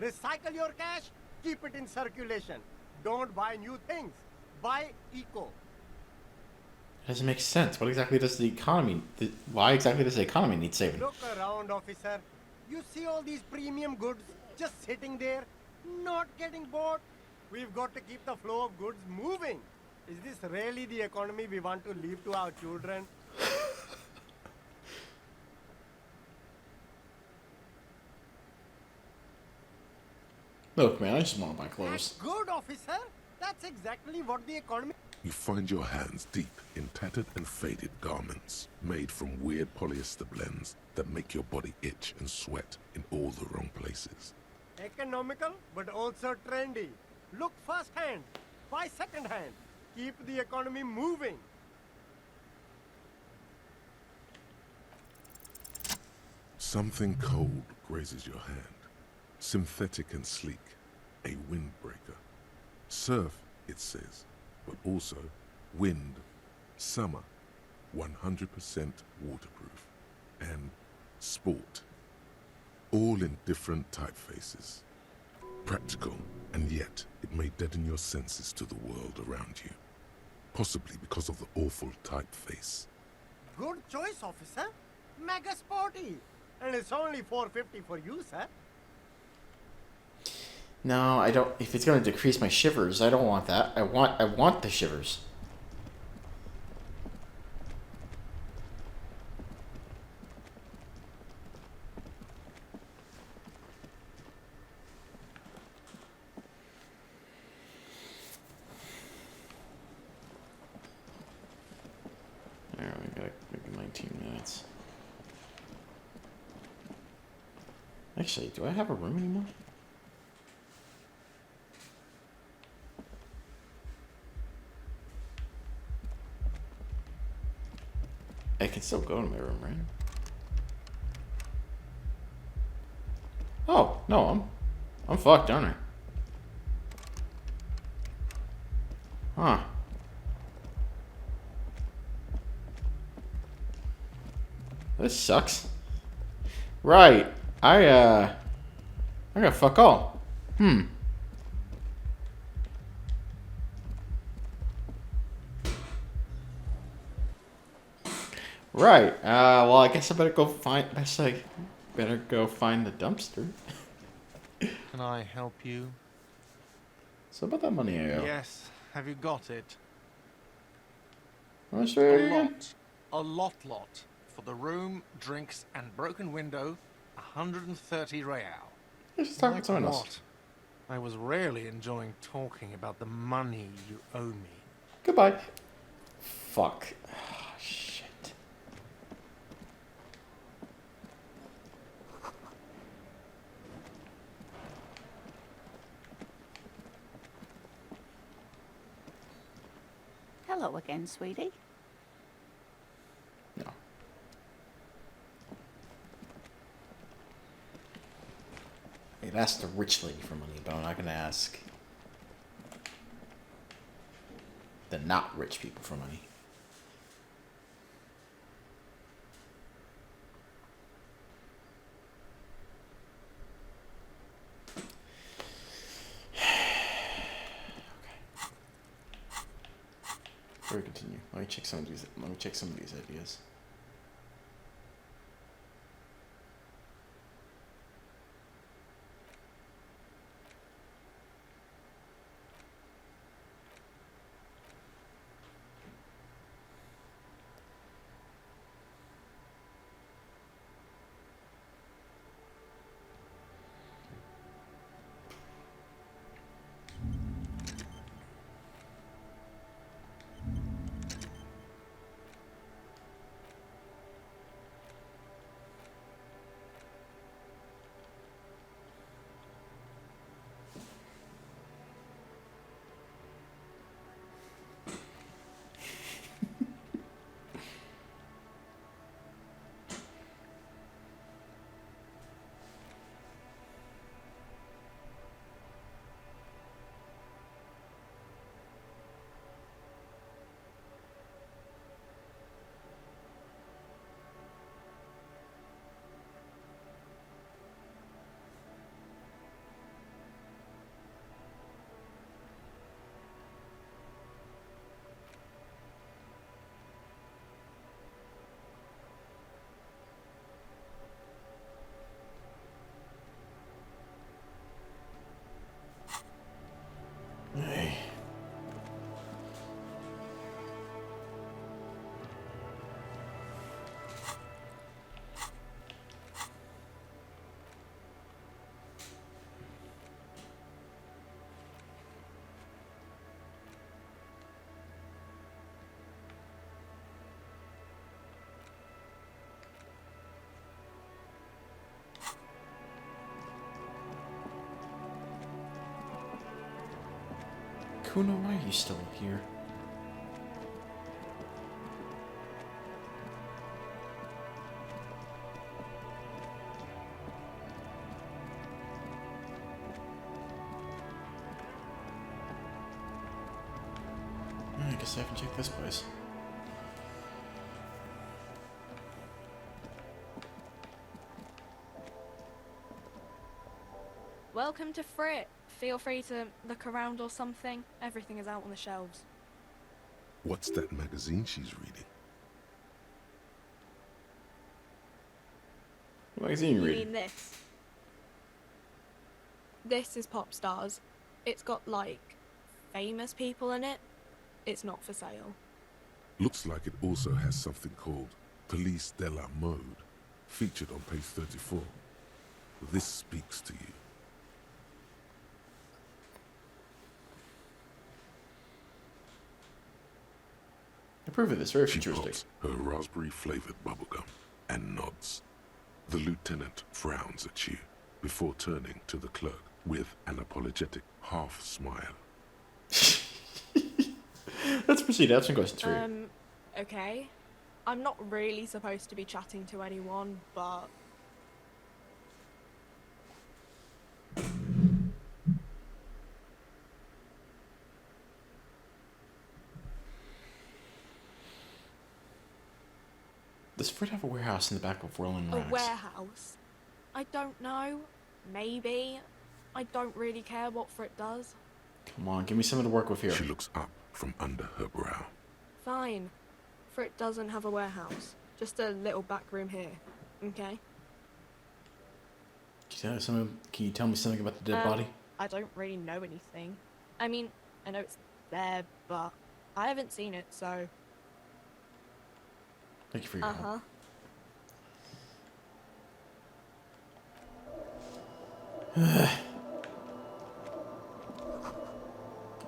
Recycle your cash, keep it in circulation. Don't buy new things. Buy eco. It doesn't make sense. What exactly does the economy... Why exactly does the economy need saving? Look around, officer. You see all these premium goods just sitting there, not getting bought? We've got to keep the flow of goods moving. Is this really the economy we want to leave to our children? Look, man, I just want to buy clothes. That's good, officer. That's exactly what the economy... You find your hands deep in tattered and faded garments made from weird polyester blends that make your body itch and sweat in all the wrong places. Economical, but also trendy. Look first-hand, buy second-hand. Keep the economy moving. Something cold grazes your hand. Synthetic and sleek. A windbreaker. Surf, it says, but also wind, summer, 100% waterproof, and sport. All in different typefaces. Practical, and yet it may deaden your senses to the world around you. Possibly because of the awful typeface. Good choice, officer. Mega sporty. And it's only $4.50 for you, sir. No, I don't... If it's going to decrease my shivers, I don't want that. I want the shivers. Alright, we got 19 minutes. Actually, do I have a room anymore? I can still go to my room, right? Oh, no, I'm fucked, aren't I? Huh. This sucks. Right. I gotta fuck all. Right. Well, I guess I better go find... better go find the dumpster. Can I help you? So about that money I owe. Yes. Have you got it? What's that? A lot. For the room, drinks, and broken window, 130 real. Let's just talk about someone else. What? I was really enjoying talking about the money you owe me. Goodbye. Fuck. Oh, shit. Hello again, sweetie. No. gonna ask the rich lady for money, but I'm not gonna ask the not rich people for money. Before we continue, let me check some of these ideas. Hey. Kuno, why are you still here? I guess I haven't checked this place. Welcome to Frit. Feel free to look around or something. Everything is out on the shelves. What's that magazine she's reading? What magazine You you reading? mean this? This is Pop Stars. It's got, like, famous people in it. It's not for sale. Looks like it also has something called Police de la Mode, featured on page 34. This speaks to you. I approve of this. Very She futuristic. pops her raspberry-flavored bubblegum and nods. The lieutenant frowns at you before turning to the clerk with an apologetic half smile. Let's proceed. I have some questions for you. Okay. I'm not really supposed to be chatting to anyone, but... Does Fred have a warehouse in the back of Rolling A Racks? warehouse? I don't know. Maybe. I don't really care what Frit does. Come on, give me something to work with here. She looks up from under her brow. Fine. Frit doesn't have a warehouse. Just a little back room here. Okay? Can you tell me something about the dead body? I don't really know anything. I mean, I know it's there, but I haven't seen it, so... Thank you for your help.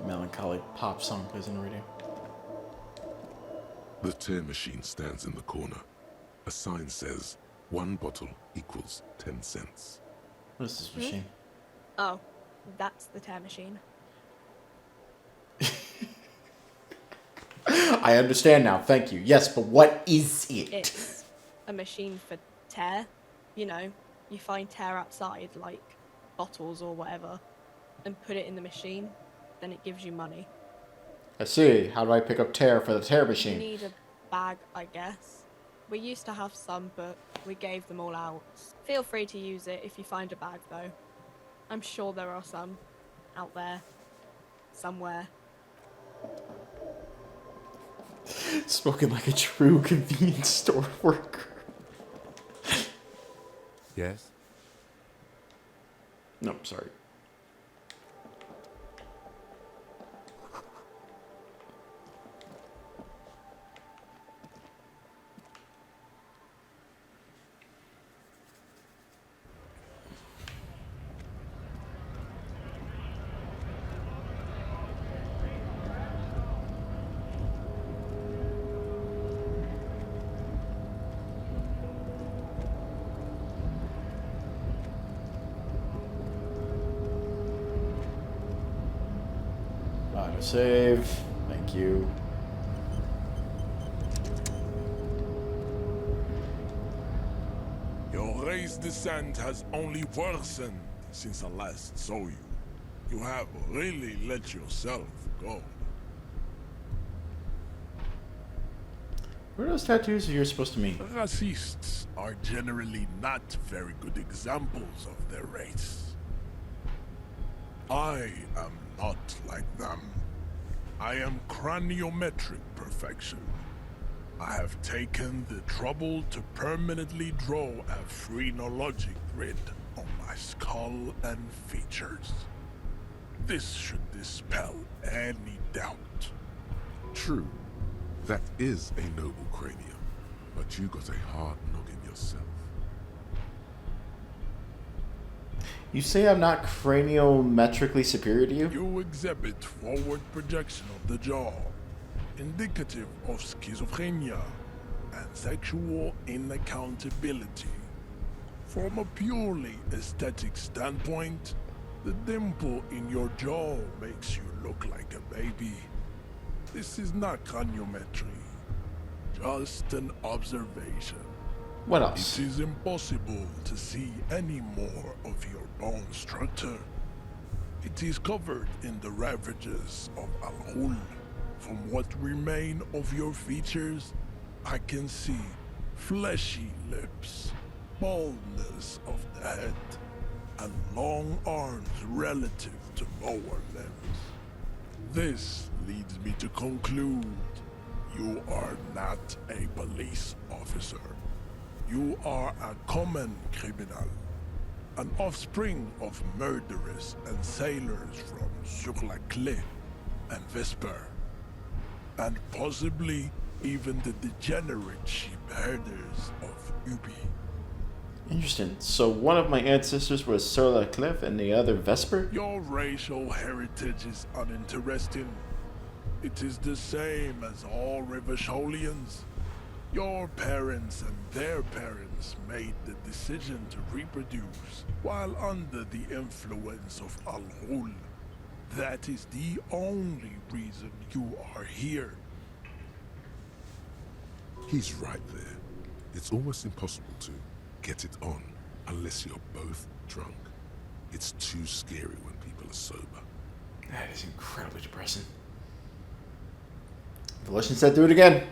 Melancholy pop song plays on the radio. The tear machine stands in the corner. A sign says, 1 bottle equals 10 cents. What is this machine? Oh, that's the tear machine. I understand now, thank you. Yes, but what is it? It's a machine for tear. You know, you find tear outside, like bottles or whatever and put it in the machine, then it gives you money. I see. How do I pick up tear for the tear You machine? need a bag, I guess. We used to have some, but we gave them all out. Feel free to use it if you find a bag, though. I'm sure there are some out there, somewhere. Spoken like a true convenience store worker. Yes? No, sorry. Save. Thank you. Your race descent has only worsened since I last saw you. You have really let yourself go. What are those tattoos you're supposed to mean? Racists are generally not very good examples of their race. I am not like them. I am craniometric perfection. I have taken the trouble to permanently draw a phrenologic grid on my skull and features. This should dispel any doubt. True. That is a noble cranium, but you got a hard noggin yourself. You say I'm not craniometrically superior to you? You exhibit forward projection of the jaw, indicative of schizophrenia and sexual inaccountability. From a purely aesthetic standpoint, the dimple in your jaw makes you look like a baby. This is not craniometry, just an observation. What else? It is impossible to see any more of your bone structure. It is covered in the ravages of Al-Hul. From what remain of your features, I can see fleshy lips, baldness of the head, and long arms relative to lower limbs. This leads me to conclude you are not a police officer. You are a common criminal, an offspring of murderers and sailors from Sur-la-Clé and Vesper, and possibly even the degenerate sheep herders of Ubi. Interesting. So one of my ancestors was Sur la Cliff and the other Vesper? Your racial heritage is uninteresting. It is the same as all Rivasholians. Your parents and their parents made the decision to reproduce while under the influence of Al-Hul. That is the only reason you are here. He's right there. It's almost impossible to get it on unless you're both drunk. It's too scary when people are sober. That is incredibly depressing. Volition said do it again.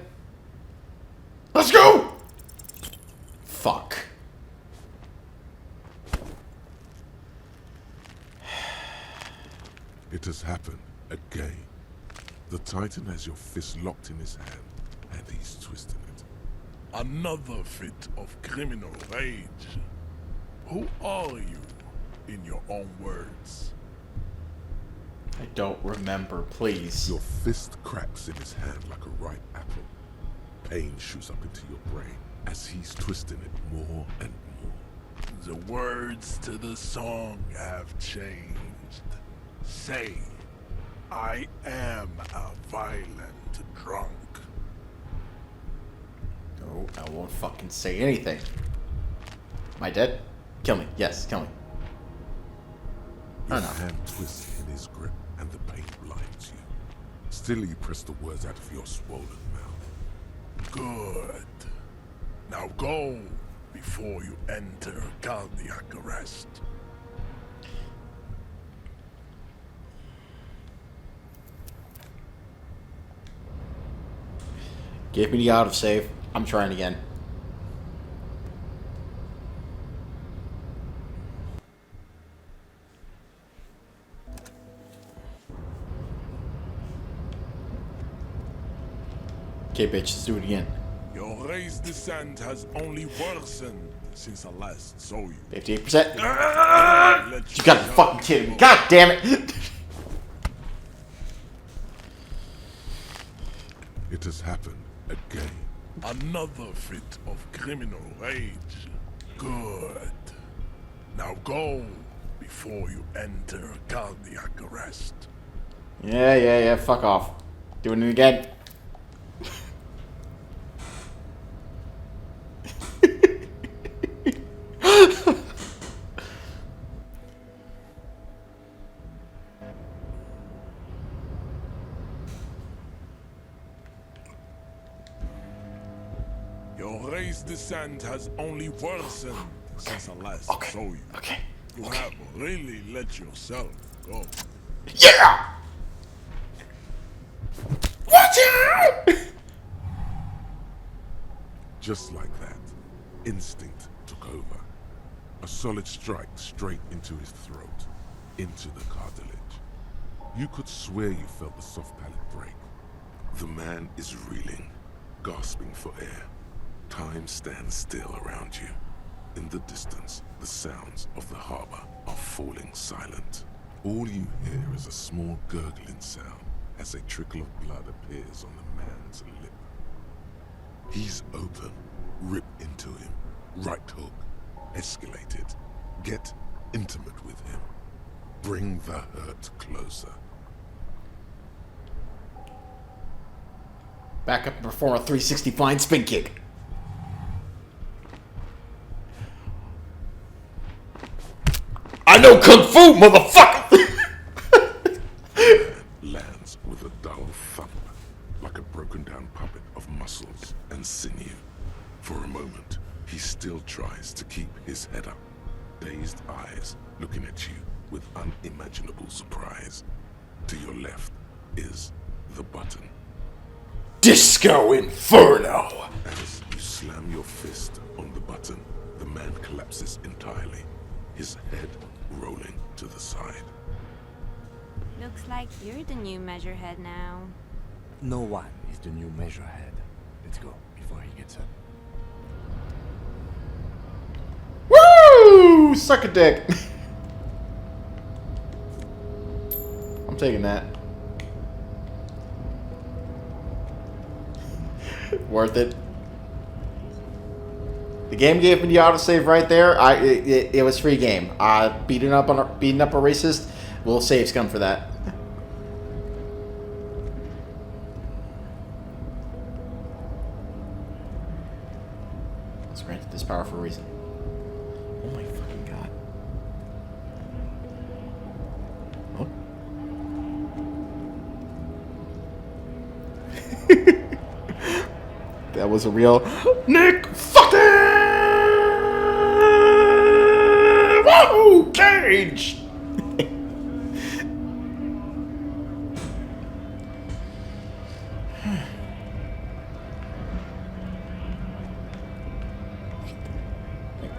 Let's go! Fuck. It has happened again. The Titan has your fist locked in his hand, and he's twisting it. Another fit of criminal rage. Who are you, in your own words? I don't remember, please. Your fist cracks in his hand like a ripe apple. Pain shoots up into your brain as he's twisting it more and more. The words to the song have changed. Say, I am a violent drunk. No, I won't fucking say anything. Am I dead? Kill me. Yes, kill me. Your hand twists in his grip and the pain blinds you. Still you press the words out of your swollen mouth. Good. Now go before you enter cardiac arrest. Give me the autosave. I'm trying again. Okay, bitch, let's do it again. Your race descent has only worsened since I last saw you. 58%. You gotta be fucking kidding me. God damn it. It has happened again. Another fit of criminal rage. Good. Now go before you enter cardiac arrest. Yeah. Fuck off. Doing it again. Your race descent has only worsened since I last saw you. Okay. You have really let yourself go. Yeah! Watch out! Just like that, instinct took over. A solid strike straight into his throat, into the cartilage. You could swear you felt the soft palate break. The man is reeling, gasping for air. Time stands still around you. In the distance, the sounds of the harbor are falling silent. All you hear is a small gurgling sound as a trickle of blood appears on the man's lip. He's open. Rip into him. Right hook. Escalate it. Get intimate with him. Bring the hurt closer. Back up and perform a 360 flying spin kick. I know Kung Fu, motherfucker! Lands with a dull thump, like a broken down puppet of muscles and sinew. For a moment, he still tries to keep his head up, dazed eyes looking at you with unimaginable surprise. To your left is the button. Disco Inferno! As you slam your fist on the button, the man collapses entirely, his head rolling to the side. Looks like you're the new measurehead now. No one is the new measurehead. Let's go before he gets up. Woo! Suck a dick. I'm taking that. Worth it. The game gave me the autosave right there. It was free game. Beating up a racist. We'll save scum for that. I was granted this power for a reason. Oh my fucking god. Oh. That was a real Nick fucking Wahoo Cage.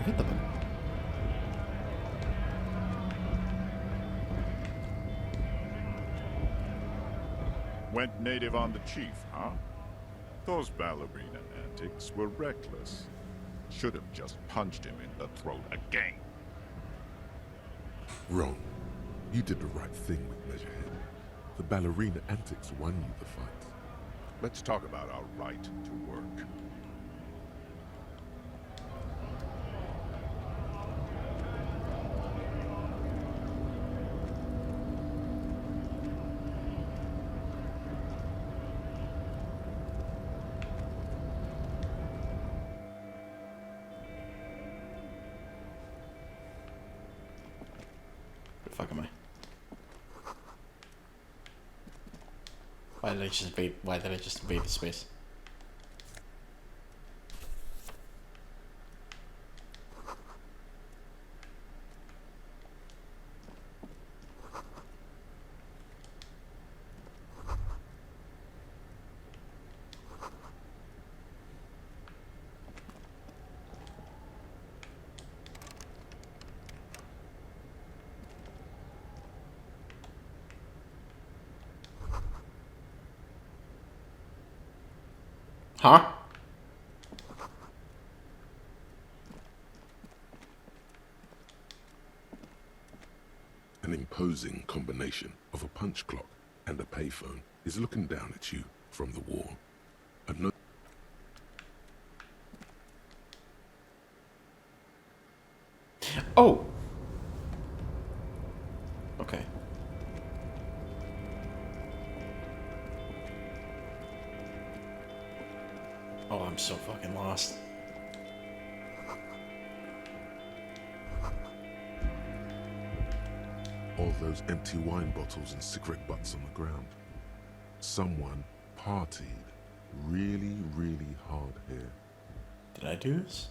Hit the button. Went native on the chief, huh? Those ballerina antics were reckless. Should have just punched him in the throat again. Wrong. You did the right thing with Measurehead. The ballerina antics won you the fight. Let's talk about our right to work. Where the fuck am I? Why did I just invade the space? Huh? An imposing combination of a punch clock and a payphone is looking down at you from the wall. Oh! Okay. Oh, I'm so fucking lost. All those empty wine bottles and cigarette butts on the ground. Someone partied really, really hard here. Did I do this?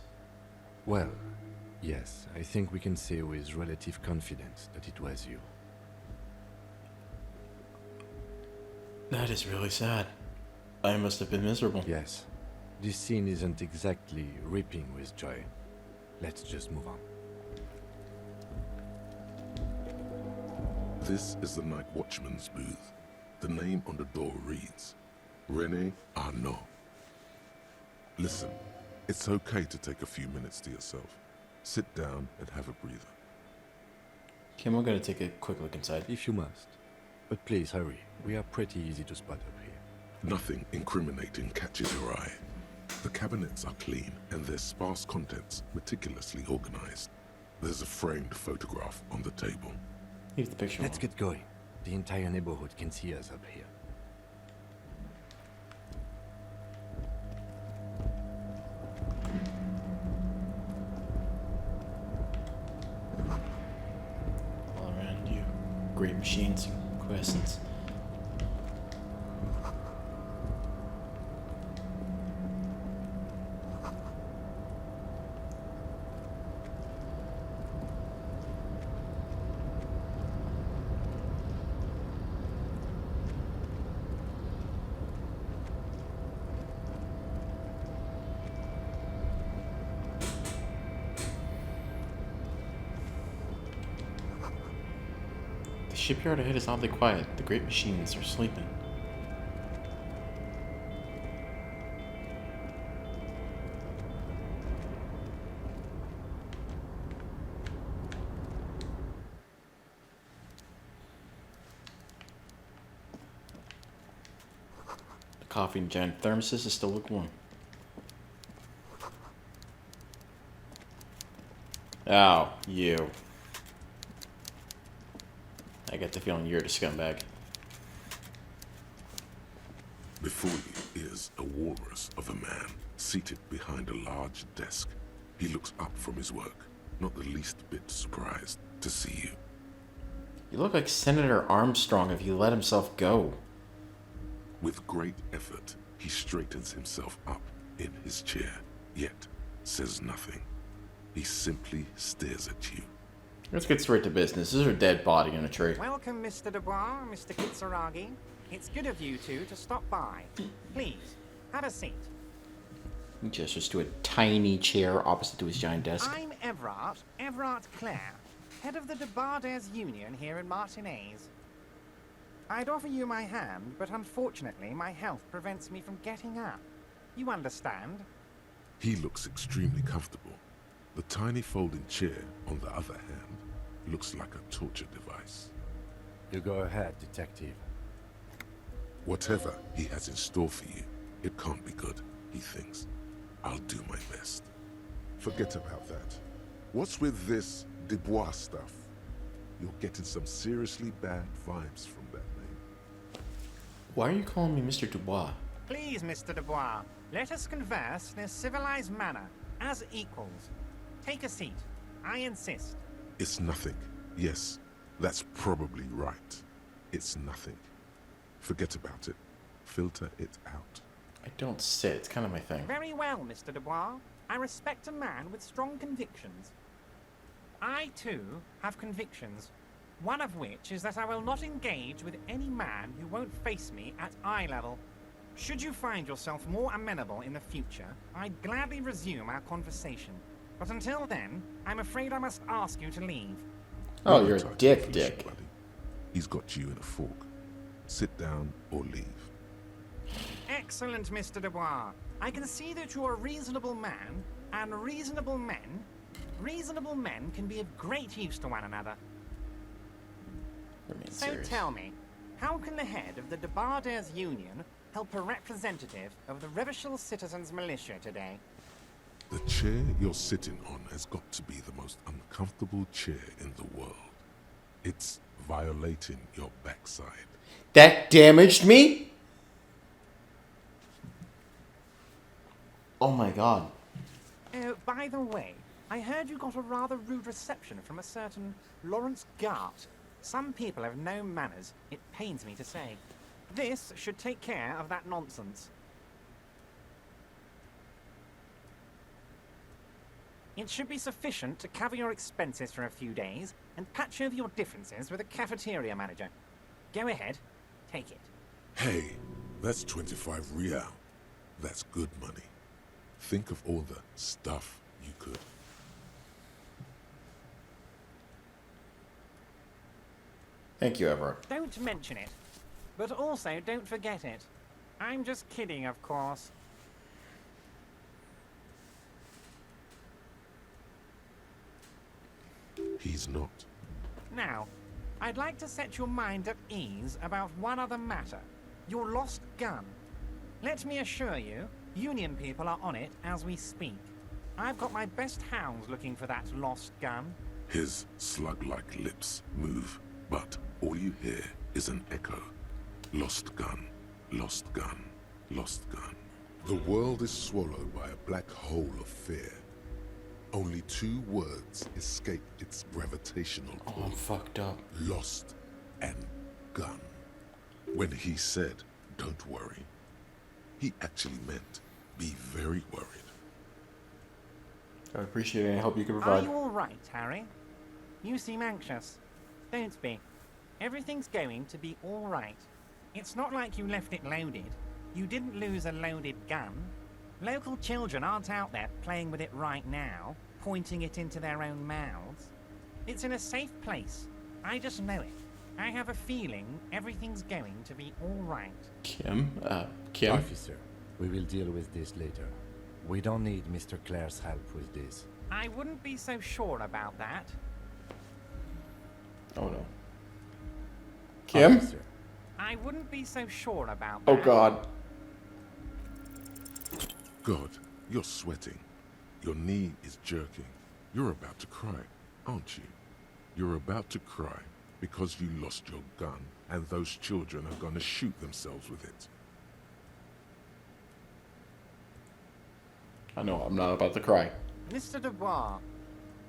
Well, yes, I think we can say with relative confidence that it was you. That is really sad. I must have been miserable. Yes. This scene isn't exactly ripping with joy. Let's just move on. This is the night watchman's booth. The name on the door reads, René Arnaud. Listen, it's okay to take a few minutes to yourself. Sit down and have a breather. Kim, we're gonna take a quick look inside. If you must. But please hurry. We are pretty easy to spot up here. Nothing incriminating catches your eye. The cabinets are clean and their sparse contents meticulously organized. There's a framed photograph on the table. Leave the picture. Let's get going. The entire neighborhood can see us up here. All around you. Great machines and questions. The shipyard ahead is oddly quiet. The great machines are sleeping. The coffee in giant thermoses is still lukewarm. Oh, you. I get the feeling you're the scumbag. Before you is a walrus of a man seated behind a large desk. He looks up from his work, not the least bit surprised to see you. You look like Senator Armstrong if he let himself go. With great effort, he straightens himself up in his chair, yet says nothing. He simply stares at you. Let's get straight to business. This is a dead body in a tree. Welcome, Mr. Dubois, Mr. Kitsuragi. It's good of you two to stop by. Please, have a seat. He gestures to a tiny chair opposite to his giant desk. I'm Everard Clare, head of the Debarders Union here in Martinez. I'd offer you my hand, but unfortunately my health prevents me from getting up. You understand? He looks extremely comfortable. The tiny folding chair, on the other hand, looks like a torture device. You go ahead, detective. Whatever he has in store for you, it can't be good, he thinks. I'll do my best. Forget about that. What's with this Dubois stuff? You're getting some seriously bad vibes from that name. Why are you calling me Mr. Dubois? Please, Mr. Dubois, let us converse in a civilized manner, as equals. Take a seat. I insist. It's nothing. Yes, that's probably right. It's nothing. Forget about it. Filter it out. I don't sit. It's kind of my thing. Very well, Mr. Dubois. I respect a man with strong convictions. I, too, have convictions. One of which is that I will not engage with any man who won't face me at eye level. Should you find yourself more amenable in the future, I'd gladly resume our conversation. But until then, I'm afraid I must ask you to leave. Oh, you're a dick. Buddy. He's got you in a fork. Sit down or leave. Excellent, Mr. Dubois. I can see that you're a reasonable man, and reasonable men can be of great use to one another. So serious. tell me, how can the head of the Debarders Union help a representative of the Revachol Citizens Militia today? The chair you're sitting on has got to be the most uncomfortable chair in the world. It's violating your backside. That damaged me? Oh my god. Oh, by the way, I heard you got a rather rude reception from a certain Lawrence Gart. Some people have no manners, it pains me to say. This should take care of that nonsense. It should be sufficient to cover your expenses for a few days and patch over your differences with a cafeteria manager. Go ahead, take it. Hey, that's 25 real. That's good money. Think of all the stuff you could. Thank you, Everett. Don't mention it. But also don't forget it. I'm just kidding, of course. He's not. Now, I'd like to set your mind at ease about one other matter. Your lost gun. Let me assure you, Union people are on it as we speak. I've got my best hounds looking for that lost gun. His slug-like lips move, but all you hear is an echo. Lost gun, lost gun, lost gun. The world is swallowed by a black hole of fear. Only 2 words escape its gravitational pull. Oh, I'm fucked up. Lost and gun. When he said, "Don't worry," he actually meant, be very worried. I appreciate any help you can Are provide. you all right, Harry? You seem anxious. Don't be. Everything's going to be all right. It's not like you left it loaded. You didn't lose a loaded gun. Local children aren't out there playing with it right now, pointing it into their own mouths. It's in a safe place. I just know it. I have a feeling everything's going to be all right. Kim? Kim? Officer, we will deal with this later. We don't need Mr. Clare's help with this. I wouldn't be so sure about that. Oh no. Kim? Officer. I wouldn't be so sure about that. Oh god. God, you're sweating. Your knee is jerking. You're about to cry, aren't you? You're about to cry because you lost your gun and those children are gonna shoot themselves with it. I know, I'm not about to cry. Mr. Dubois,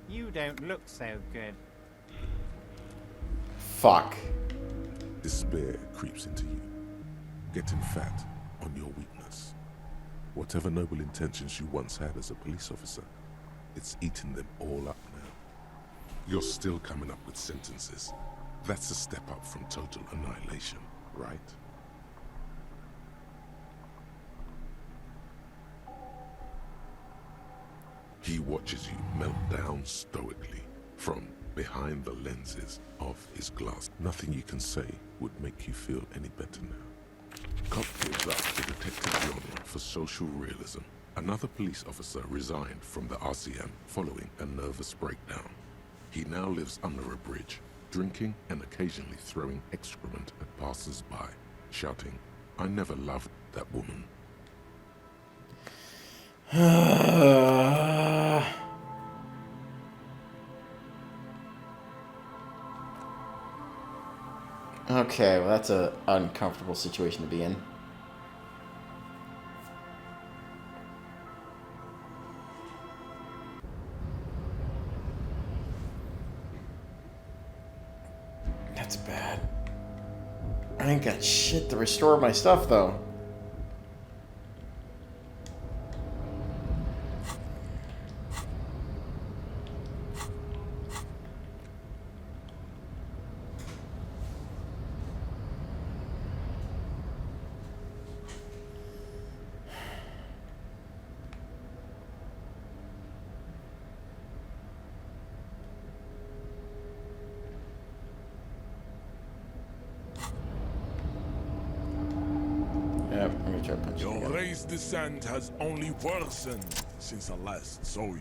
you don't look so good. Fuck. Despair creeps into you, getting fat on your weakness. Whatever noble intentions you once had as a police officer, it's eating them all up now. You're still coming up with sentences. That's a step up from total annihilation, right? He watches you melt down stoically from behind the lenses of his glass. Nothing you can say would make you feel any better now. Cop gives up the detective genre for social realism. Another police officer resigned from the RCM following a nervous breakdown. He now lives under a bridge, drinking and occasionally throwing excrement at passers-by, shouting, "I never loved that woman." Okay, well that's an uncomfortable situation to be in. That's bad. I ain't got shit to restore my stuff though. try to punch you. Your race descent has only worsened since I last saw you.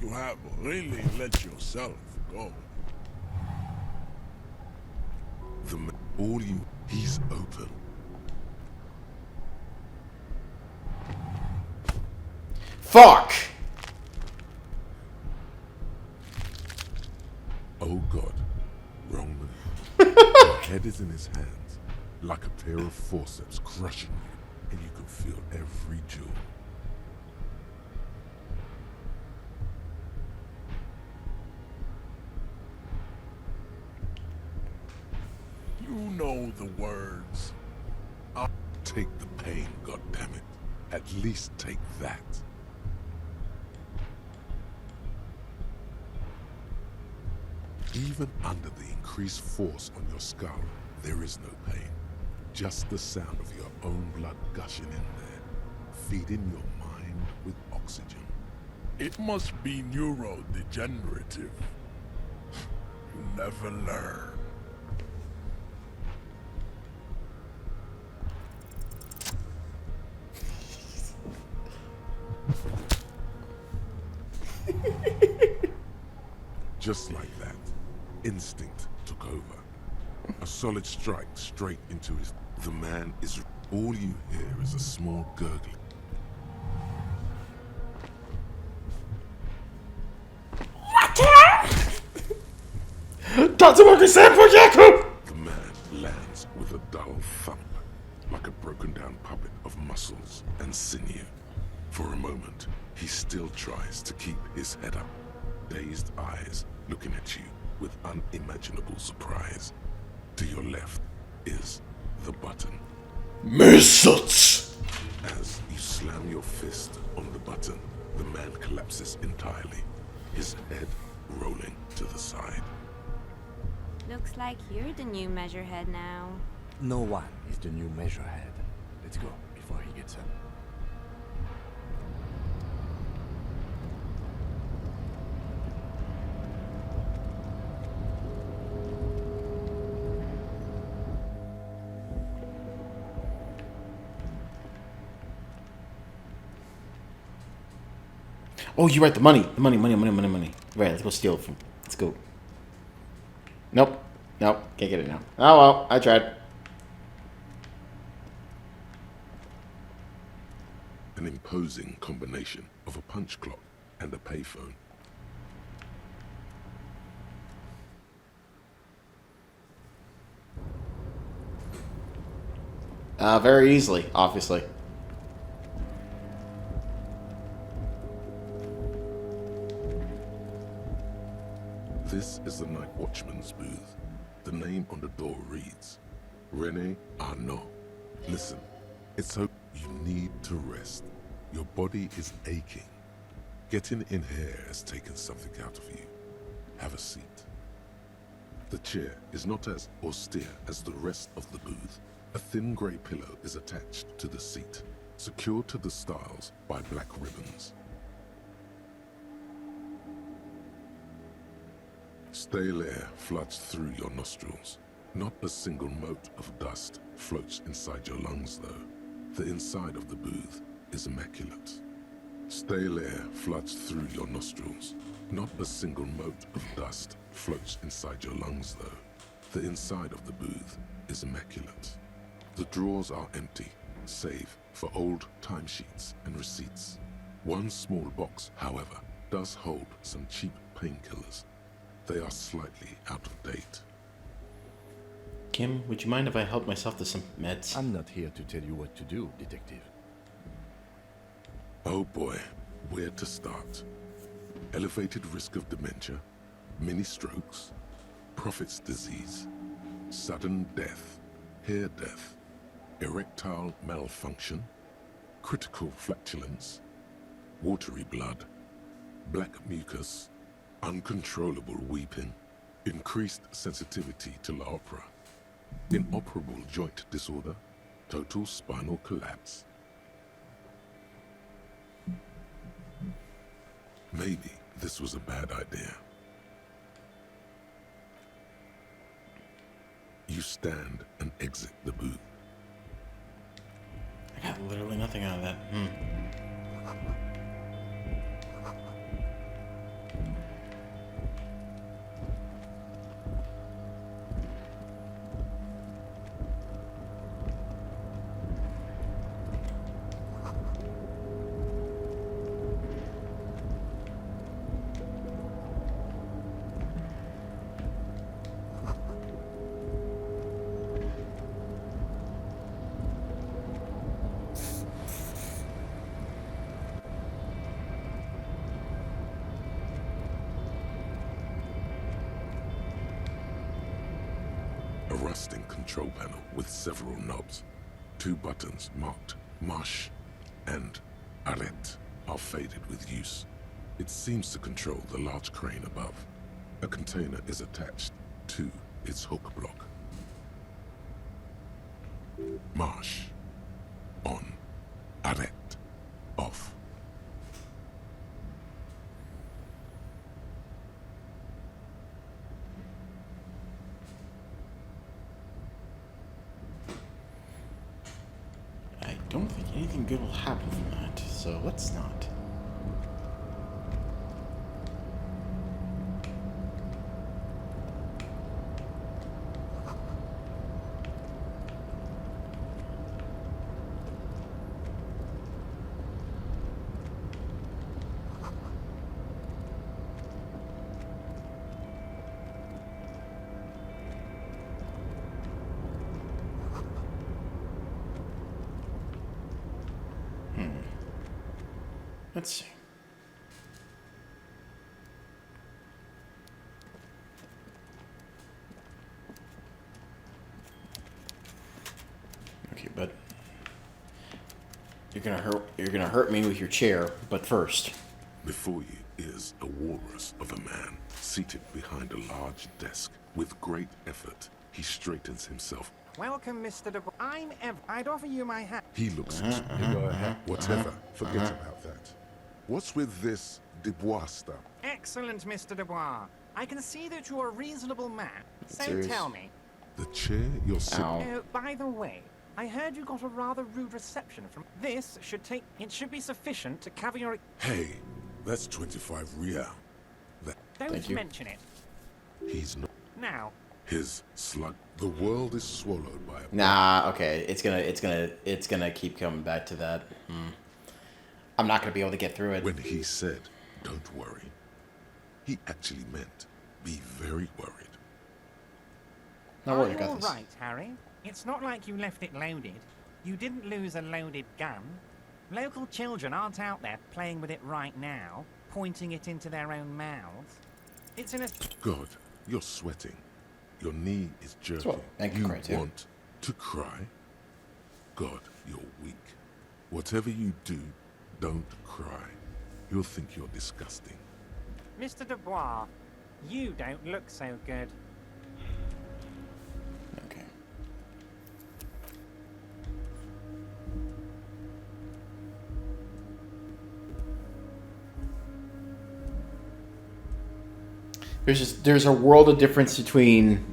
You have really let yourself go. He's open. Fuck! Oh God, wrong move. Your head is in his hands, like a pair of forceps crushing you, and you can feel every jewel. You know the words. I'll take the pain, goddammit. At least take that. Even under the increased force on your skull, there is no pain. Just the sound of your own blood gushing in there, feeding your mind with oxygen. It must be neurodegenerative. You never learn. Just like that, instinct took over. A solid strike straight into his... The man is... All you hear is a small gurgling. The man lands with a dull thump, like a broken down puppet of muscles and sinew. For a moment, he still tries to keep his head up, dazed eyes looking at you with unimaginable surprise. To your left is the button. Missiles! As you slam your fist on the button, the man collapses entirely, his head rolling to the side. Looks like you're the new measurehead now. No one is the new measurehead. Let's go before he gets up. Oh, you're right. The money. Right, let's go steal it from. Let's go. Nope. Nope. Can't get it now. Oh well, I tried. An imposing combination of a punch clock and a payphone. Very easily, obviously. This is the night watchman's booth. The name on the door reads, René Arnaud. Listen, it's so you need to rest. Your body is aching. Getting in here has taken something out of you. Have a seat. The chair is not as austere as the rest of the booth. A thin grey pillow is attached to the seat, secured to the stiles by black ribbons. Stale air floods through your nostrils. Not a single mote of dust floats inside your lungs, though. The inside of the booth is immaculate. Stale air floods through your nostrils. Not a single mote of dust floats inside your lungs, though. The inside of the booth is immaculate. The drawers are empty, save for old timesheets and receipts. One small box, however, does hold some cheap painkillers. They are slightly out of date. Kim, would you mind if I help myself to some meds? I'm not here to tell you what to do, detective. Oh boy, where to start? Elevated risk of dementia, mini strokes, prophet's disease, sudden death, hair death, erectile malfunction, critical flatulence, watery blood, black mucus, uncontrollable weeping, increased sensitivity to La Opera, inoperable joint disorder, total spinal collapse. Maybe this was a bad idea. You stand and exit the booth. I got literally nothing out of that. A rusting control panel with several knobs. 2 buttons marked Marsh and Arrête are faded with use. It seems to control the large crane above. A container is attached to its hook block. Marsh on. Arrête off. I don't think anything good will happen from that, so let's not. Let's see. Okay, but you're gonna hurt me with your chair, but first. Before you is a walrus of a man seated behind a large desk. With great effort, he straightens himself. Welcome, Mr. DeBois. I'm Ev. I'd offer you my hat. He looks whatever. Forget about that. What's with this Dubois stuff? Excellent, Mr. DeBois. I can see that you're a reasonable man. So Serious? tell me. The chair you're sitting Oh, by the way, I heard you got a rather rude reception from... This should take... It should be sufficient to cover your... Hey, that's 25 real. Don't mention it. He's not. Now. His slug. The world is swallowed by a... Nah, okay. It's gonna keep coming back to that. I'm not gonna be able to get through it. When he said, don't worry, he actually meant, be very worried. Not worried, I Are got you this. all right, Harry? It's not like you left it loaded. You didn't lose a loaded gun. Local children aren't out there playing with it right now, pointing it into their own mouths. It's in a... God, you're sweating. Your knee is jerking. You want to cry? God, you're weak. Whatever you do, don't cry. You'll think you're disgusting. Mr. Dubois, you don't look so good. Okay. There's a world of difference between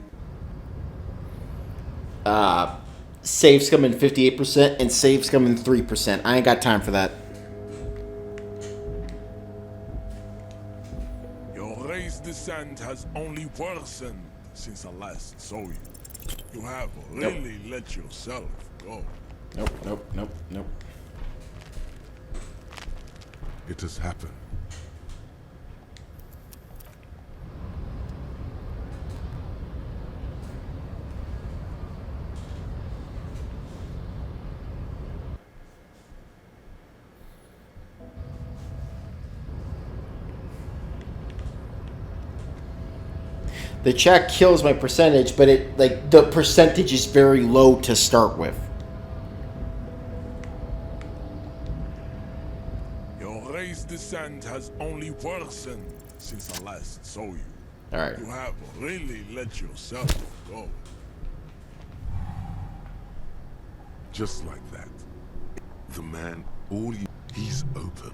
saves coming 58% and saves coming 3%. I ain't got time for that. Your race descent has only worsened since I last saw you. You have really let yourself go. Nope. It has happened. The check kills my percentage, but the percentage is very low to start with. Your race descent has only worsened since I last saw you. All right. You have really let yourself go. Just like that. The man, he's open.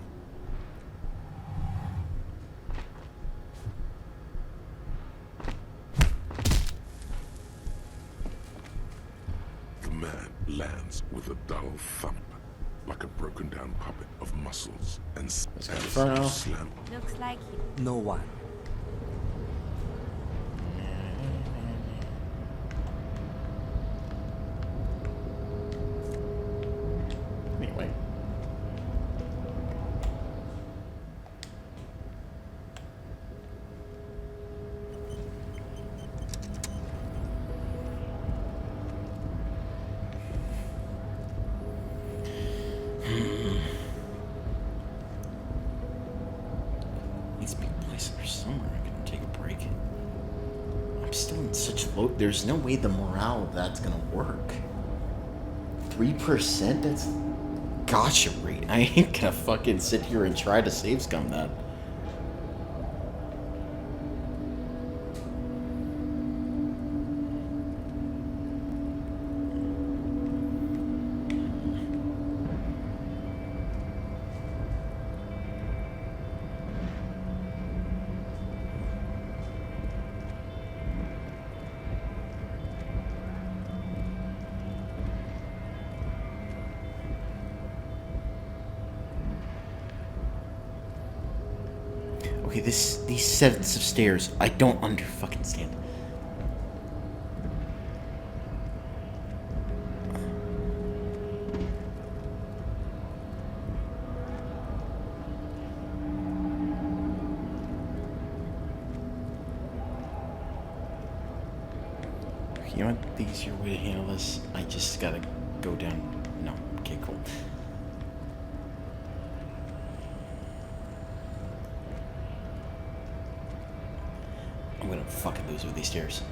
The man lands with a dull thump. like a broken down puppet of muscles and Inferno. slam. Looks like you. No one. Anyway. Needs to be a place or somewhere I can take a break. I'm still in such low. There's no way the morale of that's gonna work. 3%? That's gotcha rate. I ain't gonna fucking sit here and try to save scum that. Okay, these sets of stairs, I don't fucking stand. You know what? The easier way to handle this, I just gotta go down. No, okay, cool. I'm gonna fucking lose with these stairs.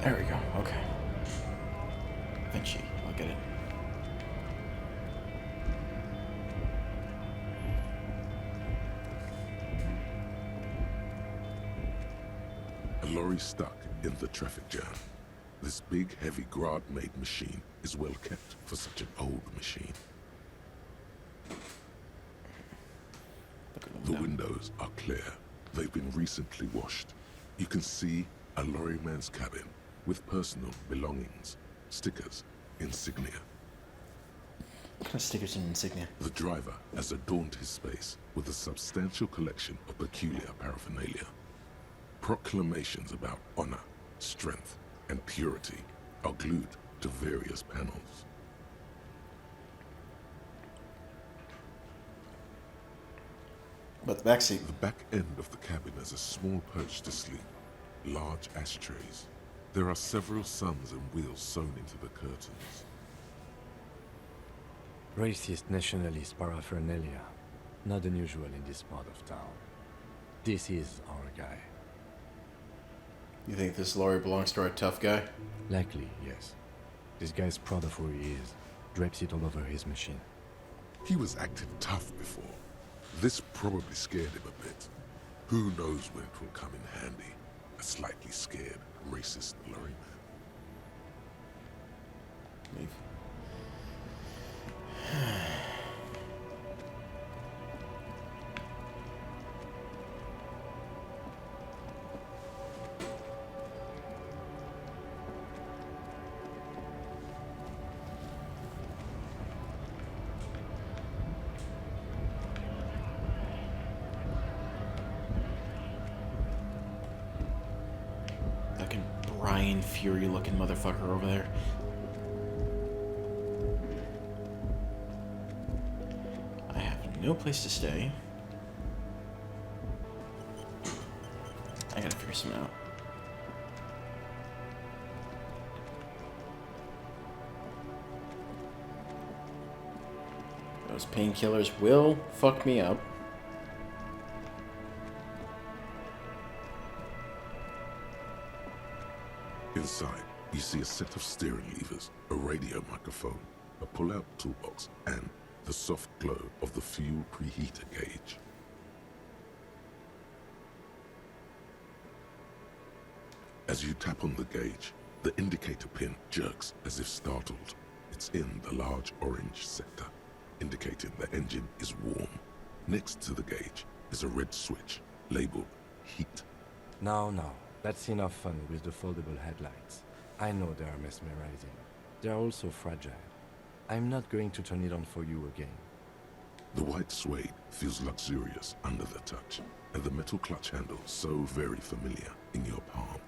There we go, okay. Eventually, I'll get it. A lorry stuck in the traffic jam. This big, heavy Grad-made machine is well kept for such an old machine. The windows are clear. They've been recently washed. You can see a lorryman's cabin with personal belongings, stickers, insignia. What kind of stickers and insignia? The driver has adorned his space with a substantial collection of peculiar paraphernalia. Proclamations about honor, strength, and purity are glued to various panels. But the backseat. The back end of the cabin has a small perch to sleep, large ashtrays. There are several suns and wheels sewn into the curtains. Racist nationalist paraphernalia. Not unusual in this part of town. This is our guy. You think this lorry belongs to our tough guy? Likely, yes. This guy's proud of who he is. Drapes it all over his machine. He was acting tough before. This probably scared him a bit. Who knows when it will come in handy? A slightly scared, racist lorryman. Leave. Fucking Brian Fury looking motherfucker over there. I have no place to stay. I gotta figure something out. Those painkillers will fuck me up. Inside, you see a set of steering levers, a radio microphone, a pull-out toolbox, and the soft glow of the fuel preheater gauge. As you tap on the gauge, the indicator pin jerks as if startled. It's in the large orange sector, indicating the engine is warm. Next to the gauge is a red switch labeled heat. No. That's enough fun with the foldable headlights. I know they are mesmerizing. They are also fragile. I'm not going to turn it on for you again. The white suede feels luxurious under the touch, and the metal clutch handle so very familiar in your palm.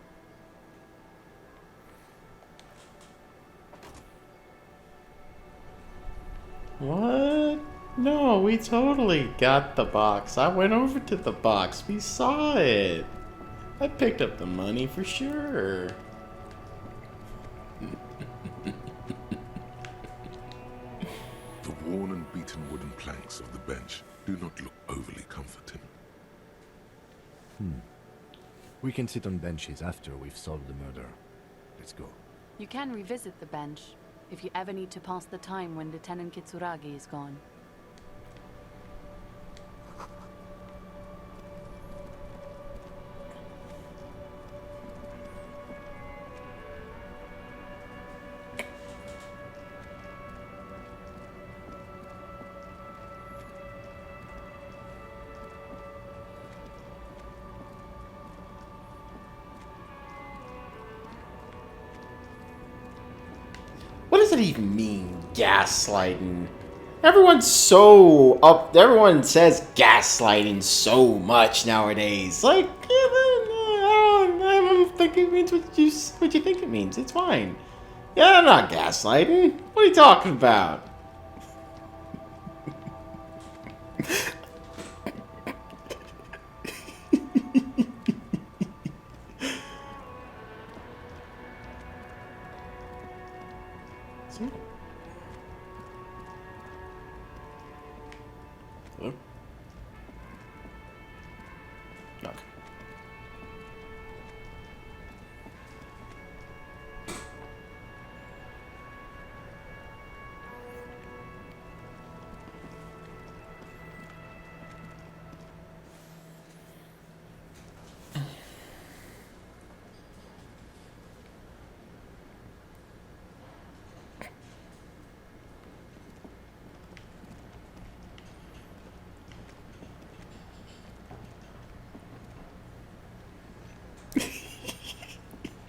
What? No, we totally got the box. I went over to the box. We saw it. I picked up the money for sure. The worn and beaten wooden planks of the bench do not look overly comforting. We can sit on benches after we've solved the murder. Let's go. You can revisit the bench if you ever need to pass the time when Lieutenant Kitsuragi is gone. What does it even mean, gaslighting? Everyone says gaslighting so much nowadays. Like, I don't think it means what you think it means. It's fine. Yeah, I'm not gaslighting. What are you talking about? Hello? Okay.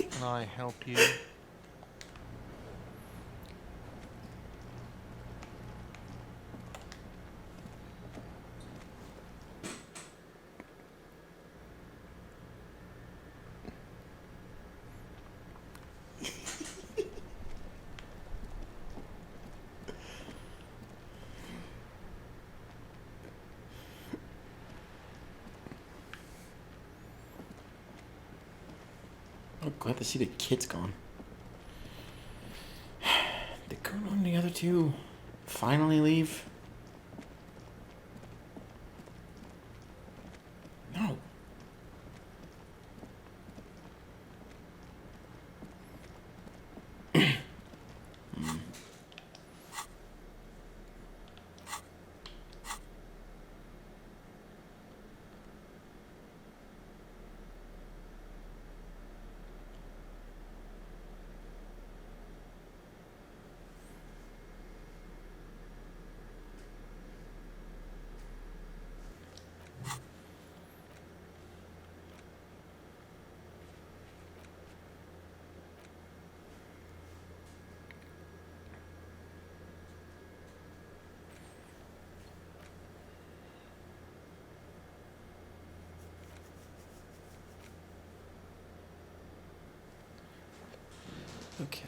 Can I help you? I'm glad to see the kid's gone. Did Colonel and the other two finally leave? No. Okay.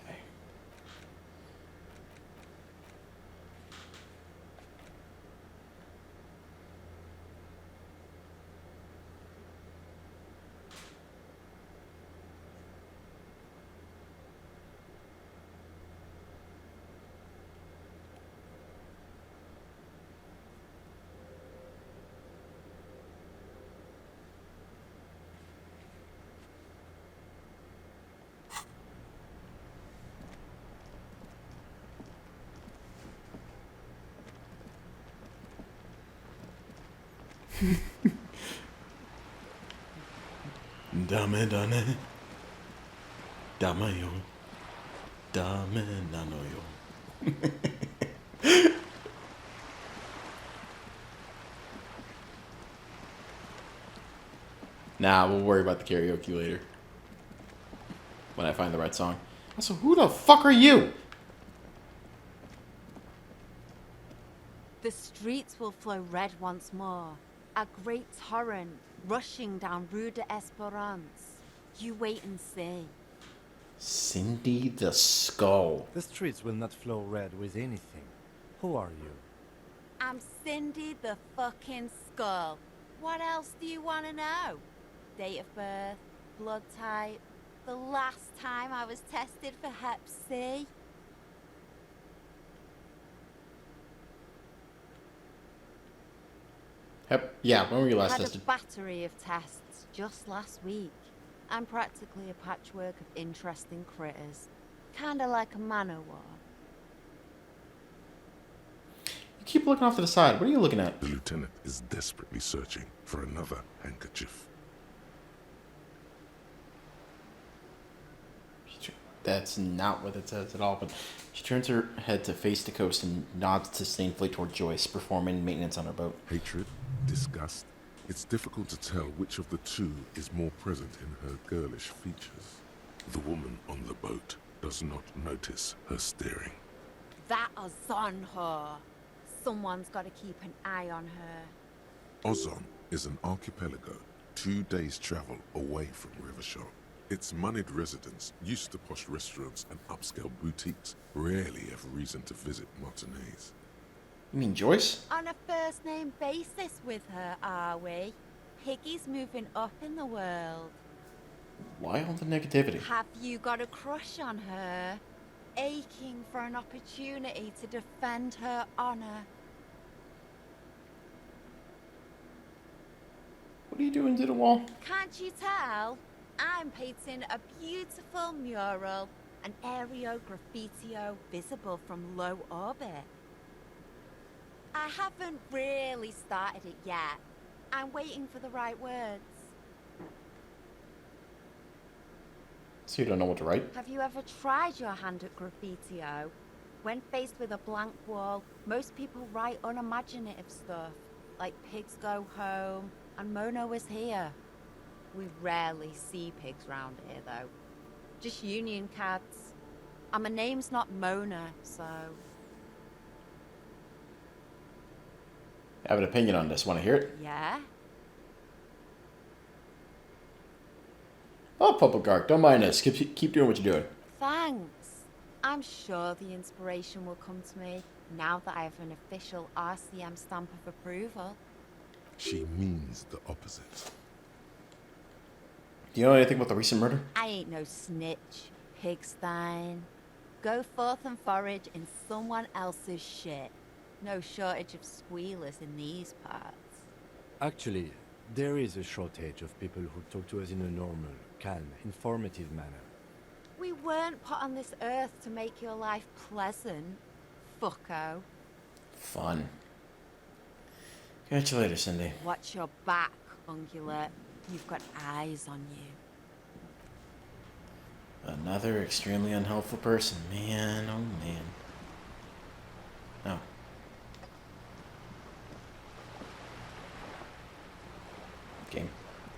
Dame dane. Dame yo. Dame nano yo. Nah, we'll worry about the karaoke later. when I find the right song. Also, who the fuck are you? The streets will flow red once more. A great torrent rushing down Rue de Esperance. You wait and see. Cindy the Skull. The streets will not flow red with anything. Who are you? I'm Cindy the fucking Skull. What else do you want to know? Date of birth, blood type, the last time I was tested for Hep C. Yeah, when were you last Had tested? a battery of tests just last week. I'm practically a patchwork of interesting critters. Kinda like a man-o'-war. You keep looking off to the side. What are you looking at? The lieutenant is desperately searching for another handkerchief. That's not what it says at all, but she turns her head to face the coast and nods disdainfully toward Joyce, performing maintenance on her boat. Hatred, disgust. It's difficult to tell which of the two is more present in her girlish features. The woman on the boat does not notice her staring. That Ozon whore. Someone's got to keep an eye on her. Ozon is an archipelago 2 days' travel away from Rivershore. Its moneyed residents, used to posh restaurants and upscale boutiques, rarely have reason to visit Martinez. You mean Joyce? On a first-name basis with her, are we? Piggy's moving up in the world. Why all the negativity? Have you got a crush on her? Aching for an opportunity to defend her honor. What are you doing to the wall? Can't you tell? I'm painting a beautiful mural, an aereo graffitio visible from low orbit. I haven't really started it yet. I'm waiting for the right words. So you don't know what to write? Have you ever tried your hand at graffitio? When faced with a blank wall, most people write unimaginative stuff, like pigs go home and Mono is here. We rarely see pigs round here, though. Just union cats. And my name's not Mona, so... I have an opinion on this. Want to hear it? Yeah? Oh, Papa Gark, don't mind us. Keep doing what you're doing. Thanks. I'm sure the inspiration will come to me now that I have an official RCM stamp of approval. She means the opposite. Do you know anything about the recent murder? I ain't no snitch, pigstein. Go forth and forage in someone else's shit. No shortage of squealers in these parts. Actually, there is a shortage of people who talk to us in a normal, calm, informative manner. We weren't put on this earth to make your life pleasant, fucko. Fun. Catch you later, Cindy. Watch your back, ungulate. You've got eyes on you. Another extremely unhelpful person. Man, oh man. Oh.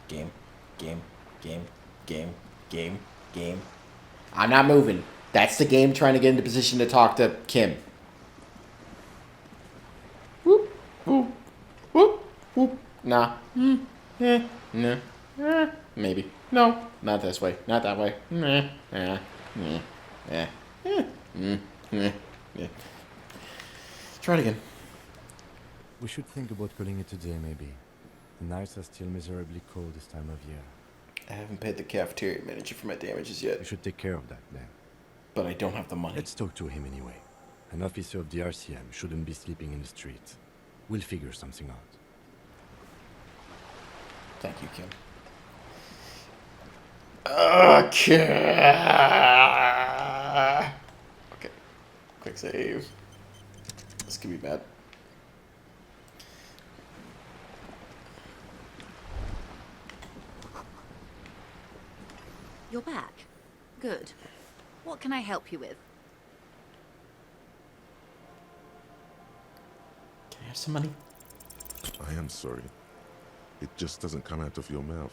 Game. I'm not moving. That's the game trying to get into position to talk to Kim. Whoop, whoop, whoop, whoop. Nah. No. Maybe. No. Not this way. Not that way. Try it again. We should think about calling it a day, maybe. The nights are still miserably cold this time of year. I haven't paid the cafeteria manager for my damages yet. You should take care of that, then. But I don't have the money. Let's talk to him anyway. An officer of the RCM shouldn't be sleeping in the street. We'll figure something out. Thank you, Kim. Okay. Okay. Quick save. This could be bad. You're back. Good. What can I help you with? Can I have some money? I am sorry. It just doesn't come out of your mouth.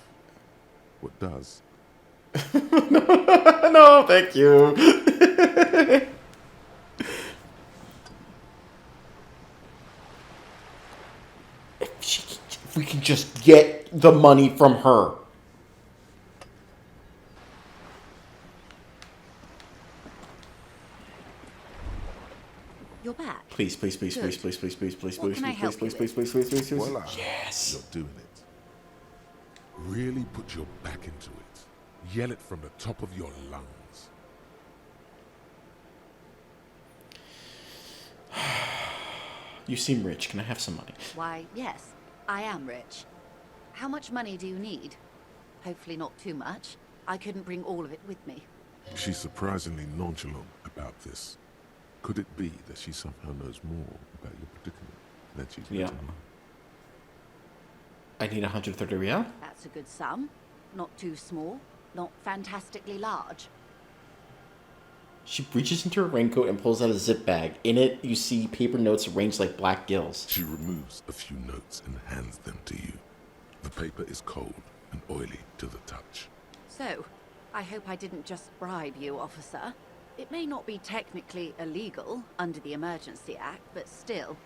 What does No, thank you. If we can just get the money from her. You're back. Please, please, please, Good. please, please, please, please, please, What please, can I please, help please, you please, with? please, please, please. Voila. Yes. You're doing it. Really put your back into it. Yell it from the top of your lungs. You seem rich. Can I have some money? Why, yes, I am rich. How much money do you need? Hopefully not too much. I couldn't bring all of it with me. She's surprisingly nonchalant about this. Could it be that she somehow knows more about your predicament than she's Yeah. letting on? I need 130 real. That's a good sum. Not too small, not fantastically large. She reaches into her raincoat and pulls out a zip bag. In it, you see paper notes arranged like black gills. She removes a few notes and hands them to you. The paper is cold and oily to the touch. So, I hope I didn't just bribe you, officer. It may not be technically illegal under the Emergency Act, but still.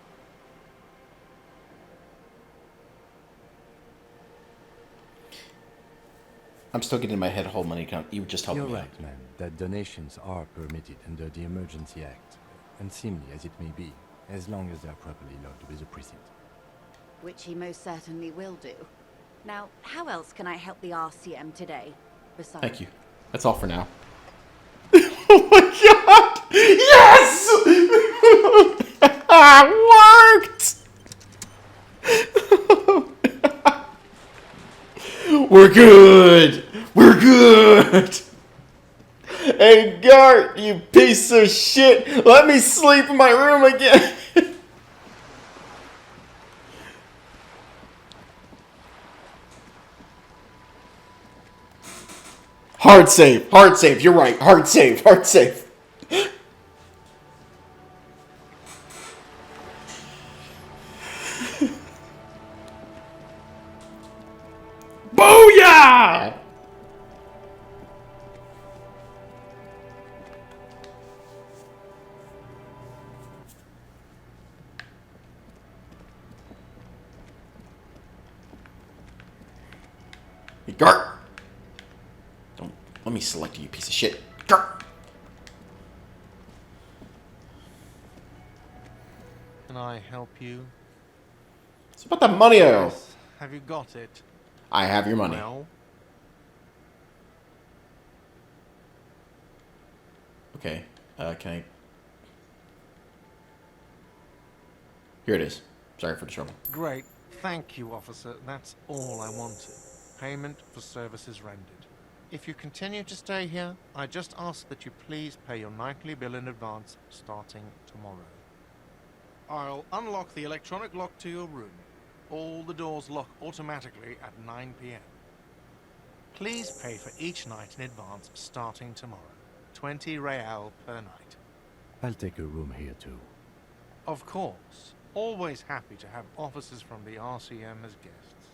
I'm still getting in my head whole money count. You just helped You're me right, man, that donations are permitted under the Emergency Act, unseemly as it may be, as long as they're properly logged with the precinct. Which he most certainly will do. Now, how else can I help the RCM today? Besides... Thank you. That's all for now. Oh my god! Yes! Worked! We're good! We're good! Hey, Gart, you piece of shit! Let me sleep in my room again! Hard save, you're right, hard save. Booyah! Hey, Gart! Don't let me select you, piece of shit. Gart! Can I help you? It's about the money I owe. Yes. Have you got it? I have your money. Well? Okay, can I... Here it is. Sorry for the trouble. Great. Thank you, officer. That's all I wanted. Payment for services rendered. If you continue to stay here, I just ask that you please pay your nightly bill in advance starting tomorrow. I'll unlock the electronic lock to your room. All the doors lock automatically at 9 p.m. Please pay for each night in advance starting tomorrow. 20 real per night. I'll take a room here too. Of course. Always happy to have officers from the RCM as guests.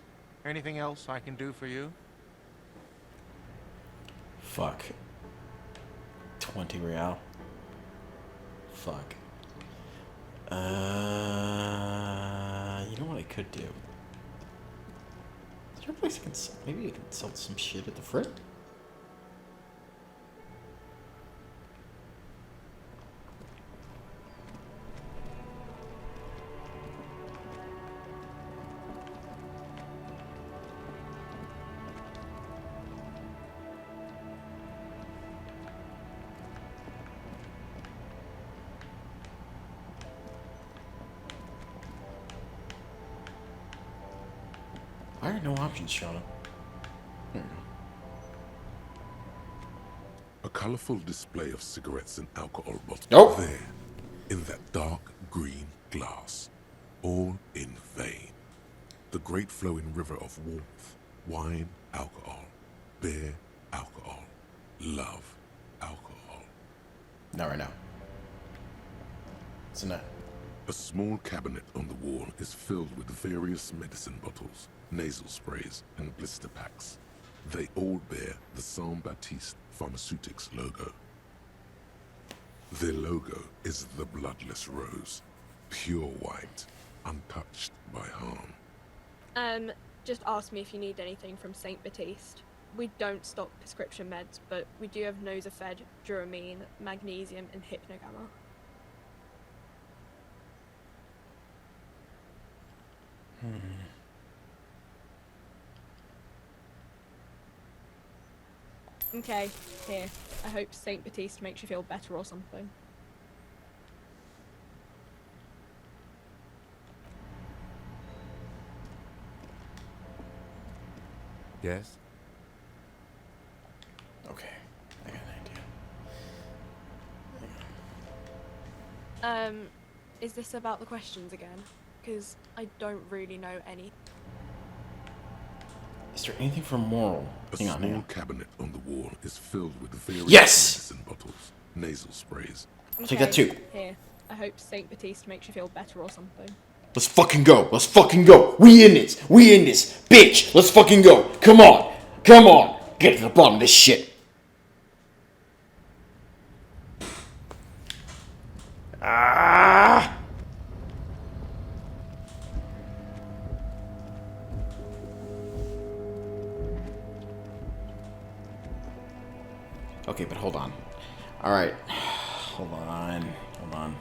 Anything else I can do for you? Fuck. 20 real. Fuck. You know what I could do? Is there a place I can sell? Maybe I can sell some shit at the front? Why are no options showing up? There we go. A colorful display of cigarettes and alcohol bottles. Nope. There, in that dark green glass. All in vain. The great flowing river of warmth, wine, alcohol, beer, alcohol, love, alcohol. Not right now. It's not. A small cabinet on the wall is filled with various medicine bottles, nasal sprays, and blister packs. They all bear the Saint-Baptiste Pharmaceutics logo. Their logo is the bloodless rose, pure white, untouched by harm. Just ask me if you need anything from Saint Baptiste. We don't stock prescription meds, but we do have Nosafed, Duramine, magnesium, and Hypnogamma. Okay, here. I hope Saint Baptiste makes you feel better or something. Yes? Okay, I got an idea. Is this about the questions again? Because I don't really know any. Is there anything for moral? A small cabinet on the wall is filled with various medicine bottles, nasal sprays. I'll take that too. Here. I hope Saint Baptiste makes you feel better or something. Let's fucking go. Let's fucking go. We in this. We in this. Bitch, let's fucking go. Come on. Come on. Get to the bottom of this shit. Ah. Okay, but hold on. All right. Hold on. Hold on.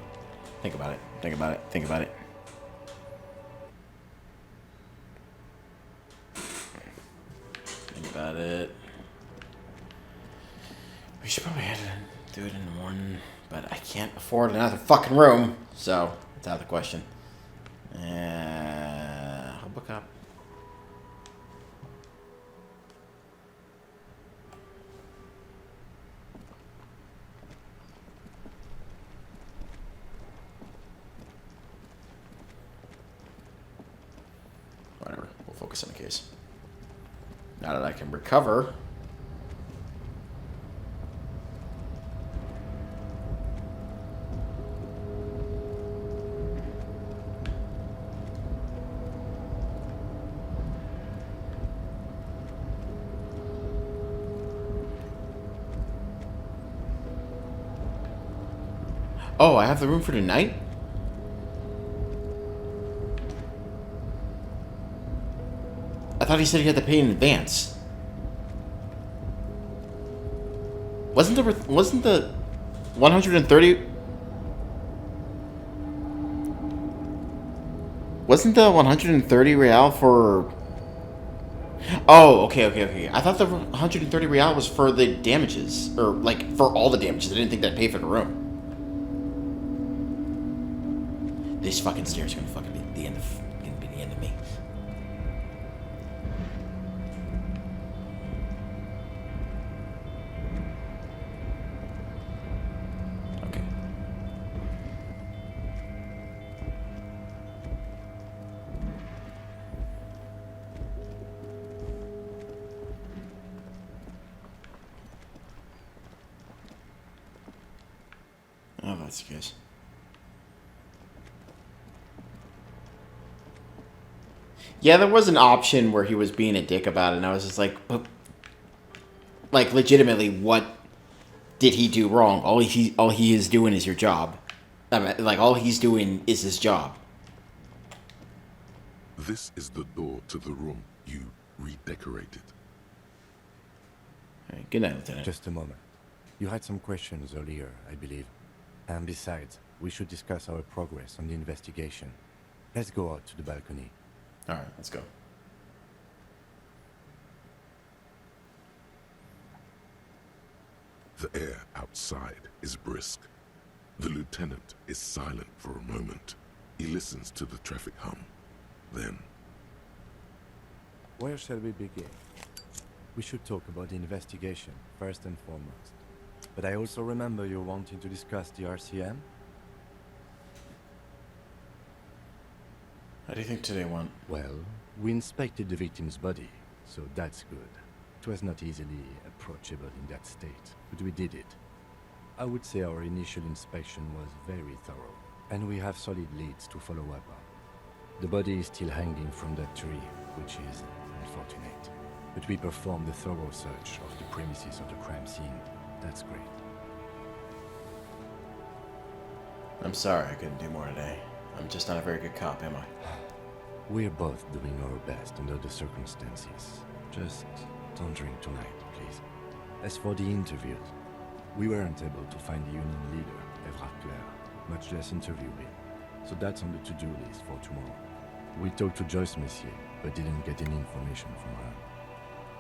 Think about it. Think about it. Think about it. Think about it. We should probably head and do it in the morning, but I can't afford another fucking room, so it's out of the question. I'll book up. Whatever, we'll focus on the case. Now that I can recover. Oh, I have the room for tonight? I thought he said he had to pay in advance. Wasn't the 130? Wasn't the 130 real for? Oh, okay. I thought the 130 real was for the damages, or like for all the damages. I didn't think that'd pay for the room. This fucking stairs gonna fucking be the end of me. Okay. Oh, that's good. Yeah, there was an option where he was being a dick about it, and I was just like, but, like, legitimately, what did he do wrong? All he is doing is your job. I mean, like, all he's doing is his job. This is the door to the room you redecorated. All right, good night, Lieutenant. Just a moment. You had some questions earlier, I believe. And besides, we should discuss our progress on the investigation. Let's go out to the balcony. All right, let's go. The air outside is brisk. The lieutenant is silent for a moment. He listens to the traffic hum. Then, where shall we begin? We should talk about the investigation, first and foremost. But I also remember you wanting to discuss the RCM? How do you think today went? Well, we inspected the victim's body, so that's good. It was not easily approachable in that state, but we did it. I would say our initial inspection was very thorough, and we have solid leads to follow up on. The body is still hanging from that tree, which is unfortunate. but we performed a thorough search of the premises of the crime scene. That's great. I'm sorry I couldn't do more today. I'm just not a very good cop, am I? We're both doing our best under the circumstances. Just don't drink tonight, please. As for the interviews, we weren't able to find the union leader, Evrard Claire, much less interview him. So that's on the to-do list for tomorrow. We talked to Joyce Messier, but didn't get any information from her.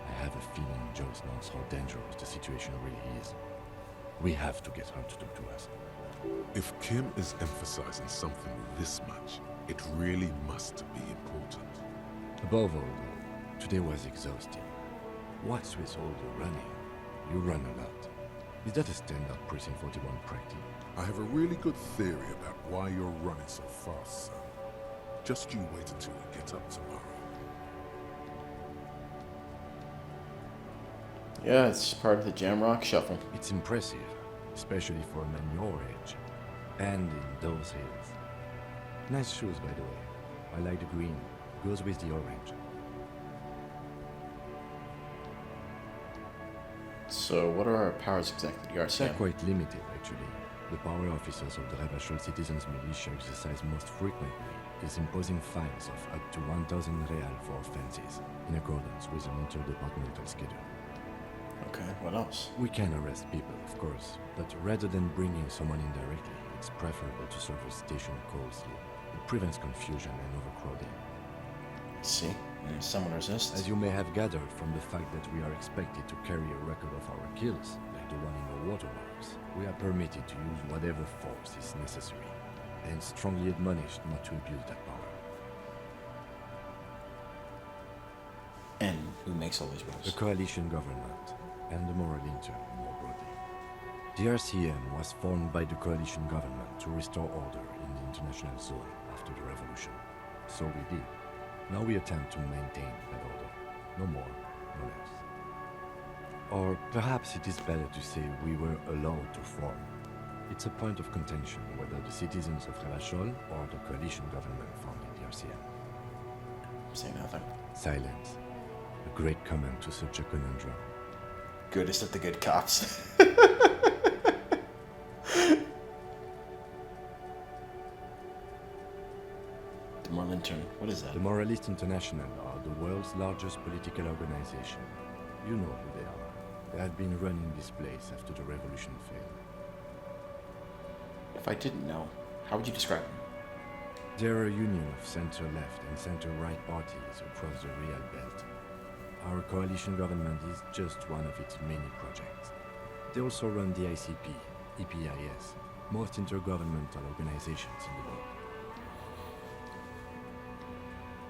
I have a feeling Joyce knows how dangerous the situation really is. We have to get her to talk to us. If Kim is emphasizing something this much, it really must be important. Above all, though, today was exhausting. What's with all the running? You run a lot. Is that a standard Precinct 41 practice? I have a really good theory about why you're running so fast, son. Just you wait until we get up tomorrow. Yeah, it's part of the Jamrock Shuffle. It's impressive, especially for a man your age. And in those hills. Nice shoes, by the way. I like the green. Goes with the orange. So what are our powers exactly, the RCM? They're quite limited, actually. The power officers of the Ravachol Citizens Militia exercise most frequently is imposing fines of up to 1,000 real for offenses, in accordance with an interdepartmental schedule. Okay, what else? We can arrest people, of course, but rather than bringing someone in directly, it's preferable to serve a station closely. It prevents confusion and overcrowding. See, and someone resists. As you may have gathered from the fact that we are expected to carry a record of our kills, like the one in the waterworks, we are permitted to use whatever force is necessary, and strongly admonished not to abuse that power. And who makes all these rules? The coalition government, and the moral intern, more broadly. The RCM was formed by the coalition government to restore order in the international zone after the revolution. So we did. Now we attempt to maintain that order. No more, no less. Or perhaps it is better to say we were allowed to form. It's a point of contention whether the citizens of Ravachol or the coalition government founded the RCM. Say nothing. Silence. A great comment to such a conundrum. Goodest of the good cops. The Morlintern, what is that? The Moralists International are the world's largest political organization. You know who they are. They have been running this place after the revolution failed. If I didn't know, how would you describe them? They're a union of center-left and center-right parties across the Real Belt. Our coalition government is just one of its many projects. They also run the ICP, EPIS, most intergovernmental organizations in the world.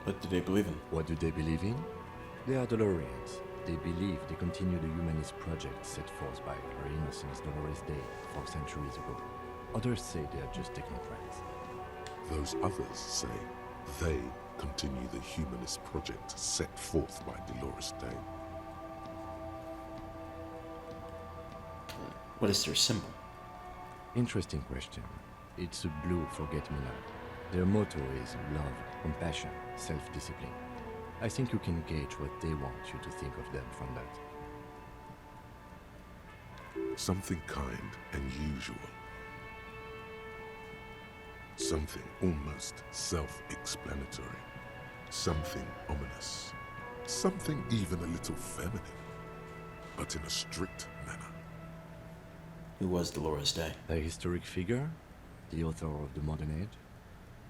What do they believe in? What do they believe in? They are Dolorians. They believe they continue the humanist project set forth by Her Innocence Dolores Day 4 centuries ago. Others say they are just technocrats. Those others say they continue the humanist project set forth by Dolores Day. What is their symbol? Interesting question. It's a blue forget-me-not. Their motto is love, compassion, self-discipline. I think you can gauge what they want you to think of them from that. Something kind and usual. Something almost self-explanatory. Something ominous. Something even a little feminine. But in a strict manner. Who was Dolores Day? A historic figure? The author of the modern age?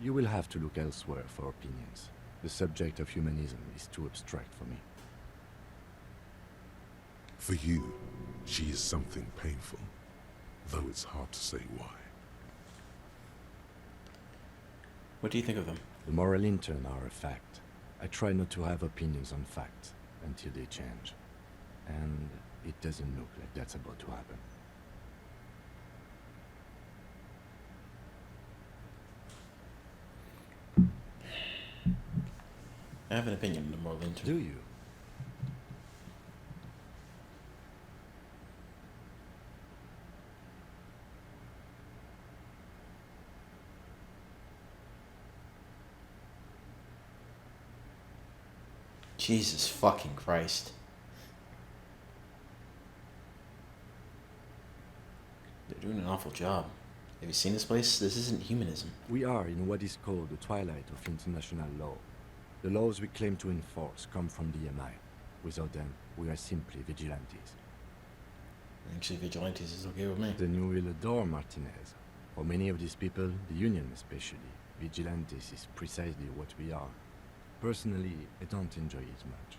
You will have to look elsewhere for opinions. The subject of humanism is too abstract for me. For you, she is something painful, though it's hard to say why. What do you think of them? The moral intern are a fact. I try not to have opinions on facts until they change. And it doesn't look like that's about to happen. I have an opinion on the Morlintern. Do you? Jesus fucking Christ. Doing an awful job. Have you seen this place? This isn't humanism. We are in what is called the twilight of international law. The laws we claim to enforce come from the MI. Without them, we are simply vigilantes. Actually, vigilantes is okay with me. Then you will adore Martinez. For many of these people, the Union especially, vigilantes is precisely what we are. Personally, I don't enjoy it much.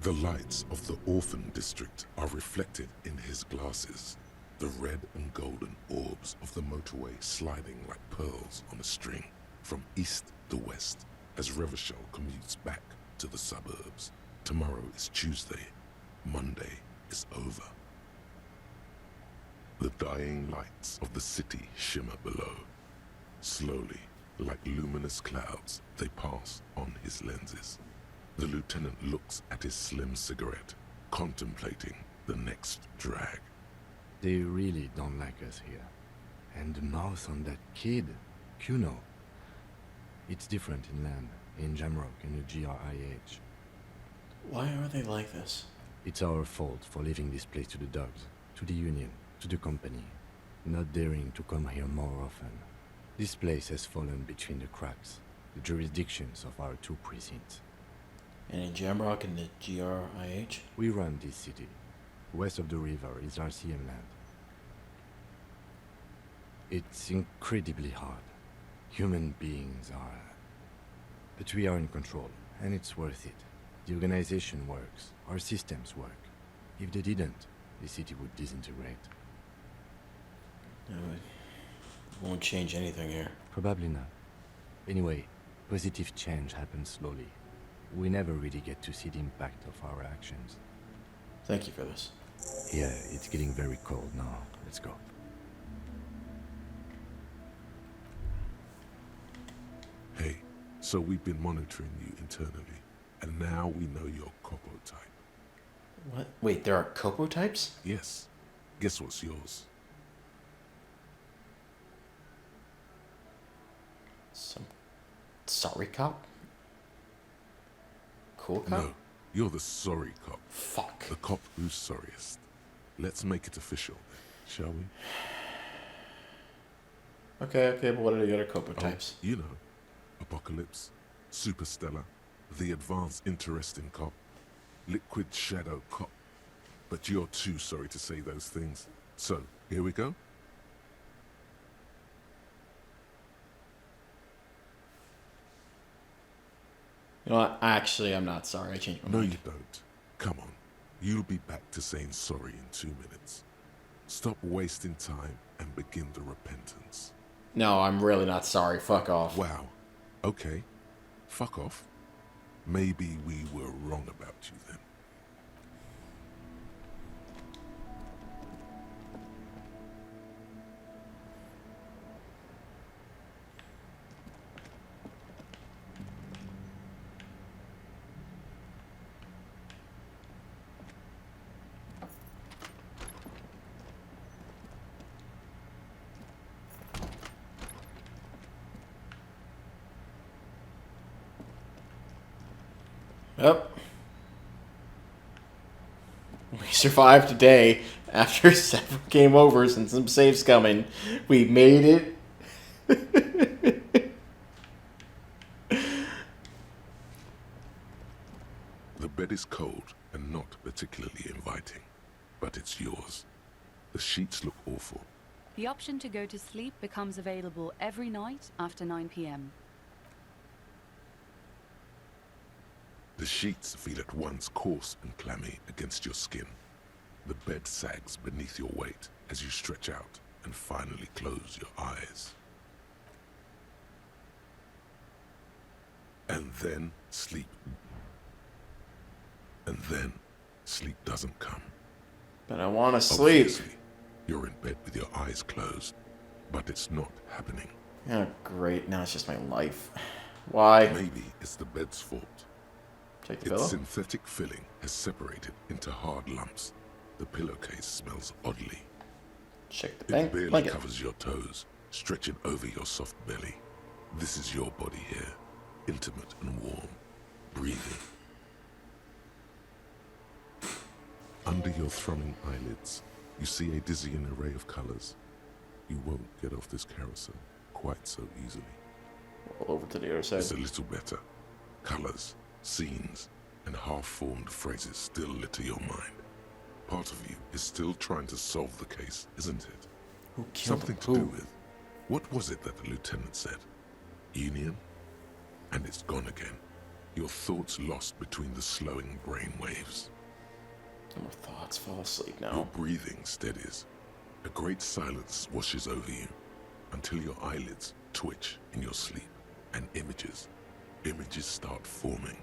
The lights of the orphan district are reflected in his glasses. The red and golden orbs of the motorway sliding like pearls on a string from east to west as Revachol commutes back to the suburbs. Tomorrow is Tuesday. Monday is over. The dying lights of the city shimmer below. Slowly, like luminous clouds, they pass on his lenses. The lieutenant looks at his slim cigarette, contemplating the next drag. They really don't like us here. And the mouth on that kid, Kuno. It's different in land, in Jamrock and the GRIH. Why are they like this? It's our fault for leaving this place to the dogs, to the Union, to the company, not daring to come here more often. This place has fallen between the cracks, the jurisdictions of our two precincts. And in Jamrock and the GRIH? We run this city. West of the river is RCM land. It's incredibly hard. Human beings are... But we are in control, and it's worth it. The organization works, our systems work. If they didn't, the city would disintegrate. It won't change anything here. Probably not. Anyway, positive change happens slowly. We never really get to see the impact of our actions. Thank you for this. Yeah, it's getting very cold now. Let's go. Hey, so we've been monitoring you internally, and now we know your Copo type. What? Wait, there are Copo types? Yes. Guess what's yours? Some sorry cop? Cool cop? No, you're the sorry cop. Fuck. The cop who's sorriest. Let's make it official, shall we? Okay, but what are the other Copo types? You know, Apocalypse, Superstellar, the advanced interesting cop, Liquid Shadow cop. But you're too sorry to say those things. So, here we go. You know what? Actually, I'm not sorry. I changed my mind. No, you don't. Come on. You'll be back to saying sorry in 2 minutes. Stop wasting time and begin the repentance. No, I'm really not sorry. Fuck off. Wow. Okay. Fuck off. Maybe we were wrong about you then. Yep. We survived today after several game overs and some saves coming. We made it. The bed is cold and not particularly inviting, but it's yours. The sheets look awful. The option to go to sleep becomes available every night after 9 p.m. The sheets feel at once coarse and clammy against your skin. The bed sags beneath your weight as you stretch out and finally close your eyes. And then sleep. And then sleep doesn't come. But I want to sleep. Obviously, you're in bed with your eyes closed, but it's not happening. Oh, great. Now it's just my life. Why? Maybe it's the bed's fault. Check the Its pillow. synthetic filling has separated into hard lumps. The pillowcase smells oddly. Check the It barely blanket. covers your toes, stretching over your soft belly. This is your body here, intimate and warm, breathing. Under your thrumming eyelids, you see a dizzying array of colors. You won't get off this carousel quite so easily. All over to the other side. It's a little better. Colors, scenes, and half-formed phrases still litter your mind. Part of you is still trying to solve the case, isn't it? Who killed Something who? to do with, what was it that the lieutenant said? Union? And it's gone again. Your thoughts lost between the slowing brain waves. Your thoughts fall asleep Your now. breathing steadies. A great silence washes over you until your eyelids twitch in your sleep and images start forming.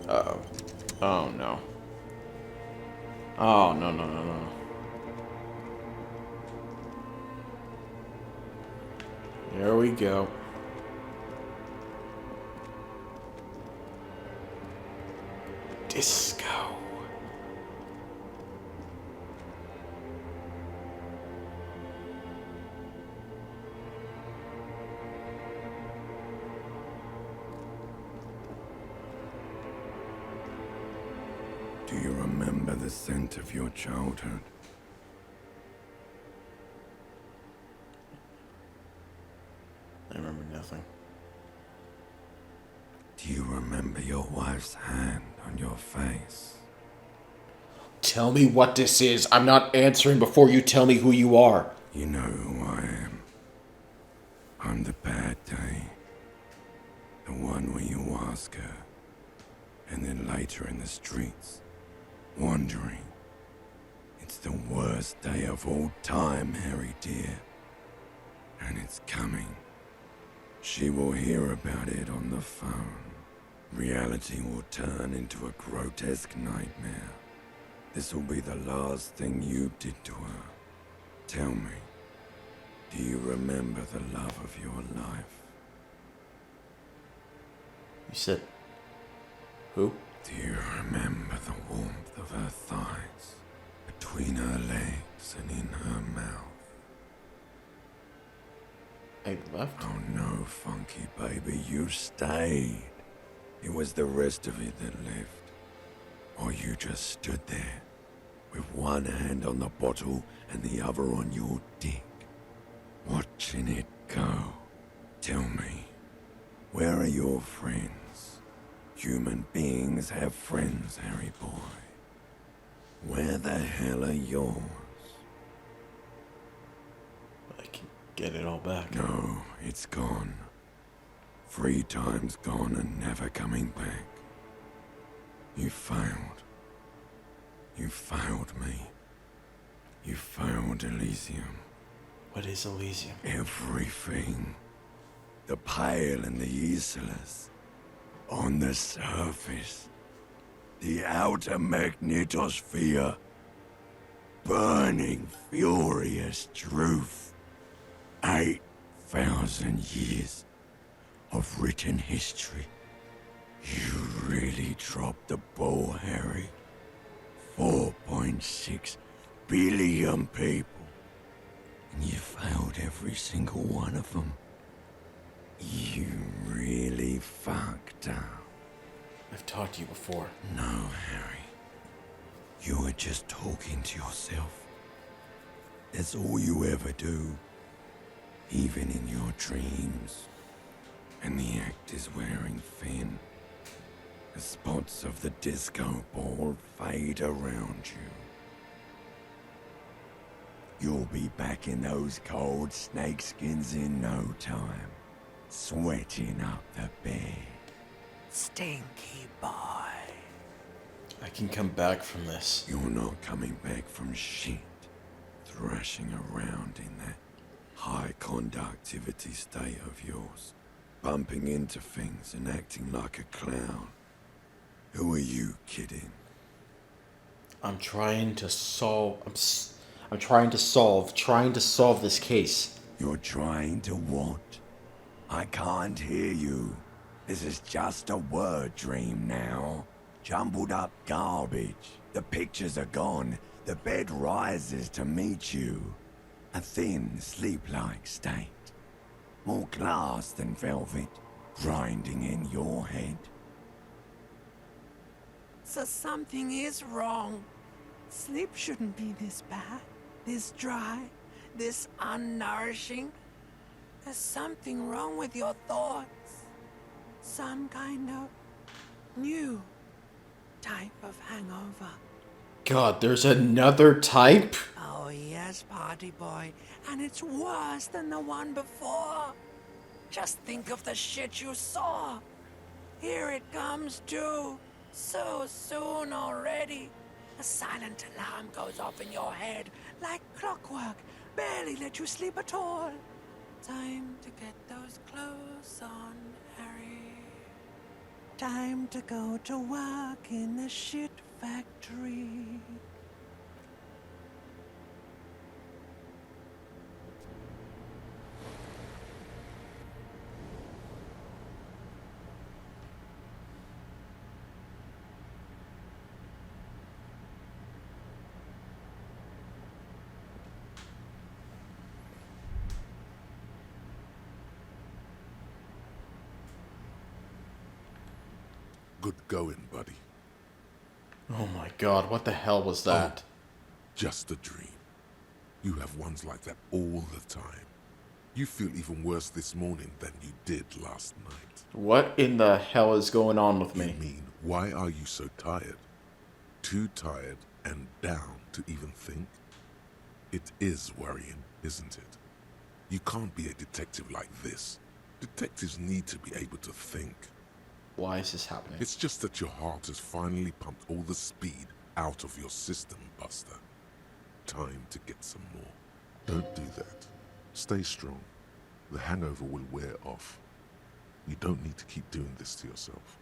Uh-oh. Oh no. Oh no no no no. There we go. Disco. Do you remember the scent of your childhood? I remember nothing. Do you remember your wife's hand on your face? Tell me what this is. I'm not answering before you tell me who you are. You know who I am. I'm the bad day. The one where you ask her, and then later in the streets, wandering. It's the worst day of all time, Harry dear. And it's coming. She will hear about it on the phone. Reality will turn into a grotesque nightmare. This will be the last thing you did to her. Tell me, do you remember the love of your life? You said... Who? Do you remember the warmth of her thighs, between her legs and in her mouth? I left? Oh no, Funky baby, you stayed. It was the rest of it that left. Or you just stood there, with one hand on the bottle and the other on your dick, watching it go. Tell me, where are your friends? Human beings have friends, Harry boy. Where the hell are yours? I can get it all back. No, it's gone. 3 times gone and never coming back. You failed. You failed me. You failed Elysium. What is Elysium? Everything. The Pale and the Islas. On the surface. The outer magnetosphere. Burning, furious truth. 8,000 years of written history. You really dropped the ball, Harry. 4.6 billion people. And you failed every single one of them. You really fucked up. I've talked to you before. No, Harry. You were just talking to yourself. That's all you ever do. Even in your dreams. And the act is wearing thin. The spots of the disco ball fade around you. You'll be back in those cold snakeskins in no time. Sweating up the bed. Stinky boy. I can come back from this. You're not coming back from shit. Thrashing around in that high conductivity state of yours. Bumping into things and acting like a clown. Who are you kidding? I'm trying to solve this case. You're trying to what? I can't hear you. This is just a word dream now. Jumbled up garbage. The pictures are gone. The bed rises to meet you. A thin, sleep-like state. More glass than velvet, grinding in your head. So something is wrong. Sleep shouldn't be this bad, this dry, this unnourishing. There's something wrong with your thoughts. Some kind of new type of hangover. God, there's another type? Oh yes, party boy. And it's worse than the one before. Just think of the shit you saw. Here it comes too. So soon already. A silent alarm goes off in your head like clockwork. Barely let you sleep at all. Time to get those clothes on, Harry. Time to go to work in the shit factory. Good going, buddy. Oh my god, what the hell was that? Oh, just a dream. You have ones like that all the time. You feel even worse this morning than you did last night. What in the hell is going on with me? You mean, why are you so tired? Too tired and down to even think? It is worrying, isn't it? You can't be a detective like this. Detectives need to be able to think. Why is this happening? It's just that your heart has finally pumped all the speed out of your system, Buster. Time to get some more. Don't do that. Stay strong. The hangover will wear off. You don't need to keep doing this to yourself.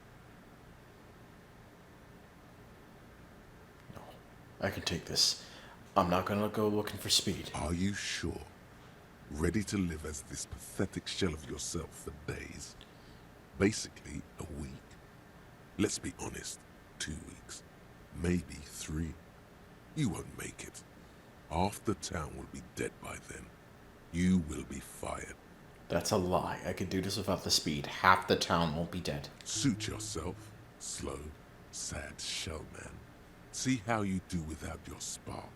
No, I can take this. I'm not gonna go looking for speed. Are you sure? Ready to live as this pathetic shell of yourself for days? Basically, a week. Let's be honest, 2 weeks. Maybe 3. You won't make it. Half the town will be dead by then. You will be fired. That's a lie. I can do this without the speed. Half the town won't be dead. Suit yourself, slow, sad shell man. See how you do without your spark.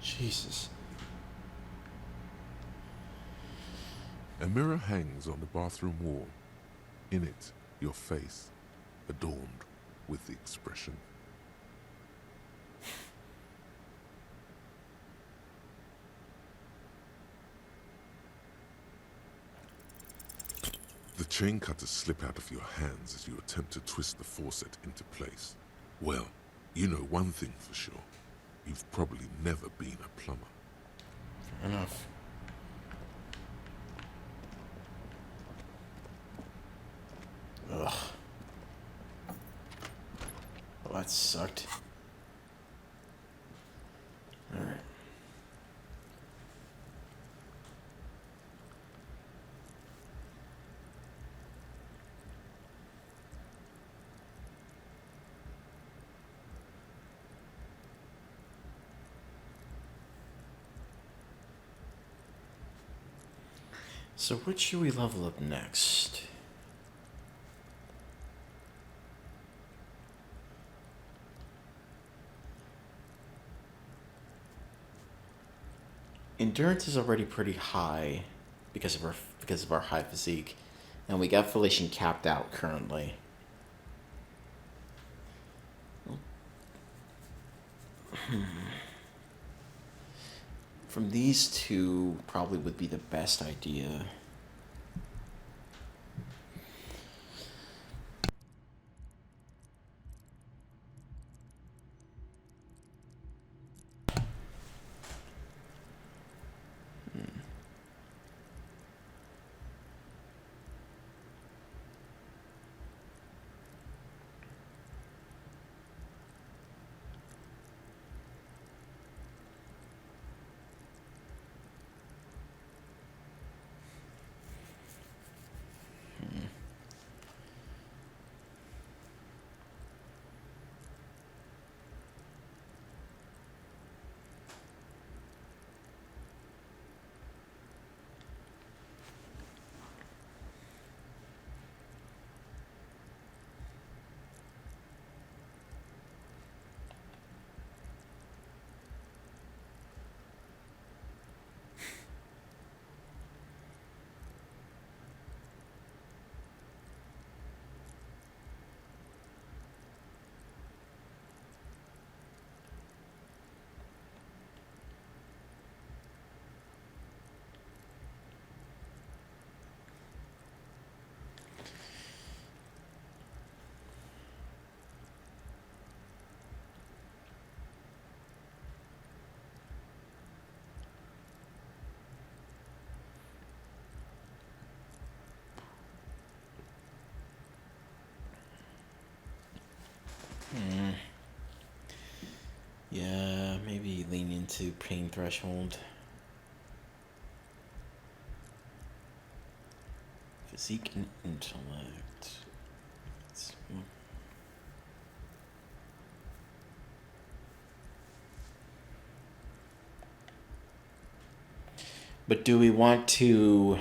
Jesus. A mirror hangs on the bathroom wall. In it, your face, adorned with the expression. The chain cutters slip out of your hands as you attempt to twist the faucet into place. Well, you know one thing for sure. You've probably never been a plumber. Fair enough. Ugh. Well, that sucked. Alright. So what should we level up next? Endurance is already pretty high because of our high physique, and we got Felician capped out currently. From these two, probably would be the best idea. to pain threshold. Physique and intellect. But do we want to...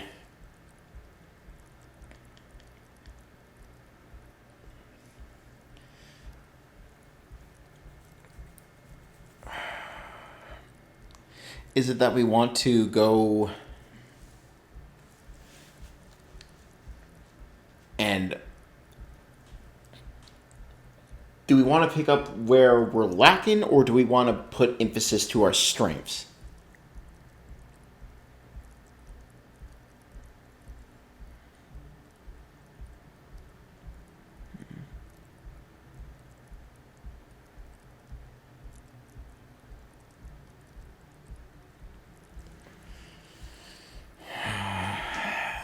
Is it that we want to go and do we want to pick up where we're lacking, or do we want to put emphasis to our strengths?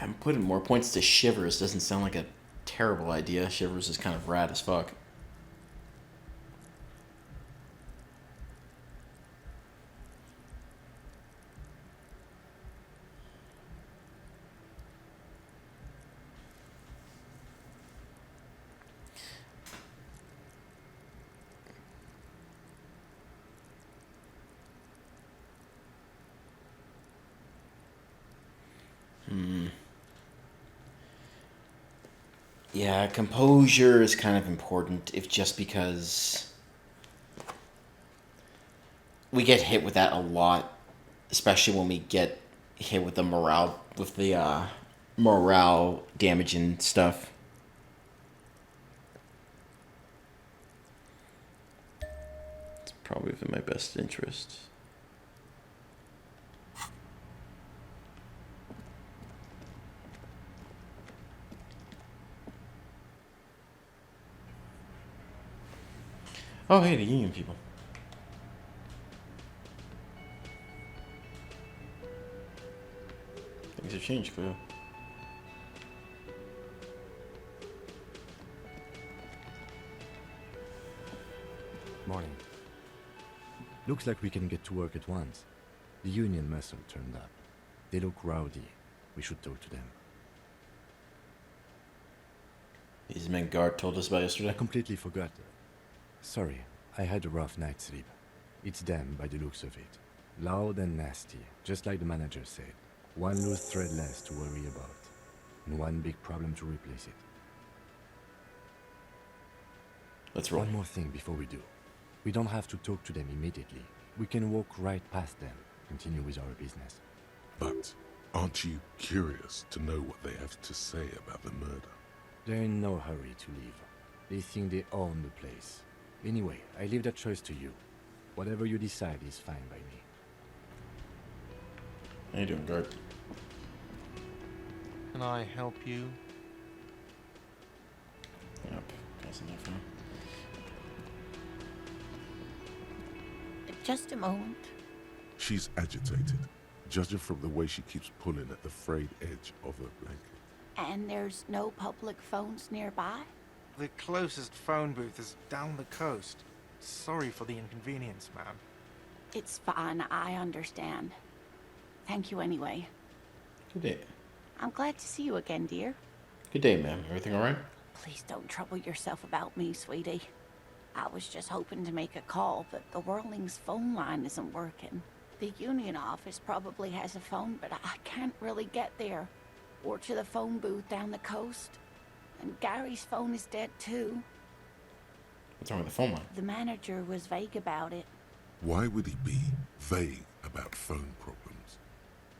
I'm putting more points to Shivers. Doesn't sound like a terrible idea. Shivers is kind of rad as fuck. Yeah, composure is kind of important, if just because we get hit with that a lot, especially when we get hit with the morale damage and stuff. It's probably in my best interest. Oh, hey, the union people. Things have changed, Cleo. Morning. Looks like we can get to work at once. The union muscle turned up. They look rowdy. We should talk to them. These men Guard told us about yesterday. I completely forgot. Sorry, I had a rough night's sleep. It's them by the looks of it. Loud and nasty, just like the manager said. One loose thread less to worry about. And one big problem to replace it. Let's roll. One more thing before we do. We don't have to talk to them immediately. We can walk right past them, continue with our business. But aren't you curious to know what they have to say about the murder? They're in no hurry to leave. They think they own the place. Anyway, I leave that choice to you. Whatever you decide is fine by me. How you doing, Guard? Can I help you? Yep, passing that phone. Just a moment. She's agitated, judging from the way she keeps pulling at the frayed edge of her blanket. And there's no public phones nearby? The closest phone booth is down the coast. Sorry for the inconvenience, ma'am. It's fine, I understand. Thank you anyway. Good day. I'm glad to see you again, dear. Good day, ma'am. Everything alright? Please don't trouble yourself about me, sweetie. I was just hoping to make a call, but the Whirling's phone line isn't working. The union office probably has a phone, but I can't really get there. Or to the phone booth down the coast. And Gary's phone is dead too. What's wrong with the phone line? The manager was vague about it. Why would he be vague about phone problems?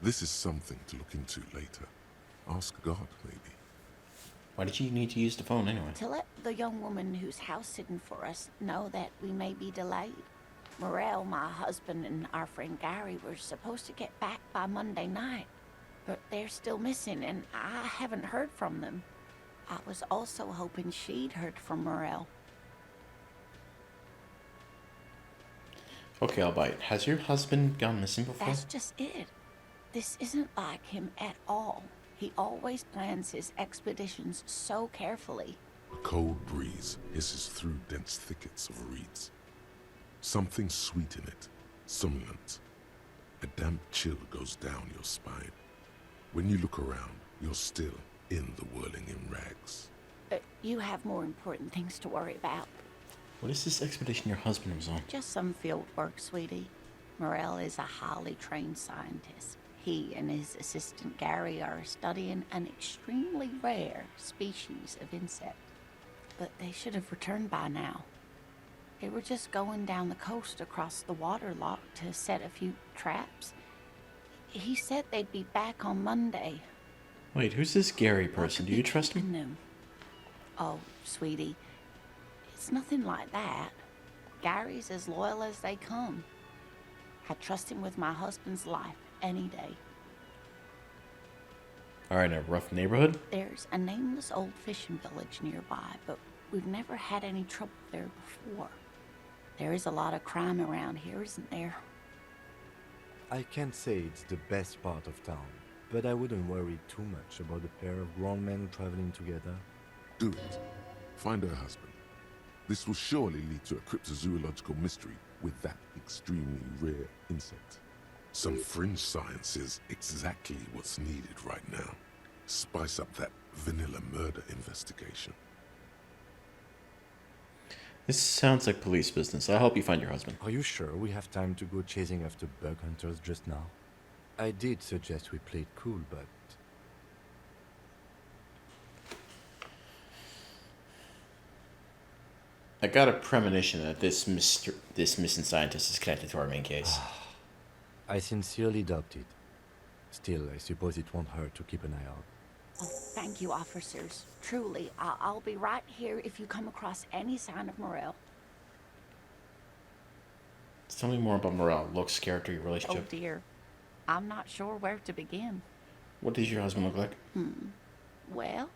This is something to look into later. Ask God, maybe. Why did you need to use the phone anyway? To let the young woman who's house sitting for us know that we may be delayed. Morel, my husband, and our friend Gary were supposed to get back by Monday night. But they're still missing, and I haven't heard from them. I was also hoping she'd heard from Morel. Okay, I'll bite. Has your husband gone missing before? That's just it. This isn't like him at all. He always plans his expeditions so carefully. A cold breeze hisses through dense thickets of reeds. Something sweet in it, somnolent. A damp chill goes down your spine. When you look around, you're still in the whirling in rags. You have more important things to worry about. What is this expedition your husband was on? Just some field work, sweetie. Morel is a highly trained scientist. He and his assistant Gary are studying an extremely rare species of insect. But they should have returned by now. They were just going down the coast across the waterlock to set a few traps. He said they'd be back on Monday. Wait, who's this Gary person? Do you trust him? Oh, sweetie, it's nothing like that. Gary's as loyal as they come. I trust him with my husband's life any day. Alright, in a rough neighborhood? There's a nameless old fishing village nearby, but we've never had any trouble there before. There is a lot of crime around here, isn't there? I can't say it's the best part of town, but I wouldn't worry too much about a pair of grown men traveling together. Do it. Find her husband. This will surely lead to a cryptozoological mystery with that extremely rare insect. Some fringe science is exactly what's needed right now. Spice up that vanilla murder investigation. This sounds like police business. I'll help you find your husband. Are you sure we have time to go chasing after bug hunters just now? I did suggest we play it cool, but... I got a premonition that this missing scientist is connected to our main case. I sincerely doubt it. Still, I suppose it won't hurt to keep an eye out. Oh, thank you, officers. Truly, I'll be right here if you come across any sign of Morel. Tell me more about Morel. Looks, character, your Oh relationship. dear. I'm not sure where to begin. What does your husband look like? Well,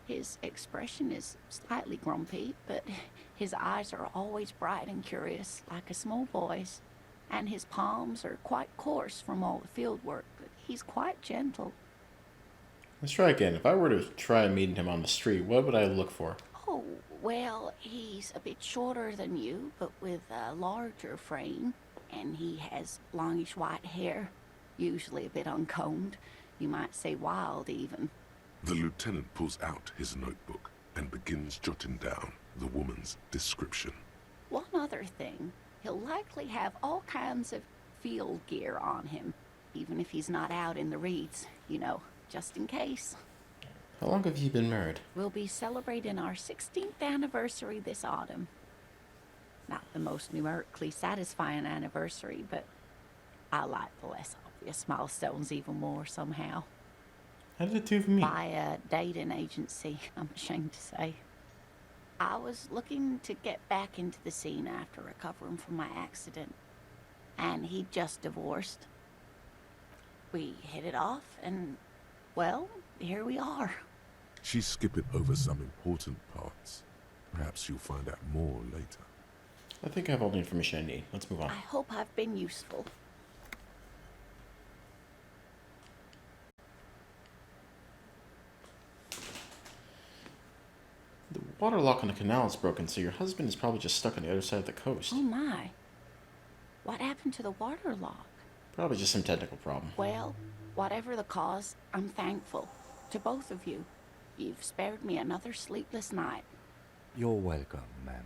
his expression is slightly grumpy, but his eyes are always bright and curious, like a small boy's. And his palms are quite coarse from all the field work, but he's quite gentle. Let's try again. If I were to try meeting him on the street, what would I look for? Oh, well, he's a bit shorter than you, but with a larger frame. And he has longish white hair, usually a bit uncombed. You might say wild, even. The lieutenant pulls out his notebook and begins jotting down the woman's description. One other thing, he'll likely have all kinds of field gear on him, even if he's not out in the reeds, you know, just in case. How long have you been married? We'll be celebrating our 16th anniversary this autumn. Not the most numerically satisfying anniversary, but I like the less obvious milestones even more somehow. How did the two of you meet? By a dating agency, I'm ashamed to say. I was looking to get back into the scene after recovering from my accident, and he'd just divorced. We hit it off, and, well, here we are. She's skipping over some important parts. Perhaps you'll find out more later. I think I have all the information I need. Let's move on. I hope I've been useful. The water lock on the canal is broken, so your husband is probably just stuck on the other side of the coast. Oh my. What happened to the water lock? Probably just some technical problem. Well, whatever the cause, I'm thankful. To both of you. You've spared me another sleepless night. You're welcome, ma'am.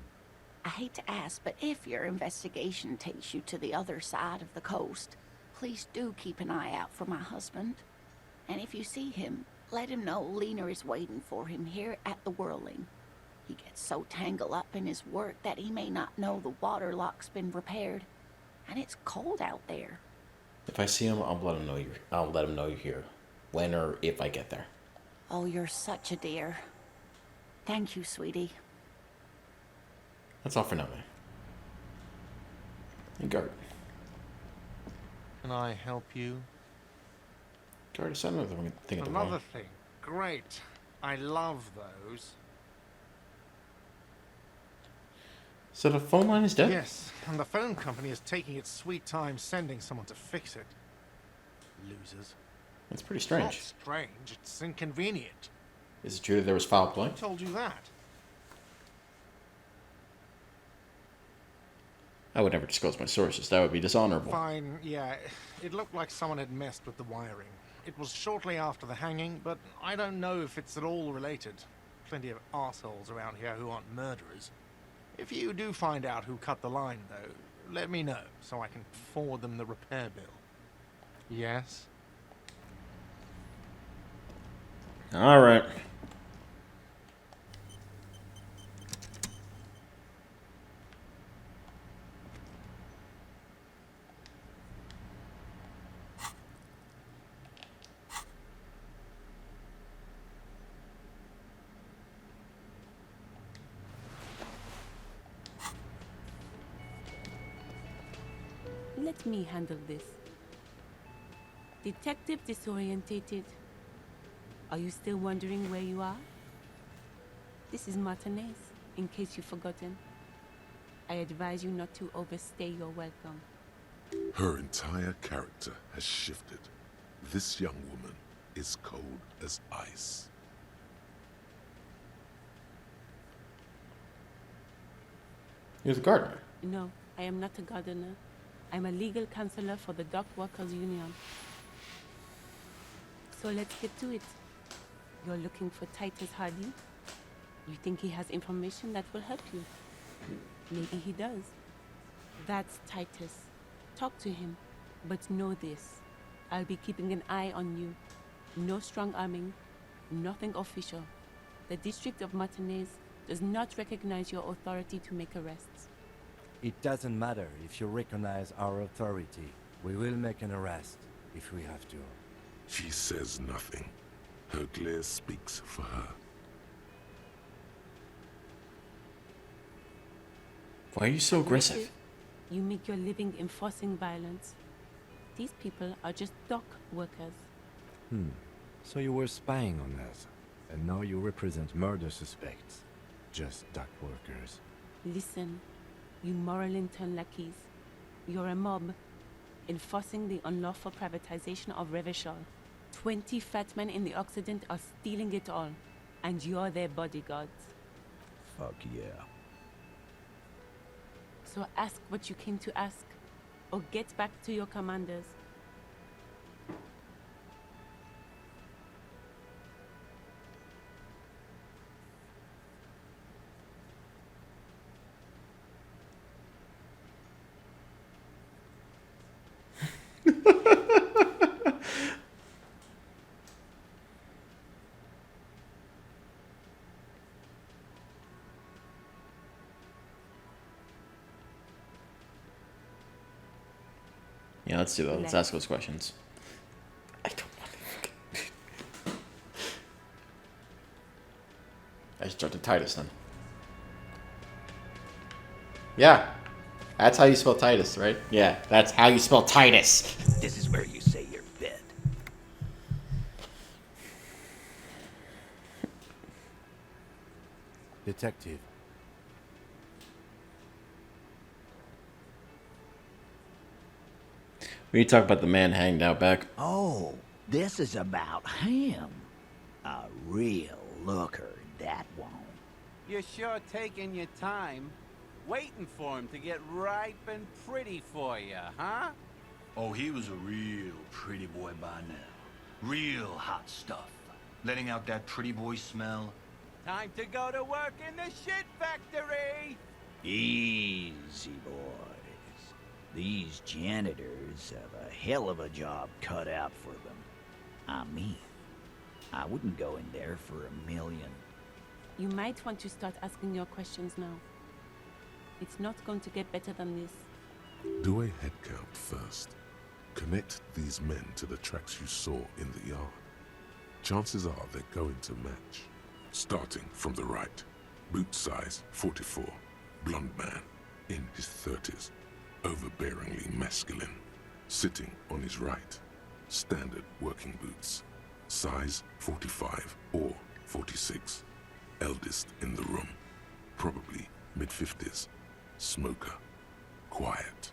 I hate to ask, but if your investigation takes you to the other side of the coast, please do keep an eye out for my husband. And if you see him, let him know Lena is waiting for him here at the Whirling. He gets so tangled up in his work that he may not know the water lock's been repaired. And it's cold out there. If I see him, I'll let him know you're here. When or if I get there. Oh, you're such a dear. Thank you, sweetie. That's all for now, man. And Gart. Can I help you? Gart, is that another thing at the Another wall? thing. Great. I love those. So the phone line is dead? Yes, and the phone company is taking its sweet time sending someone to fix it. Losers. That's pretty strange. Not strange, it's inconvenient. Is it true that there was foul play? Who told you that? I would never disclose my sources. That would be dishonorable. Fine, yeah. It looked like someone had messed with the wiring. It was shortly after the hanging, but I don't know if it's at all related. Plenty of assholes around here who aren't murderers. If you do find out who cut the line, though, let me know so I can forward them the repair bill. Yes? All right. Let me handle this. Detective disorientated. Are you still wondering where you are? This is Martinez, in case you've forgotten. I advise you not to overstay your welcome. Her entire character has shifted. This young woman is cold as ice. You're the gardener. No, I am not a gardener. I'm a legal counselor for the Dock Workers Union. So let's get to it. You're looking for Titus Hardy? You think he has information that will help you? Maybe he does. That's Titus. Talk to him. But know this. I'll be keeping an eye on you. No strong arming. Nothing official. The District of Martinez does not recognize your authority to make arrests. It doesn't matter if you recognize our authority. We will make an arrest if we have to. She says nothing. Her glare speaks for her. Why are you so aggressive? You make your living enforcing violence. These people are just dock workers. So you were spying on us, and now you represent murder suspects. Just dock workers. Listen, you moral intern lackeys. You're a mob, enforcing the unlawful privatization of Revachol. 20 fat men in the Occident are stealing it all, and you're their bodyguards. Fuck yeah. So ask what you came to ask, or get back to your commanders. Yeah, let's do that. Let's ask those questions. I don't want to. I should start to Titus then. Yeah. That's how you spell Titus, right? Yeah, that's how you spell Titus. This is where you say your bid. Detective. We talk about the man hanged out back. Oh, this is about him. A real looker, that one. You're sure taking your time, waiting for him to get ripe and pretty for you, huh? Oh, he was a real pretty boy by now. Real hot stuff. Letting out that pretty boy smell. Time to go to work in the shit factory! Easy, boys. These janitors have a hell of a job cut out for them. I mean, I wouldn't go in there for $1 million. You might want to start asking your questions now. It's not going to get better than this. Do a head count first. Connect these men to the tracks you saw in the yard. Chances are they're going to match. Starting from the right. Boot size 44. Blonde man. In his 30s. Overbearingly masculine. Sitting on his right. Standard working boots. Size 45 or 46. Eldest in the room. Probably mid-50s. Smoker. Quiet.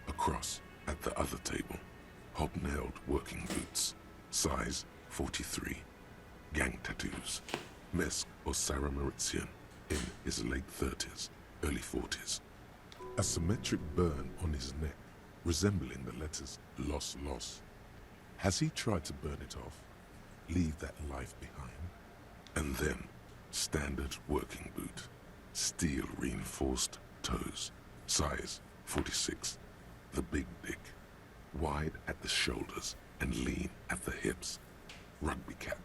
Across at the other table. Hobnailed working boots. Size 43. Gang tattoos. Mesk or Sarah Mauritian. In his late 30s, early 40s. A symmetric burn on his neck, resembling the letters Loss Loss. Has he tried to burn it off? Leave that life behind? And then, standard working boot. Steel reinforced toes. Size 46. The big dick. Wide at the shoulders and lean at the hips. Rugby cap.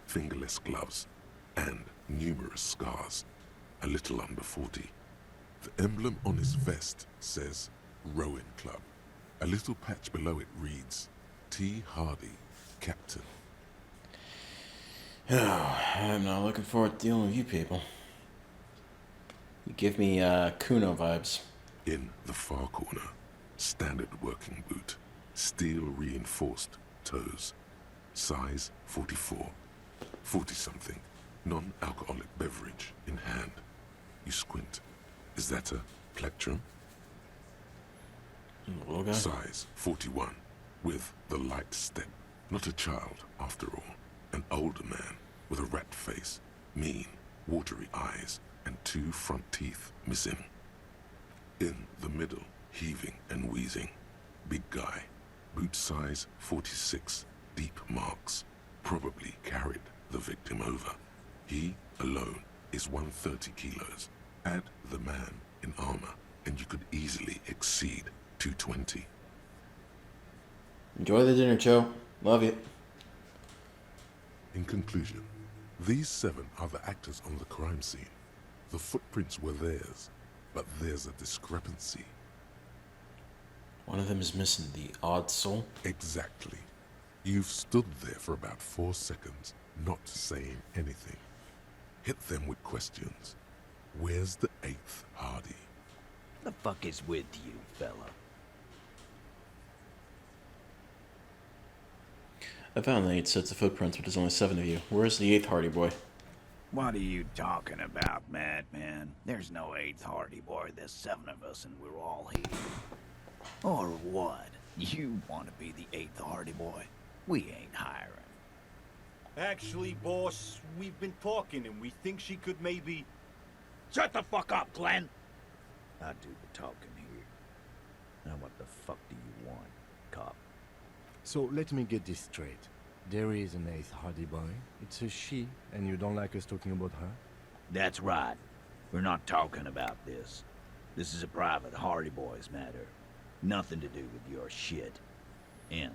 Fingerless gloves. And numerous scars. A little under 40. The emblem on his vest says Rowing Club. A little patch below it reads T. Hardy, Captain. Oh, I'm not looking forward to dealing with you people. You give me Kuno vibes. In the far corner, standard working boot, steel reinforced toes, size 44, 40-something, non-alcoholic beverage in hand. You squint. Is that a plectrum? Okay. Size 41, with the light step. Not a child, after all. An older man with a rat face, mean, watery eyes, and 2 front teeth missing. In the middle, heaving and wheezing. Big guy, boot size 46, deep marks. Probably carried the victim over. He, alone, is 130 kilos. Add the man in armor, and you could easily exceed 220. Enjoy the dinner, Joe. Love you. In conclusion, these 7 are the actors on the crime scene. The footprints were theirs, but there's a discrepancy. One of them is missing the odd soul? Exactly. You've stood there for about 4 seconds, not saying anything. Hit them with questions. Where's the 8th Hardy? The fuck is with you, fella? I found the 8 sets of footprints, but there's only 7 of you. Where's the 8th Hardy boy? What are you talking about, madman? There's no 8th Hardy boy. There's 7 of us and we're all here. Or what? You want to be the 8th Hardy boy? We ain't hiring. Actually, boss, we've been talking and we think she could maybe... Shut the fuck up, Glenn! I do the talking here. Now what the fuck do you want, cop? So let me get this straight. There is an 8th Hardy boy. It's a she, and you don't like us talking about her? That's right. We're not talking about this. This is a private Hardy Boys matter. Nothing to do with your shit. And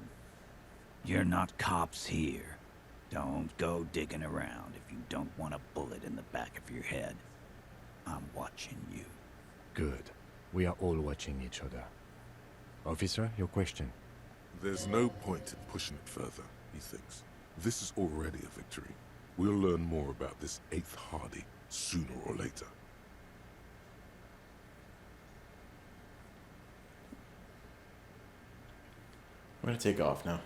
you're not cops here. Don't go digging around if you don't want a bullet in the back of your head. I'm watching you. Good. We are all watching each other. Officer, your question. There's no point in pushing it further, he thinks. This is already a victory. We'll learn more about this 8th Hardy sooner or later. I'm gonna take off now.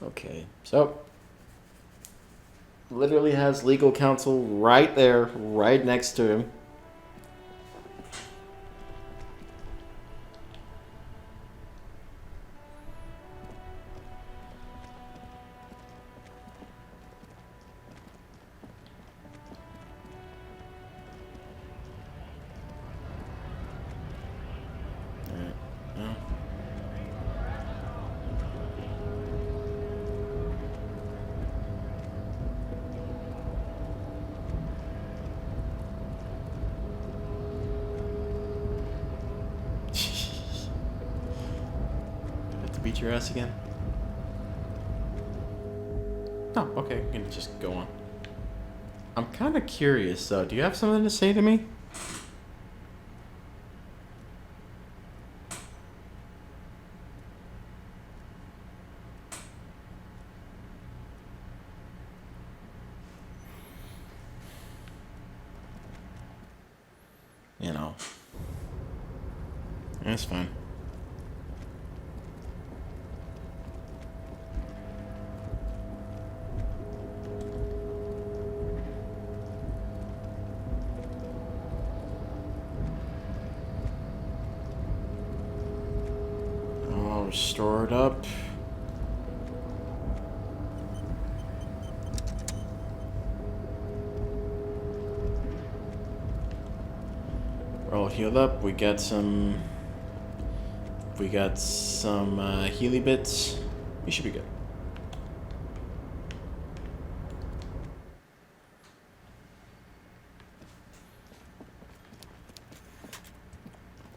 Okay, so literally has legal counsel right there, right next to him. Beat your ass again? Oh, okay, you can just go on. I'm kind of curious, though. Do you have something to say to me? You know. That's fine. store it up. We're all healed up. We got some Healy bits. We should be good.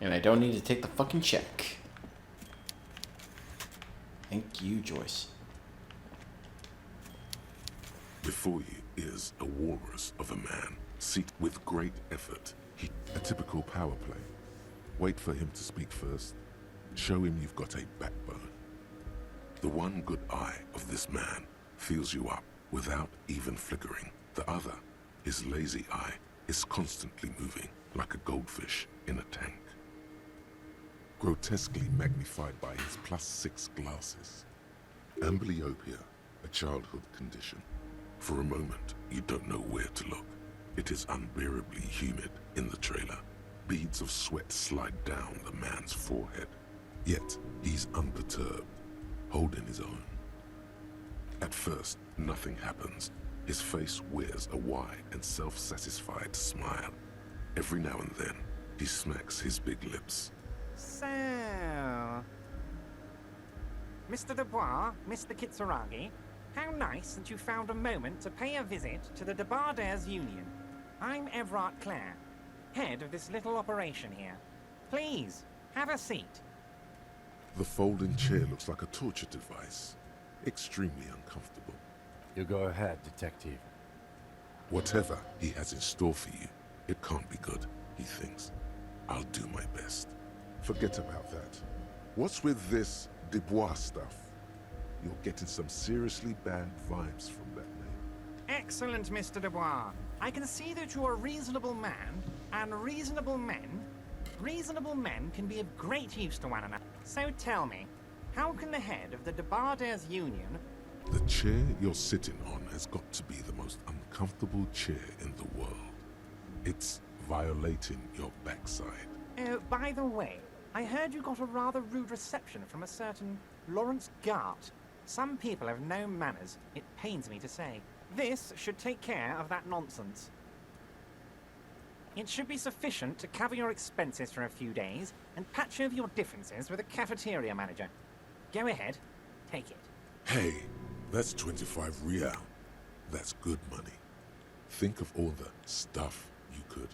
And I don't need to take the fucking check. Thank you, Joyce. Before you is a walrus of a man, seated with great effort. A typical power play. Wait for him to speak first. Show him you've got a backbone. The one good eye of this man fills you up without even flickering. The other, his lazy eye, is constantly moving like a goldfish in a tank. Grotesquely magnified by his +6 glasses. Amblyopia, a childhood condition. For a moment, you don't know where to look. It is unbearably humid in the trailer. Beads of sweat slide down the man's forehead. Yet, he's unperturbed, holding his own. At first, nothing happens. His face wears a wide and self-satisfied smile. Every now and then, he smacks his big lips. So, Mr. Dubois, Mr. Kitsuragi, how nice that you found a moment to pay a visit to the Debardairs Union. I'm Everard Clare, head of this little operation here. Please, have a seat. The folding chair looks like a torture device. Extremely uncomfortable. You go ahead, detective. Whatever he has in store for you, it can't be good, he thinks. I'll do my best. Forget about that. What's with this Dubois stuff? You're getting some seriously bad vibes from that name. Excellent, Mr. Dubois. I can see that you're a reasonable man, and reasonable men can be of great use to one another. So tell me, how can the head of the Debardairs Union... The chair you're sitting on has got to be the most uncomfortable chair in the world. It's violating your backside. Oh, by the way, I heard you got a rather rude reception from a certain Lawrence Gart. Some people have no manners, it pains me to say. This should take care of that nonsense. It should be sufficient to cover your expenses for a few days and patch over your differences with a cafeteria manager. Go ahead, take it. Hey, that's 25 real. That's good money. Think of all the stuff you could.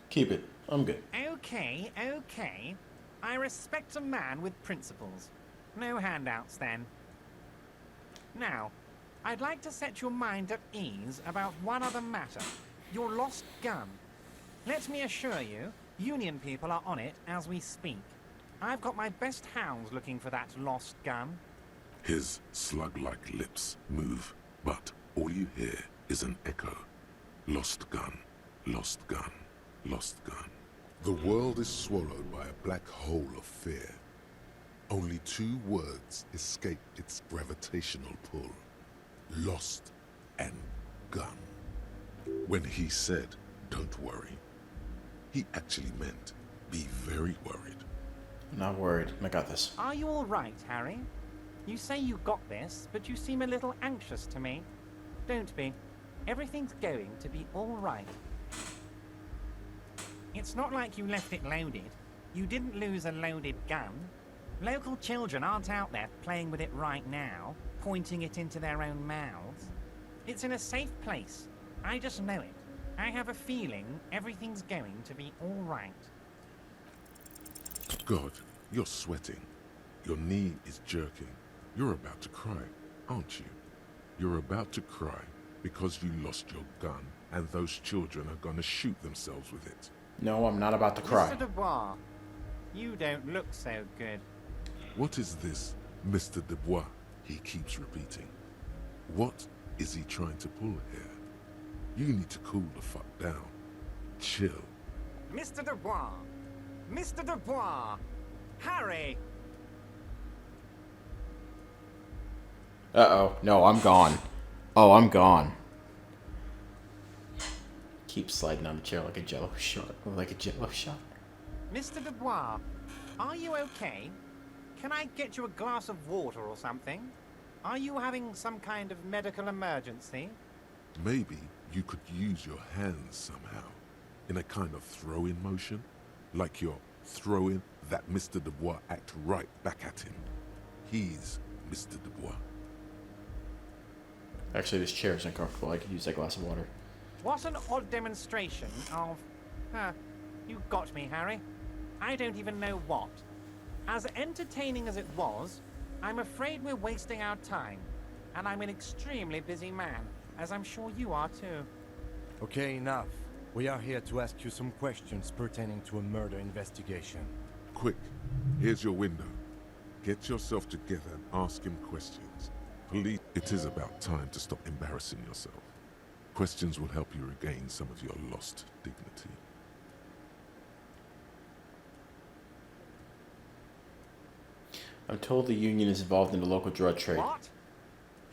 Keep it. I'm good. Okay. I respect a man with principles. No handouts, then. Now, I'd like to set your mind at ease about one other matter. Your lost gun. Let me assure you, Union people are on it as we speak. I've got my best hounds looking for that lost gun. His slug-like lips move, but all you hear is an echo. Lost gun, lost gun, lost gun. The world is swallowed by a black hole of fear. Only 2 words escape its gravitational pull. Lost and gun. When he said, don't worry, he actually meant, be very worried. I'm not worried. I got this. Are you all right, Harry? You say you got this, but you seem a little anxious to me. Don't be. Everything's going to be all right. It's not like you left it loaded. You didn't lose a loaded gun. Local children aren't out there playing with it right now, pointing it into their own mouths. It's in a safe place. I just know it. I have a feeling everything's going to be all right. God, you're sweating. Your knee is jerking. You're about to cry, aren't you? You're about to cry because you lost your gun and those children are gonna shoot themselves with it. No, I'm not about to cry. Mr. Dubois, you don't look so good. What is this, Mr. Dubois? He keeps repeating. What is he trying to pull here? You need to cool the fuck down. Chill. Mr. Dubois! Mr. Dubois! Harry! Uh-oh. No, I'm gone. Oh, I'm gone. Keep sliding on the chair like a jello shot. Like a jello shot. Mr. Dubois, Are you okay? Can I get you a glass of water or something? Are you having some kind of medical emergency? Maybe you could use your hands somehow, in a kind of throw-in motion, like you're throwing that Mr. Dubois act right back at him. He's Mr. Dubois. Actually, this chair is uncomfortable. I could use that glass of water. What an odd demonstration of... you got me, Harry. I don't even know what. As entertaining as it was, I'm afraid we're wasting our time. And I'm an extremely busy man, as I'm sure you are too. Okay, enough. We are here to ask you some questions pertaining to a murder investigation. Quick, here's your window. Get yourself together and ask him questions. Police, it is about time to stop embarrassing yourself. Questions will help you regain some of your lost dignity. I'm told the union is involved in the local drug trade. What?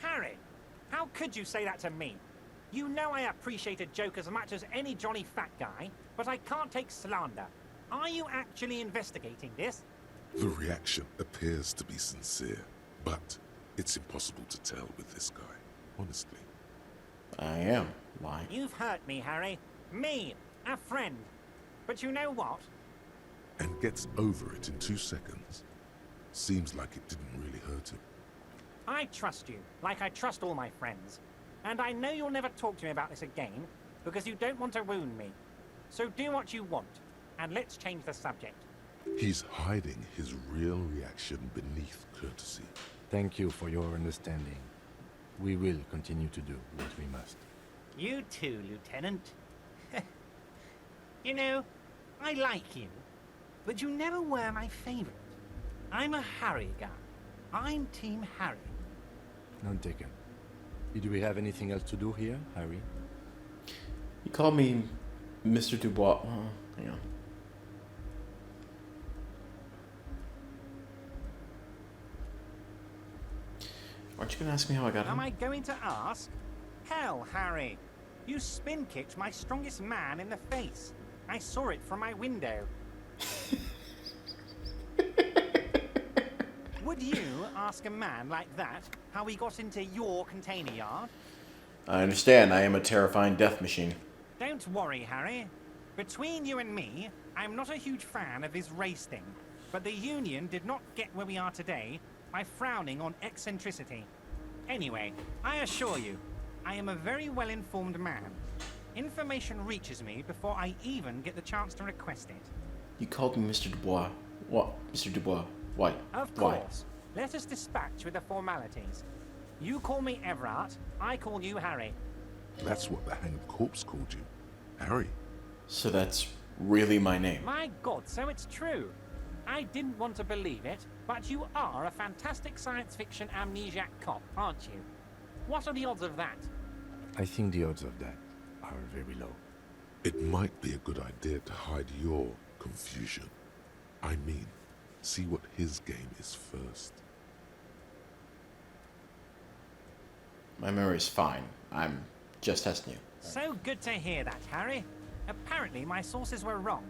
Harry, how could you say that to me? You know I appreciate a joke as much as any Johnny Fat Guy, but I can't take slander. Are you actually investigating this? The reaction appears to be sincere, but it's impossible to tell with this guy, honestly. I am lying. You've hurt me, Harry. Me, a friend. But you know what? And gets over it in 2 seconds. Seems like it didn't really hurt him. I trust you, like I trust all my friends. And I know you'll never talk to me about this again, because you don't want to wound me. So do what you want, and let's change the subject. He's hiding his real reaction beneath courtesy. Thank you for your understanding. We will continue to do what we must. You too, Lieutenant. You know, I like you, but you never were my favorite. I'm a Harry guy. I'm Team Harry. None taken. Do we have anything else to do here, Harry? You called me Mr. Dubois. Hang on. Aren't you going to ask me how I got him? Am I going to ask? Hell, Harry. You spin-kicked my strongest man in the face. I saw it from my window. Would you ask a man like that how he got into your container yard? I understand. I am a terrifying death machine. Don't worry, Harry. Between you and me, I'm not a huge fan of his race thing. But the Union did not get where we are today by frowning on eccentricity. Anyway, I assure you, I am a very well-informed man. Information reaches me before I even get the chance to request it. You called me Mr. Dubois. What? Mr. Dubois. Why? Of course. Let us dispatch with the formalities. You call me Everard, I call you Harry. That's what the hanged corpse called you. Harry. So that's really my name. My God, so it's true. I didn't want to believe it, but you are a fantastic science fiction amnesiac cop, aren't you? What are the odds of that? I think the odds of that are very low. It might be a good idea to hide your confusion. I mean, see what his game is first. My memory's fine. I'm just testing you. So good to hear that, Harry. Apparently my sources were wrong.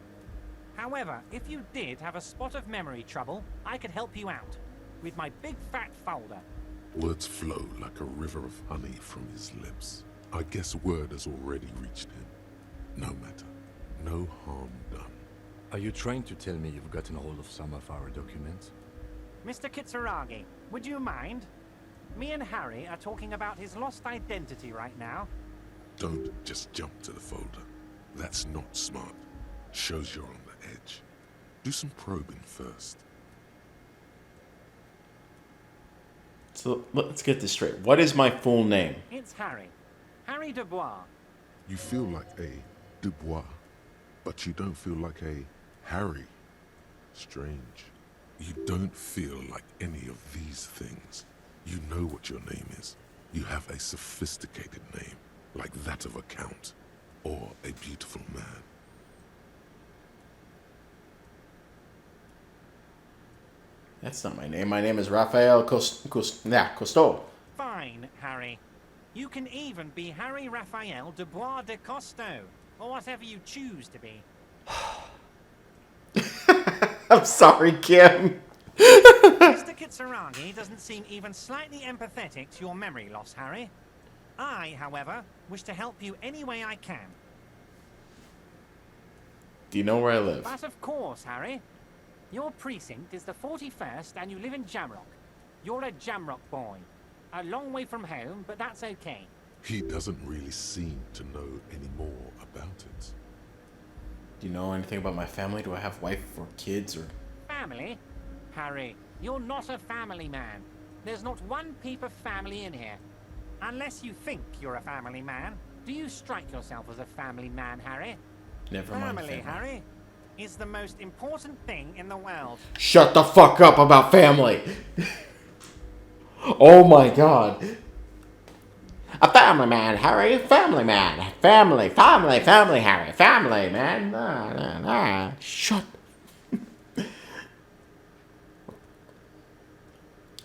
However, if you did have a spot of memory trouble, I could help you out. With my big fat folder. Words flow like a river of honey from his lips. I guess word has already reached him. No matter. No harm done. Are you trying to tell me you've gotten hold of some of our documents? Mr. Kitsuragi, would you mind? Me and Harry are talking about his lost identity right now. Don't just jump to the folder. That's not smart. Shows you're on the edge. Do some probing first. So let's get this straight. What is my full name? It's Harry. Harry Dubois. You feel like a Dubois, but you don't feel like a Harry. Strange. You don't feel like any of these things. You know what your name is. You have a sophisticated name, like that of a count, or a beautiful man. That's not my name. My name is Raphael Cousteau. Fine, Harry. You can even be Harry Raphael Dubois de Cousteau, or whatever you choose to be. I'm sorry, Kim. Mr. Kitsuragi doesn't seem even slightly empathetic to your memory loss, Harry. I, however, wish to help you any way I can. Do you know where I live? But of course, Harry. Your precinct is the 41st and you live in Jamrock. You're a Jamrock boy. A long way from home, but that's okay. He doesn't really seem to know any more about it. Do you know anything about my family? Do I have wife or kids or... Family? Harry, you're not a family man. There's not one peep of family in here. Unless you think you're a family man. Do you strike yourself as a family man, Harry? Never mind. Family, Harry, is the most important thing in the world. Shut the fuck up about family! Oh my god. A family man, Harry. Family man. Family, Harry. Family, man. Shut.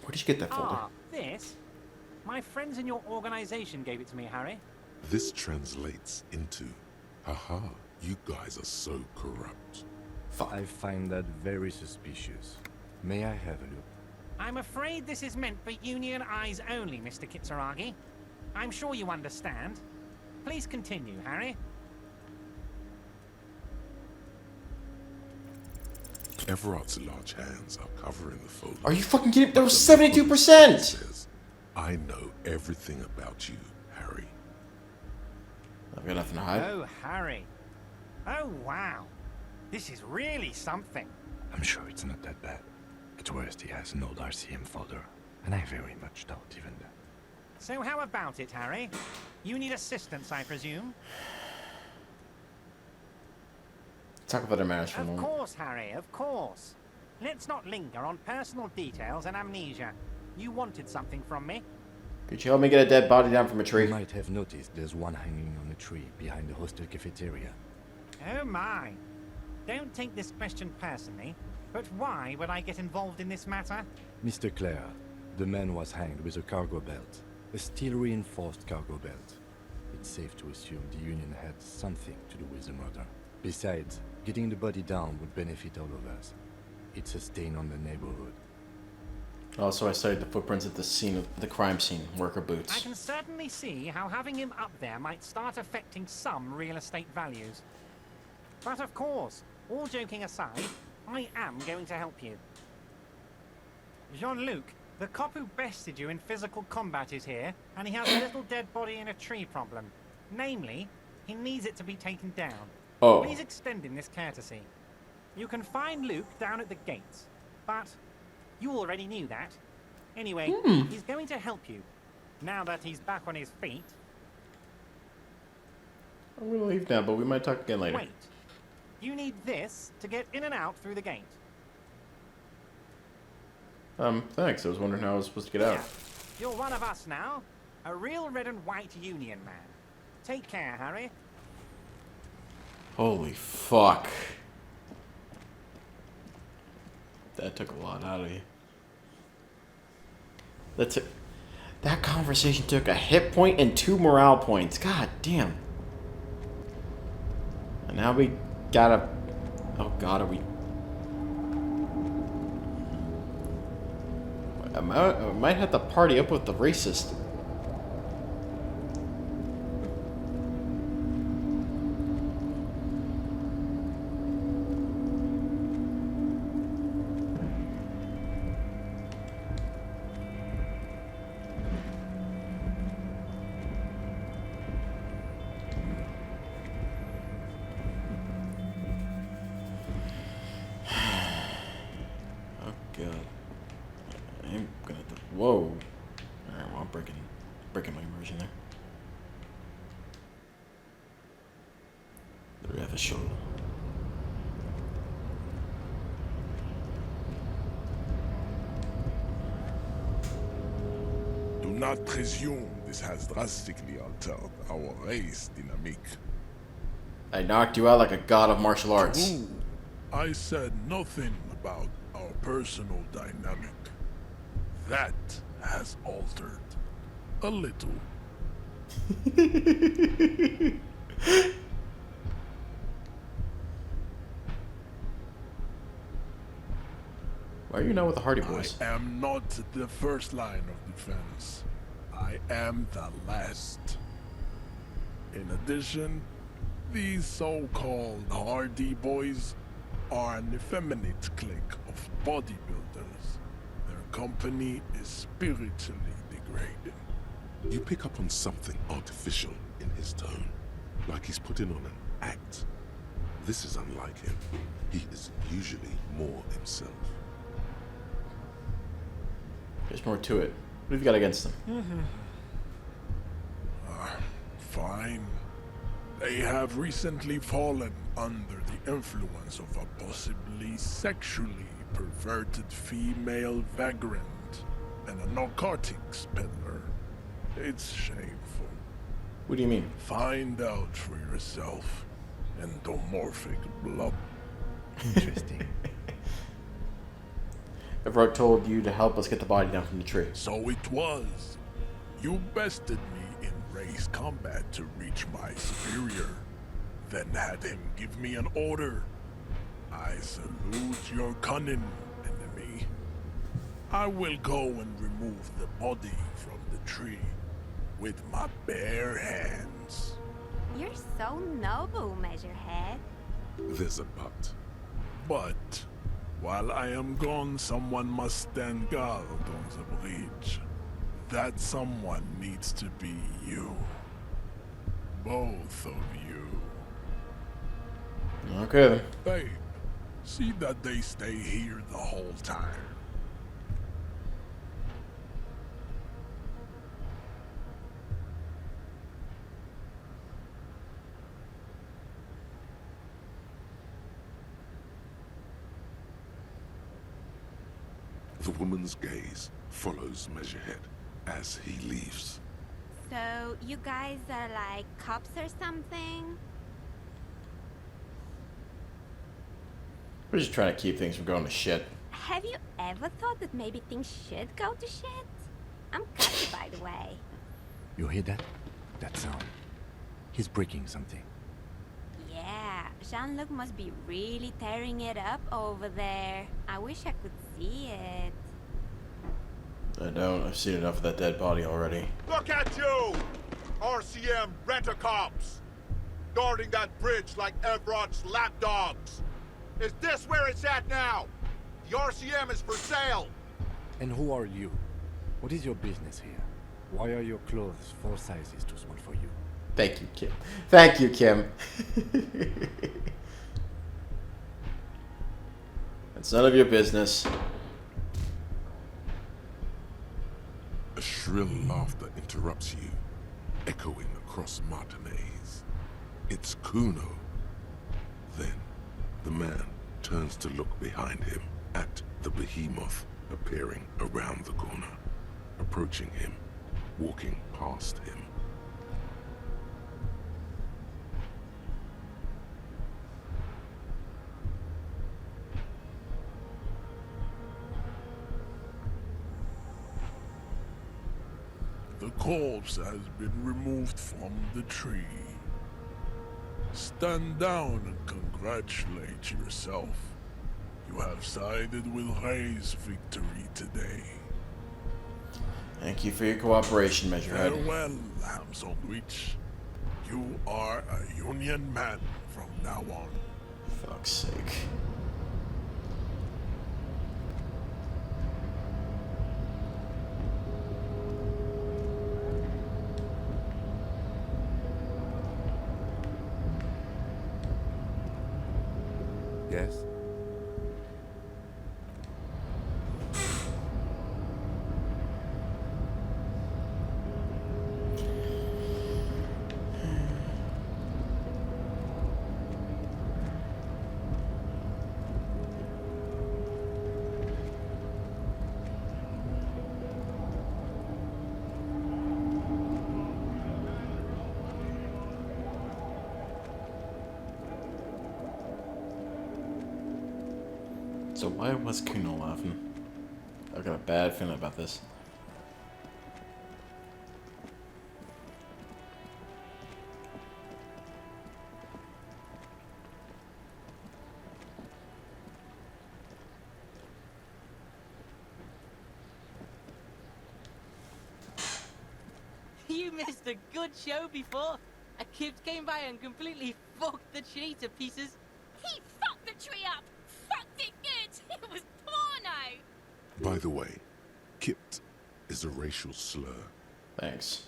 Where did you get that folder? Ah, this? My friends in your organization gave it to me, Harry. This translates into, haha, you guys are so corrupt. I find that very suspicious. May I have a look? I'm afraid this is meant for Union eyes only, Mr. Kitsuragi. I'm sure you understand. Please continue, Harry. Everard's large hands are covering the folder. Are you fucking kidding? There was 72%! Says, I know everything about you, Harry. I've got nothing to hide. Oh, Harry. Oh, wow. This is really something. I'm sure it's not that bad. At worst, he has an old RCM folder, and I very much doubt even that. So how about it, Harry? You need assistance, I presume? Talk about their marriage for a Of moment. course, Harry, of course. Let's not linger on personal details and amnesia. You wanted something from me. Could you help me get a dead body down from a tree? You might have noticed there's one hanging on a tree behind the hostel cafeteria. Oh my. Don't take this question personally, but why would I get involved in this matter? Mr. Clare, the man was hanged with a cargo belt. A steel-reinforced cargo belt. It's safe to assume the Union had something to do with the murder. Besides, getting the body down would benefit all of us. It's a stain on the neighborhood. Also, I studied the footprints at the scene of the crime scene. Worker I boots. can certainly see how having him up there might start affecting some real estate values. But of course, all joking aside, I am going to help you. Jean-Luc, the cop who bested you in physical combat is here, and he has a little dead body in a tree problem. Namely, he needs it to be taken down. Oh. Please extend him this courtesy. You can find Luke down at the gates, but you already knew that. Anyway, he's going to help you, now that he's back on his feet. I'm gonna leave now, but we might talk again later. Wait. You need this to get in and out through the gate. Thanks. I was wondering how I was supposed to get out. Yeah. You're one of us now. A real red and white Union man. Take care, Harry. Holy fuck. That took a lot out of you. That conversation took a hit point and 2 morale points. God damn. And now we gotta... Oh god, are we... I might have to party up with the racist. Whoa. Alright, well, I'm breaking my immersion there. The have a show. Do not presume this has drastically altered our race dynamic. I knocked you out like a god of martial arts. Ooh, I said nothing about our personal dynamic. That has altered a little. Why are you not with the Hardy Boys? I am not the first line of defense. I am the last. In addition, these so-called Hardy Boys are an effeminate clique of bodybuilders. Their company is spiritually degrading. You pick up on something artificial in his tone, like he's putting on an act. This is unlike him. He is usually more himself. There's more to it. What have you got against them? Fine. They have recently fallen under the influence of a possibly sexually perverted female vagrant and a narcotics peddler. It's shameful. What do you mean? Find out for yourself. Endomorphic blob. Interesting. Everett told you to help us get the body down from the tree. So it was. You bested me in race combat to reach my superior, then had him give me an order. I salute your cunning, enemy. I will go and remove the body from the tree with my bare hands. You're so noble, Measurehead. There's a but. But while I am gone, someone must stand guard on the bridge. That someone needs to be you. Both of you. Okay then. Babe, see that they stay here the whole time. The woman's gaze follows Measurehead as he leaves. So, you guys are like cops or something? We're just trying to keep things from going to shit. Have you ever thought that maybe things should go to shit? I'm Kathy, by the way. You hear that? That sound. He's breaking something. Yeah, Jean-Luc must be really tearing it up over there. I wish I could see it. I don't. I've seen enough of that dead body already. Look at you! RCM rent-a-cops! Guarding that bridge like Everett's lapdogs! Is this where it's at now? The RCM is for sale! And who are you? What is your business here? Why are your clothes 4 sizes too small for you? Thank you, Kim. Thank you, Kim. It's none of your business. A shrill laughter interrupts you, echoing across Martinez. It's Kuno. Then, the man turns to look behind him at the behemoth appearing around the corner, approaching him, walking past him. The corpse has been removed from the tree. Stand down and congratulate yourself. You have sided with Ray's victory today. Thank you for your cooperation, Measurehead. Farewell, Ham Sandwich. You are a Union man from now on. Fuck's sake. Yes? So why was Kuno laughing? I got a bad feeling about this. You missed a good show before. A kid came by and completely fucked the tree to pieces. He fucked the tree up! Fucked it good! It was porno! By the way, kipped is a racial slur. Thanks.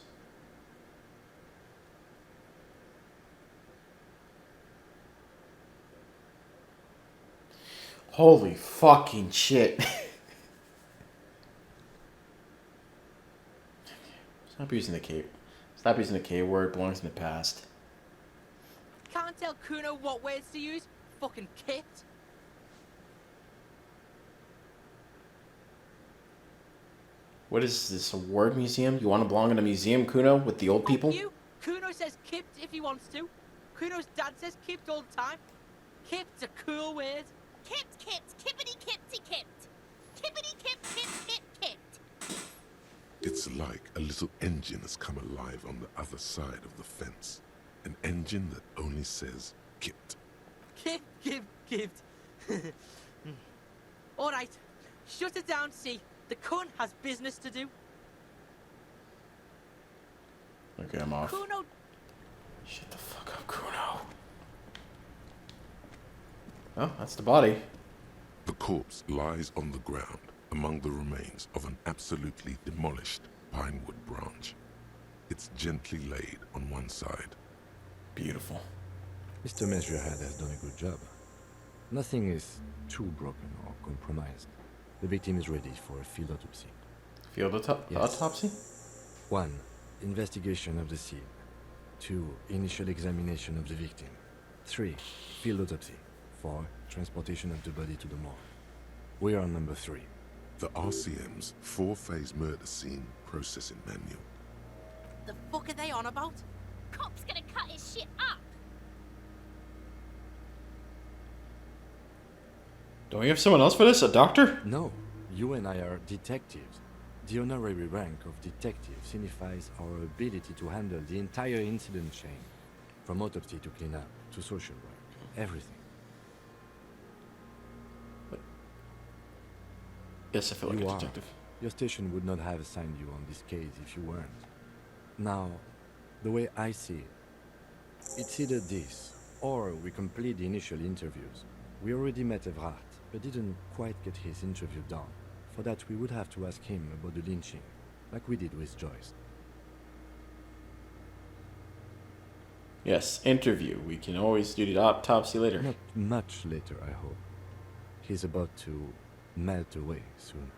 Holy fucking shit. Stop using the K. Stop using the K word. It belongs in the past. Can't tell Kuno what words to use? Fucking kicked. What is this, a word museum? You want to belong in a museum, Kuno, with the old people? You? Kuno says kipped if he wants to. Kuno's dad says kipped all the time. Kipped's a cool word. Kipped, kippity, kippty, kipped. Kippity, kip, kip, kip, kipped. It's like a little engine has come alive on the other side of the fence. An engine that only says kipped. Kipped. Alright, shut it down, see. The cunt has business to do. Okay, I'm off. Kuno. Shut the fuck up, Kuno. Oh, that's the body. The corpse lies on the ground among the remains of an absolutely demolished pinewood branch. It's gently laid on one side. Beautiful. Mr. Measurehead has done a good job. Nothing is too broken or compromised. The victim is ready for a field autopsy. Field autopsy? 1. Investigation of the scene. 2. Initial examination of the victim. 3. Field autopsy. 4. Transportation of the body to the morgue. We are on number 3. The RCM's 4-phase murder scene processing manual. The fuck are they on about? Cop's gonna cut his shit up. Don't we have someone else for this? A doctor? No. You and I are detectives. The honorary rank of detective signifies our ability to handle the entire incident chain. From autopsy to cleanup, to social work. Everything. Yes, I feel like You a are. detective. Your station would not have assigned you on this case if you weren't. Now, the way I see it, it's either this, or we complete the initial interviews. We already met Evrard, but didn't quite get his interview done. For that, we would have to ask him about the lynching, like we did with Joyce. Yes, interview. We can always do the autopsy later. Not much later, I hope. He's about to melt away soon.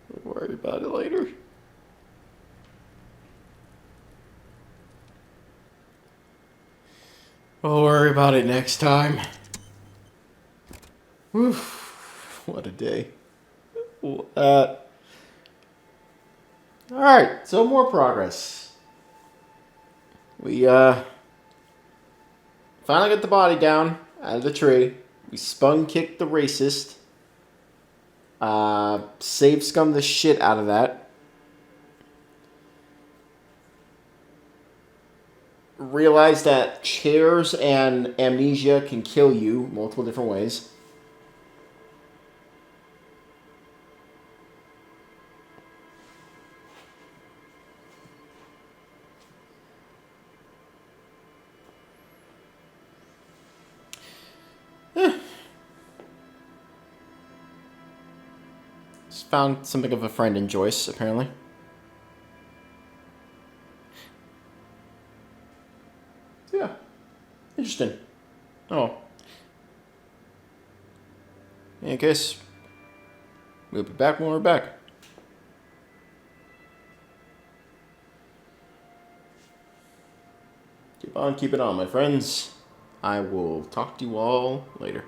Don't worry about it later. We'll worry about it next time. Whew. What a day. Alright, so more progress. We finally got the body down out of the tree. We spun kicked the racist. Save scum the shit out of that. Realized that chairs and amnesia can kill you multiple different ways. Just found something of a friend in Joyce, apparently. Yeah. Interesting. Oh. In any case, we'll be back when we're back. Keep on keeping on, my friends. I will talk to you all later.